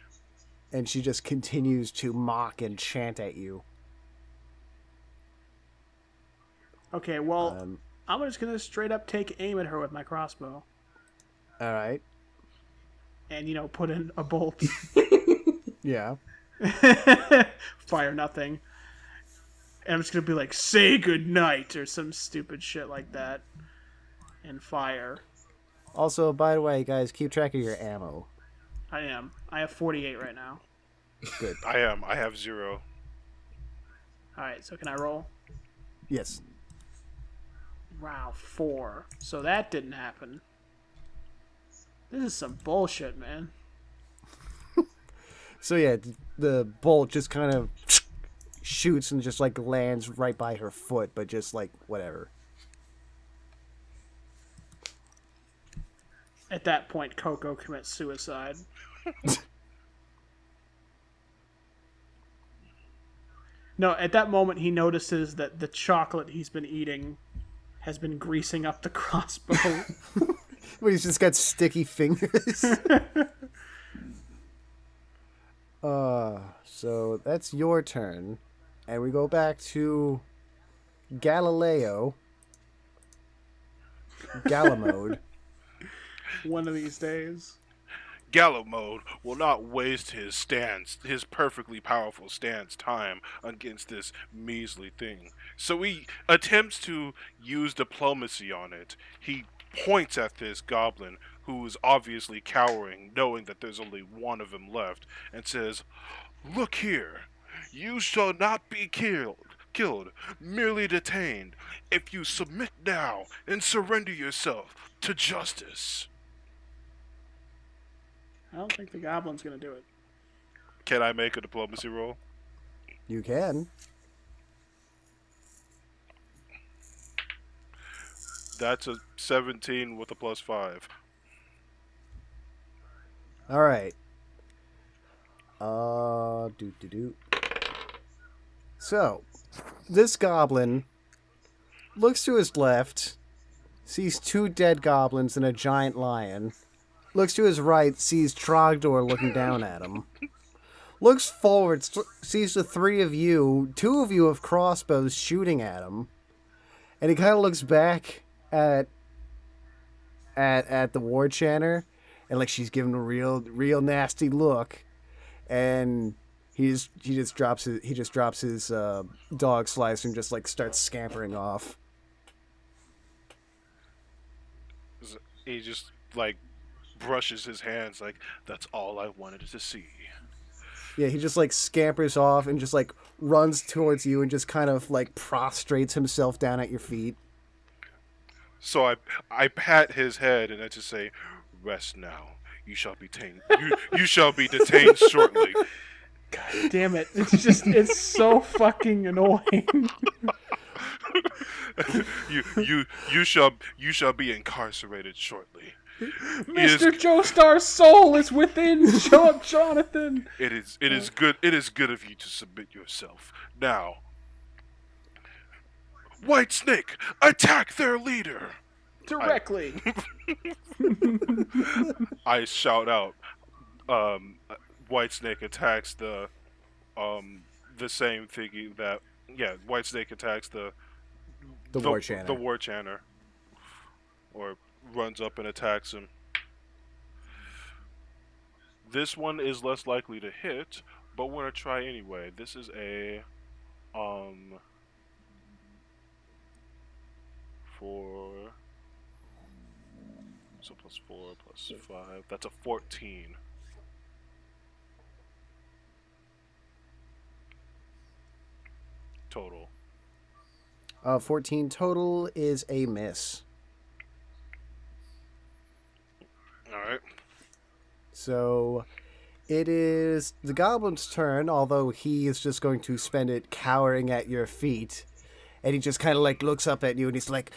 [SPEAKER 2] And she just continues to mock and chant at you.
[SPEAKER 1] Okay, well, I'm just gonna straight up take aim at her with my crossbow.
[SPEAKER 2] All right.
[SPEAKER 1] And, put in a bolt.
[SPEAKER 2] Yeah.
[SPEAKER 1] Fire nothing. And I'm just gonna be like, say goodnight, or some stupid shit like that. And fire.
[SPEAKER 2] Also, by the way, guys, keep track of your ammo.
[SPEAKER 1] I am. I have 48 right now.
[SPEAKER 2] Good.
[SPEAKER 4] I am. I have 0.
[SPEAKER 1] Alright, so can I roll?
[SPEAKER 2] Yes.
[SPEAKER 1] Wow, 4. So that didn't happen. This is some bullshit, man.
[SPEAKER 2] So yeah, the bolt just kind of shoots and just like lands right by her foot, but just like whatever.
[SPEAKER 1] At that point, Coco commits suicide. No, at that moment, he notices that the chocolate he's been eating has been greasing up the crossbow.
[SPEAKER 2] But he's just got sticky fingers. So that's your turn. And we go back to Galileo. Galamode.
[SPEAKER 1] One of these days.
[SPEAKER 4] Gallimode will not waste his perfectly powerful stance time against this measly thing. So he attempts to use diplomacy on it. He points at this goblin, who is obviously cowering, knowing that there's only one of him left, and says, "Look here, you shall not be killed, merely detained, if you submit now and surrender yourself to justice."
[SPEAKER 1] I don't think the goblin's gonna do it.
[SPEAKER 4] Can I make a diplomacy roll?
[SPEAKER 2] You can.
[SPEAKER 4] That's a 17 with a +5.
[SPEAKER 2] All right. So, this goblin looks to his left, sees 2 dead goblins and a giant lion, looks to his right, sees Trogdor looking down at him. Looks forward, sees the three of you, two of you have crossbows shooting at him, and he kind of looks back at the war chanter, and like she's giving a real nasty look, and he just drops his dog slicer and just like starts scampering off.
[SPEAKER 4] He just like brushes his hands like, that's all I wanted to see.
[SPEAKER 2] Yeah, he just like scampers off and just like runs towards you and just kind of like prostrates himself down at your feet.
[SPEAKER 4] So I pat his head and I just say, rest now. You shall be you shall be detained shortly.
[SPEAKER 1] God damn it. It's so fucking annoying.
[SPEAKER 4] you shall be incarcerated shortly.
[SPEAKER 1] Mr. Joestar's soul is within Jonathan.
[SPEAKER 4] It is good of you to submit yourself. Now, White Snake, attack their leader.
[SPEAKER 1] Directly.
[SPEAKER 4] I shout out. White Snake attacks the same thingy that White Snake attacks the
[SPEAKER 2] war chanter.
[SPEAKER 4] The war chanter, or runs up and attacks him. This one is less likely to hit, but we're gonna try anyway. This is a 4. So plus 4 plus 5. That's a 14. Total.
[SPEAKER 2] 14 total is a miss.
[SPEAKER 4] Alright.
[SPEAKER 2] So it is the goblin's turn, although he is just going to spend it cowering at your feet. And he just kind of like looks up at you and he's like,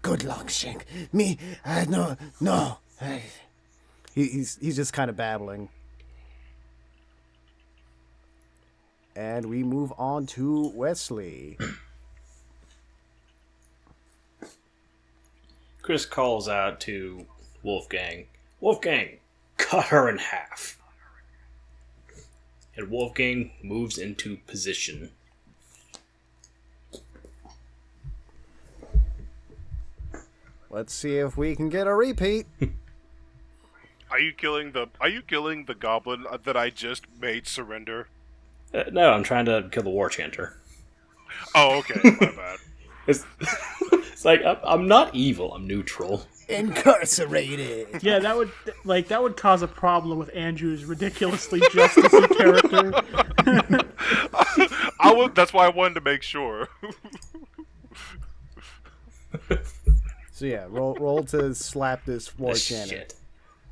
[SPEAKER 2] good Longshank. Me, no. He's just kind of babbling. And we move on to Wesley.
[SPEAKER 3] Chris calls out to Wolfgang, Wolfgang, cut her in half. And Wolfgang moves into position.
[SPEAKER 2] Let's see if we can get a repeat.
[SPEAKER 4] Are you killing the goblin that I just made surrender?
[SPEAKER 3] No, I'm trying to kill the war chanter.
[SPEAKER 4] Oh, okay, my bad.
[SPEAKER 3] It's like I'm not evil. I'm neutral.
[SPEAKER 2] Incarcerated.
[SPEAKER 1] Yeah, that would cause a problem with Andrew's ridiculously justicey character.
[SPEAKER 4] That's why I wanted to make sure.
[SPEAKER 2] So yeah, roll to slap this war chanter,
[SPEAKER 3] Shit.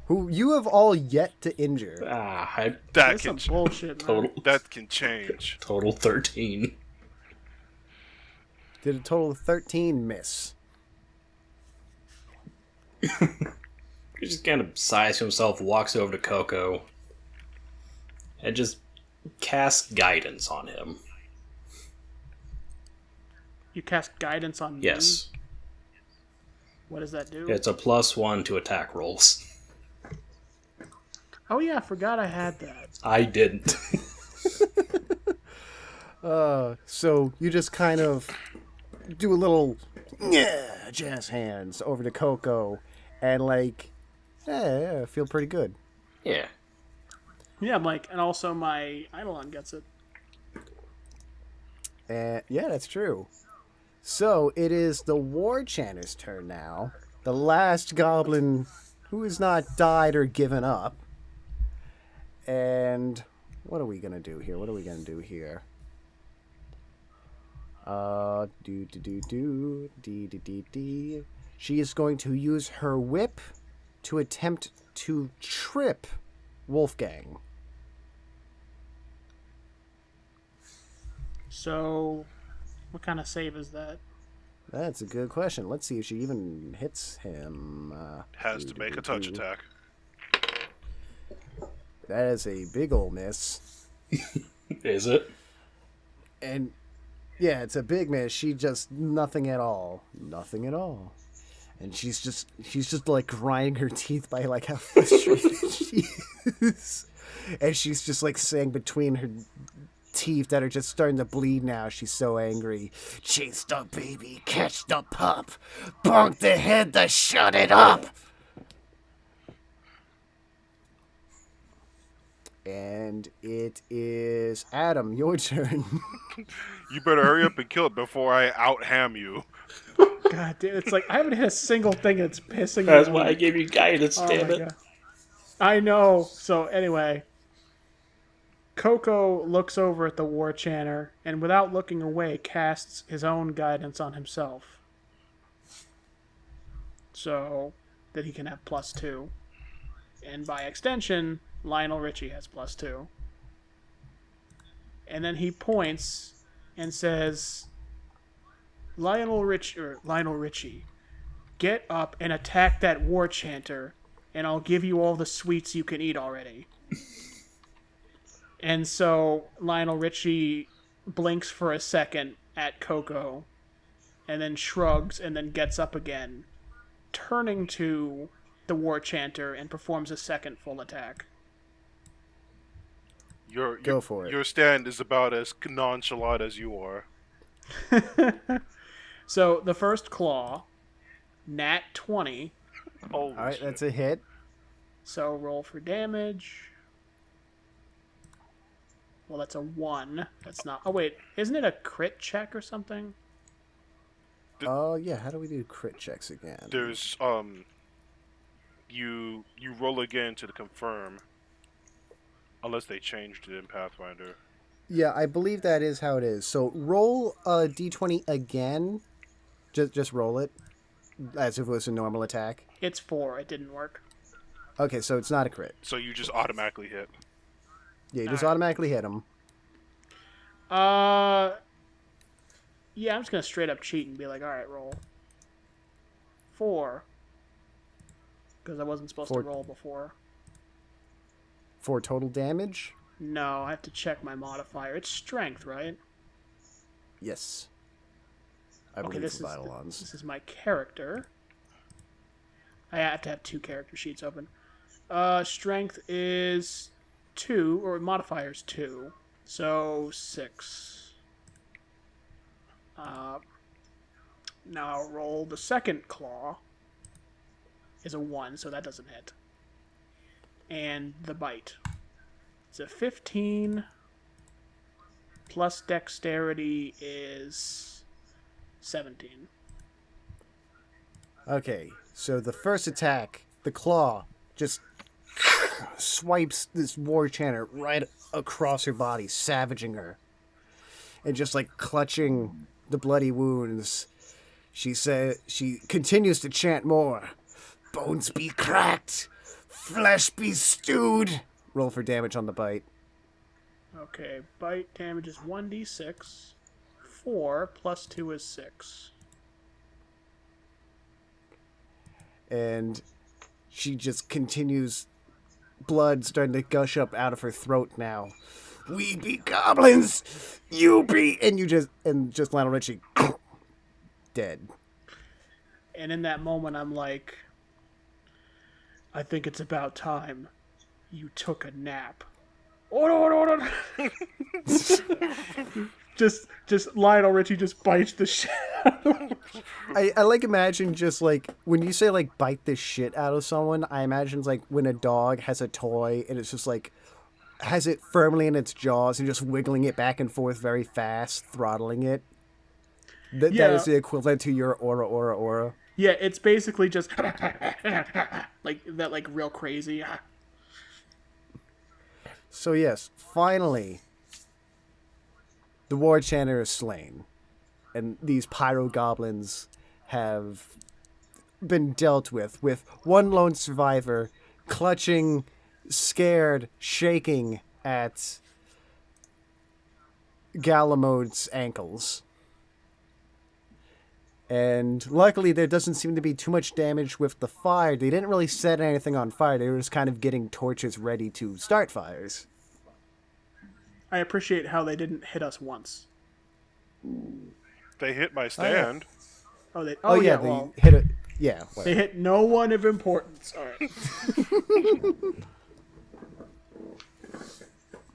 [SPEAKER 2] who you have all yet to injure.
[SPEAKER 4] That
[SPEAKER 1] That's
[SPEAKER 4] can
[SPEAKER 1] some bullshit, man.
[SPEAKER 3] Total
[SPEAKER 4] that can change.
[SPEAKER 3] total 13.
[SPEAKER 2] Did a total of 13 miss.
[SPEAKER 3] He just kind of sighs to himself, walks over to Coco, and just casts guidance on him.
[SPEAKER 1] You cast guidance on me?
[SPEAKER 3] Yes.
[SPEAKER 1] What does that do?
[SPEAKER 3] It's a +1 to attack rolls.
[SPEAKER 1] Oh yeah, I forgot I had that.
[SPEAKER 3] I didn't.
[SPEAKER 2] So you just kind of do a little jazz hands over to Coco, and like, I feel pretty good.
[SPEAKER 3] Yeah.
[SPEAKER 1] Yeah, Mike, and also my Eidolon gets it.
[SPEAKER 2] Yeah, that's true. So it is the war chanter's turn now. The last goblin who has not died or given up. And what are we gonna do here? She is going to use her whip to attempt to trip Wolfgang.
[SPEAKER 1] So, what kind of save is that?
[SPEAKER 2] That's a good question. Let's see if she even hits him.
[SPEAKER 4] Has to make a touch attack.
[SPEAKER 2] That is a big ol' miss.
[SPEAKER 3] Is it?
[SPEAKER 2] And yeah, it's a big miss. She just nothing at all. And she's just like grinding her teeth by like how frustrated she is. And she's just like saying between her teeth that are just starting to bleed now. She's so angry. Chase the baby, catch the pup, bonk the head to shut it up. And it is Adam, your turn.
[SPEAKER 4] You better hurry up and kill it before I out-ham you.
[SPEAKER 1] God damn, it's like I haven't hit a single thing and it's pissing me
[SPEAKER 3] That's
[SPEAKER 1] off.
[SPEAKER 3] why I gave you guidance,
[SPEAKER 1] Oh
[SPEAKER 3] damn
[SPEAKER 1] my
[SPEAKER 3] it.
[SPEAKER 1] God. I know. So anyway, Coco looks over at the war chanter and without looking away casts his own guidance on himself. So that he can have +2. And by extension, Lionel Richie has +2. And then he points and says, Lionel Richie, get up and attack that war chanter, and I'll give you all the sweets you can eat already. And so Lionel Richie blinks for a second at Coco, and then shrugs, and then gets up again, turning to the war chanter and performs a second full attack.
[SPEAKER 2] Go for it.
[SPEAKER 4] Your stand is about as nonchalant as you are.
[SPEAKER 1] So the first claw, nat 20.
[SPEAKER 4] Holy
[SPEAKER 2] All right,
[SPEAKER 4] shit.
[SPEAKER 2] that's a hit.
[SPEAKER 1] So roll for damage. Well, that's a 1. That's not... Oh, wait. Isn't it a crit check or something?
[SPEAKER 2] Oh, yeah. How do we do crit checks again?
[SPEAKER 4] There's you roll again to confirm, unless they changed it in Pathfinder.
[SPEAKER 2] Yeah, I believe that is how it is. So roll a d20 again. Just roll it as if it was a normal attack.
[SPEAKER 1] It's 4. It didn't work.
[SPEAKER 2] Okay, so it's not a crit.
[SPEAKER 4] So you just automatically hit.
[SPEAKER 2] Yeah, you just automatically hit him.
[SPEAKER 1] Yeah, I'm just going to straight up cheat and be like, alright, roll. 4. Because I wasn't supposed
[SPEAKER 2] 4.
[SPEAKER 1] to roll before.
[SPEAKER 2] For total damage?
[SPEAKER 1] No, I have to check my modifier. It's strength, right?
[SPEAKER 2] Yes. I
[SPEAKER 1] Okay,
[SPEAKER 2] believe
[SPEAKER 1] this
[SPEAKER 2] for
[SPEAKER 1] is
[SPEAKER 2] Vitalons.
[SPEAKER 1] this is my character. I have to have 2 character sheets open. Strength is 2, or modifier is 2, so 6. Now I'll roll the second claw. Is a 1, so that doesn't hit. And the bite. It's a 15. Plus dexterity is 17.
[SPEAKER 2] Okay, so the first attack, the claw, just swipes this war chanter right across her body, savaging her. And just like clutching the bloody wounds, she continues to chant more. Bones be cracked, flesh be stewed. Roll for damage on the bite.
[SPEAKER 1] Okay, bite damage is 1d6. 4 plus 2 is 6.
[SPEAKER 2] And she just continues, blood starting to gush up out of her throat now. We be goblins, you be, and just Lionel Richie, dead.
[SPEAKER 1] And in that moment, I'm like, I think it's about time you took a nap. Oh, no. just Lionel Richie just bites the shit out of him.
[SPEAKER 2] I like imagine just like when you say like bite the shit out of someone, I imagine like when a dog has a toy and it's just like has it firmly in its jaws and just wiggling it back and forth very fast, throttling it. That is the equivalent to your aura.
[SPEAKER 1] Yeah, it's basically just like that, like real crazy.
[SPEAKER 2] So yes, finally, the war chanter is slain, and these pyro goblins have been dealt with one lone survivor clutching, scared, shaking at Galamode's ankles. And luckily there doesn't seem to be too much damage with the fire. They didn't really set anything on fire. They were just kind of getting torches ready to start fires.
[SPEAKER 1] I appreciate how they didn't hit us once.
[SPEAKER 4] They hit my stand.
[SPEAKER 1] Oh, they.
[SPEAKER 2] Oh yeah,
[SPEAKER 1] well,
[SPEAKER 2] they hit it. Yeah,
[SPEAKER 1] They
[SPEAKER 2] whatever.
[SPEAKER 1] hit no one of importance. All right.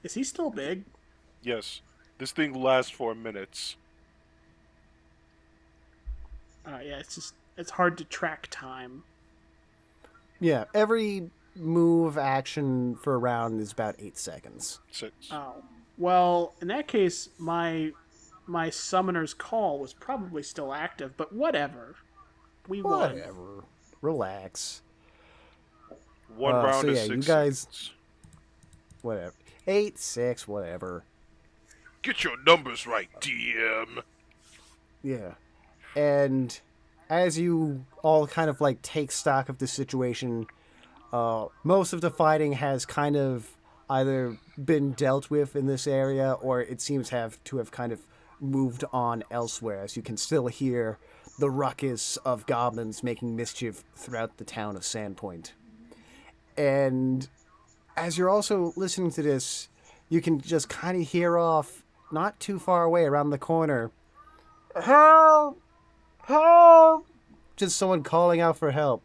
[SPEAKER 1] Is he still big?
[SPEAKER 4] Yes, this thing lasts 4 minutes.
[SPEAKER 1] Yeah, it's hard to track time.
[SPEAKER 2] Yeah, every move action for a round is about 8 seconds.
[SPEAKER 4] 6.
[SPEAKER 1] Oh, well, in that case, my summoner's call was probably still active, but whatever. We won.
[SPEAKER 2] Whatever. Relax.
[SPEAKER 4] One round
[SPEAKER 2] So
[SPEAKER 4] is
[SPEAKER 2] yeah, you
[SPEAKER 4] 6
[SPEAKER 2] guys,
[SPEAKER 4] seconds.
[SPEAKER 2] whatever. 8, 6, whatever.
[SPEAKER 4] Get your numbers right, DM.
[SPEAKER 2] Yeah. And as you all kind of like take stock of the situation, most of the fighting has kind of either been dealt with in this area or it seems to have kind of moved on elsewhere, as you can still hear the ruckus of goblins making mischief throughout the town of Sandpoint. And as you're also listening to this, you can just kind of hear off, not too far away around the corner, "Help! Help!" Just someone calling out for help.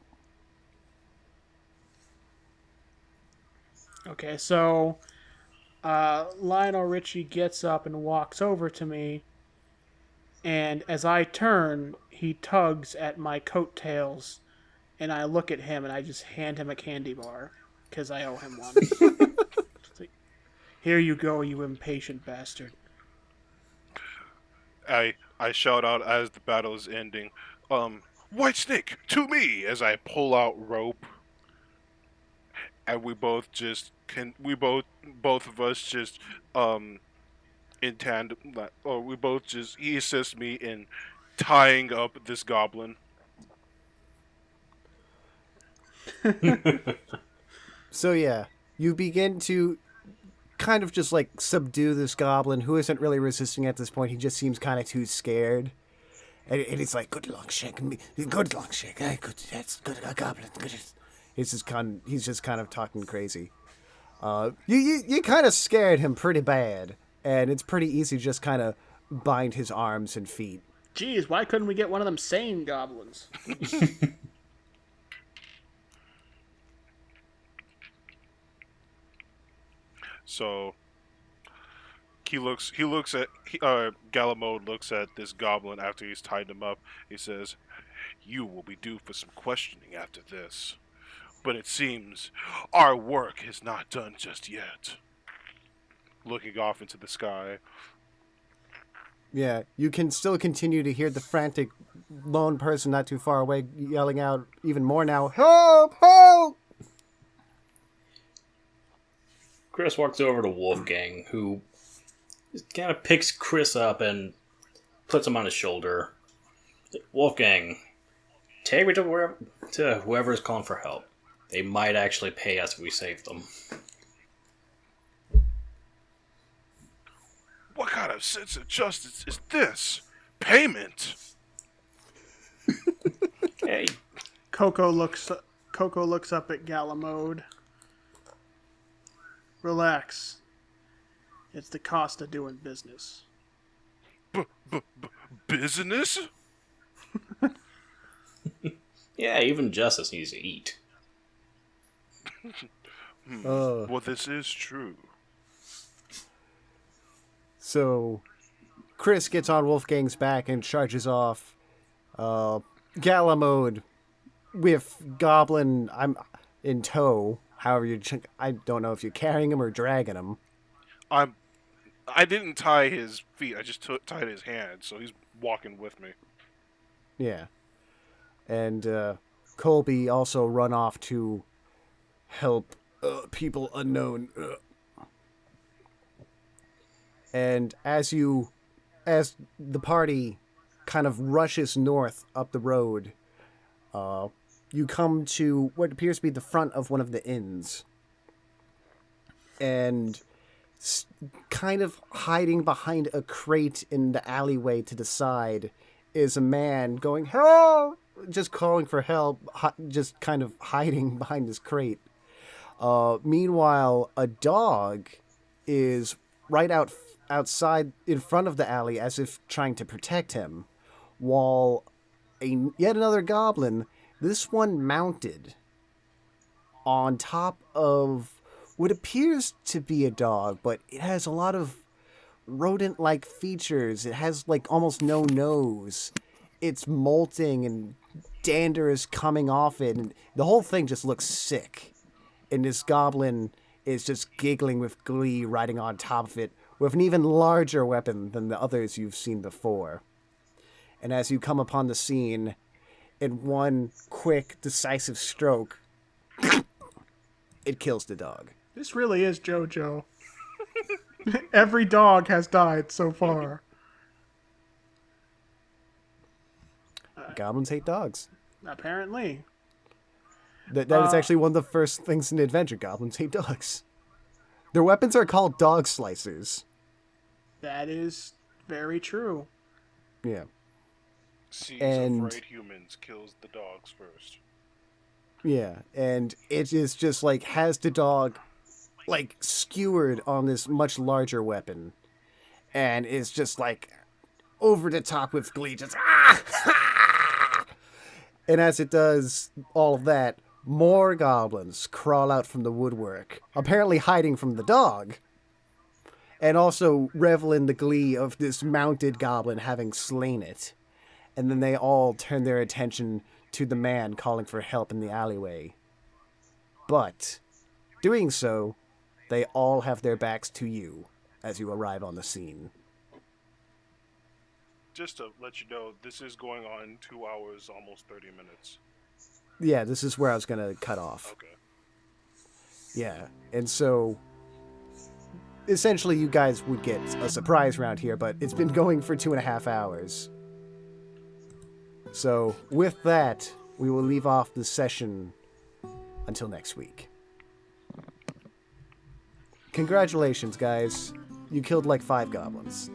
[SPEAKER 1] Okay, so Lionel Richie gets up and walks over to me, and as I turn, he tugs at my coattails, and I look at him and I just hand him a candy bar because I owe him one. It's like, here you go, you impatient bastard.
[SPEAKER 4] I shout out as the battle is ending. White Snake, to me! As I pull out rope, and both of us just in tandem, or we both just he assists me in tying up this goblin.
[SPEAKER 2] So yeah, you begin to kind of just like subdue this goblin who isn't really resisting at this point. He just seems kind of too scared. And it's like, good luck, shake me. Good luck, shake. That's good, goblin. Good. He's just kind of talking crazy. You kind of scared him pretty bad, and it's pretty easy to just kind of bind his arms and feet.
[SPEAKER 1] Geez, why couldn't we get one of them sane goblins?
[SPEAKER 4] So Galamode looks at this goblin after he's tied him up. He says, "You will be due for some questioning after this. But it seems our work is not done just yet." Looking off into the sky.
[SPEAKER 2] Yeah, you can still continue to hear the frantic lone person not too far away yelling out even more now, "Help! Help!"
[SPEAKER 3] Chris walks over to Wolfgang, who just kind of picks Chris up and puts him on his shoulder. Wolfgang, take me to whoever is calling for help. They might actually pay us if we save them.
[SPEAKER 4] What kind of sense of justice is this? Payment?
[SPEAKER 3] Hey,
[SPEAKER 1] Coco looks up at Galamode. Relax. It's the cost of doing business.
[SPEAKER 4] Business?
[SPEAKER 3] yeah, even Justice needs to eat.
[SPEAKER 4] Well, this is true.
[SPEAKER 2] So, Chris gets on Wolfgang's back and charges off. Galamode with Goblin, I'm in tow. However, I don't know if you're carrying him or dragging him.
[SPEAKER 4] I didn't tie his feet. I just tied his hands, so he's walking with me.
[SPEAKER 2] Yeah. And Colby also run off to help people unknown. And as the party kind of rushes north up the road, you come to what appears to be the front of one of the inns. And kind of hiding behind a crate in the alleyway to the side is a man going, "Help!" Just calling for help, just kind of hiding behind this crate. Meanwhile, a dog is right outside in front of the alley as if trying to protect him, while yet another goblin This one mounted on top of what appears to be a dog, but it has a lot of rodent-like features. It has like almost no nose. It's molting and dander is coming off it, and the whole thing just looks sick. And this goblin is just giggling with glee riding on top of it with an even larger weapon than the others you've seen before. And as you come upon the scene, in one quick, decisive stroke, it kills the dog.
[SPEAKER 1] This really is JoJo. Every dog has died so far.
[SPEAKER 2] Goblins hate dogs.
[SPEAKER 1] Apparently.
[SPEAKER 2] That is actually one of the first things in the adventure. Goblins hate dogs. Their weapons are called dog slicers.
[SPEAKER 1] That is very true.
[SPEAKER 2] Yeah.
[SPEAKER 4] Sees
[SPEAKER 2] And-
[SPEAKER 4] afraid humans, kills the dogs first.
[SPEAKER 2] Yeah, and it is just like has the dog like skewered on this much larger weapon, and is just like over the top with glee, just ah! And as it does all of that, more goblins crawl out from the woodwork, apparently hiding from the dog, and also revel in the glee of this mounted goblin having slain it. And then they all turn their attention to the man calling for help in the alleyway. But, doing so, they all have their backs to you as you arrive on the scene.
[SPEAKER 4] Just to let you know, this is going on 2 hours, almost 30 minutes.
[SPEAKER 2] Yeah, this is where I was going to cut off.
[SPEAKER 4] Okay.
[SPEAKER 2] Yeah, and so essentially you guys would get a surprise round here, but it's been going for 2.5 hours. So with that, we will leave off the session until next week. Congratulations, guys. You killed like 5 goblins.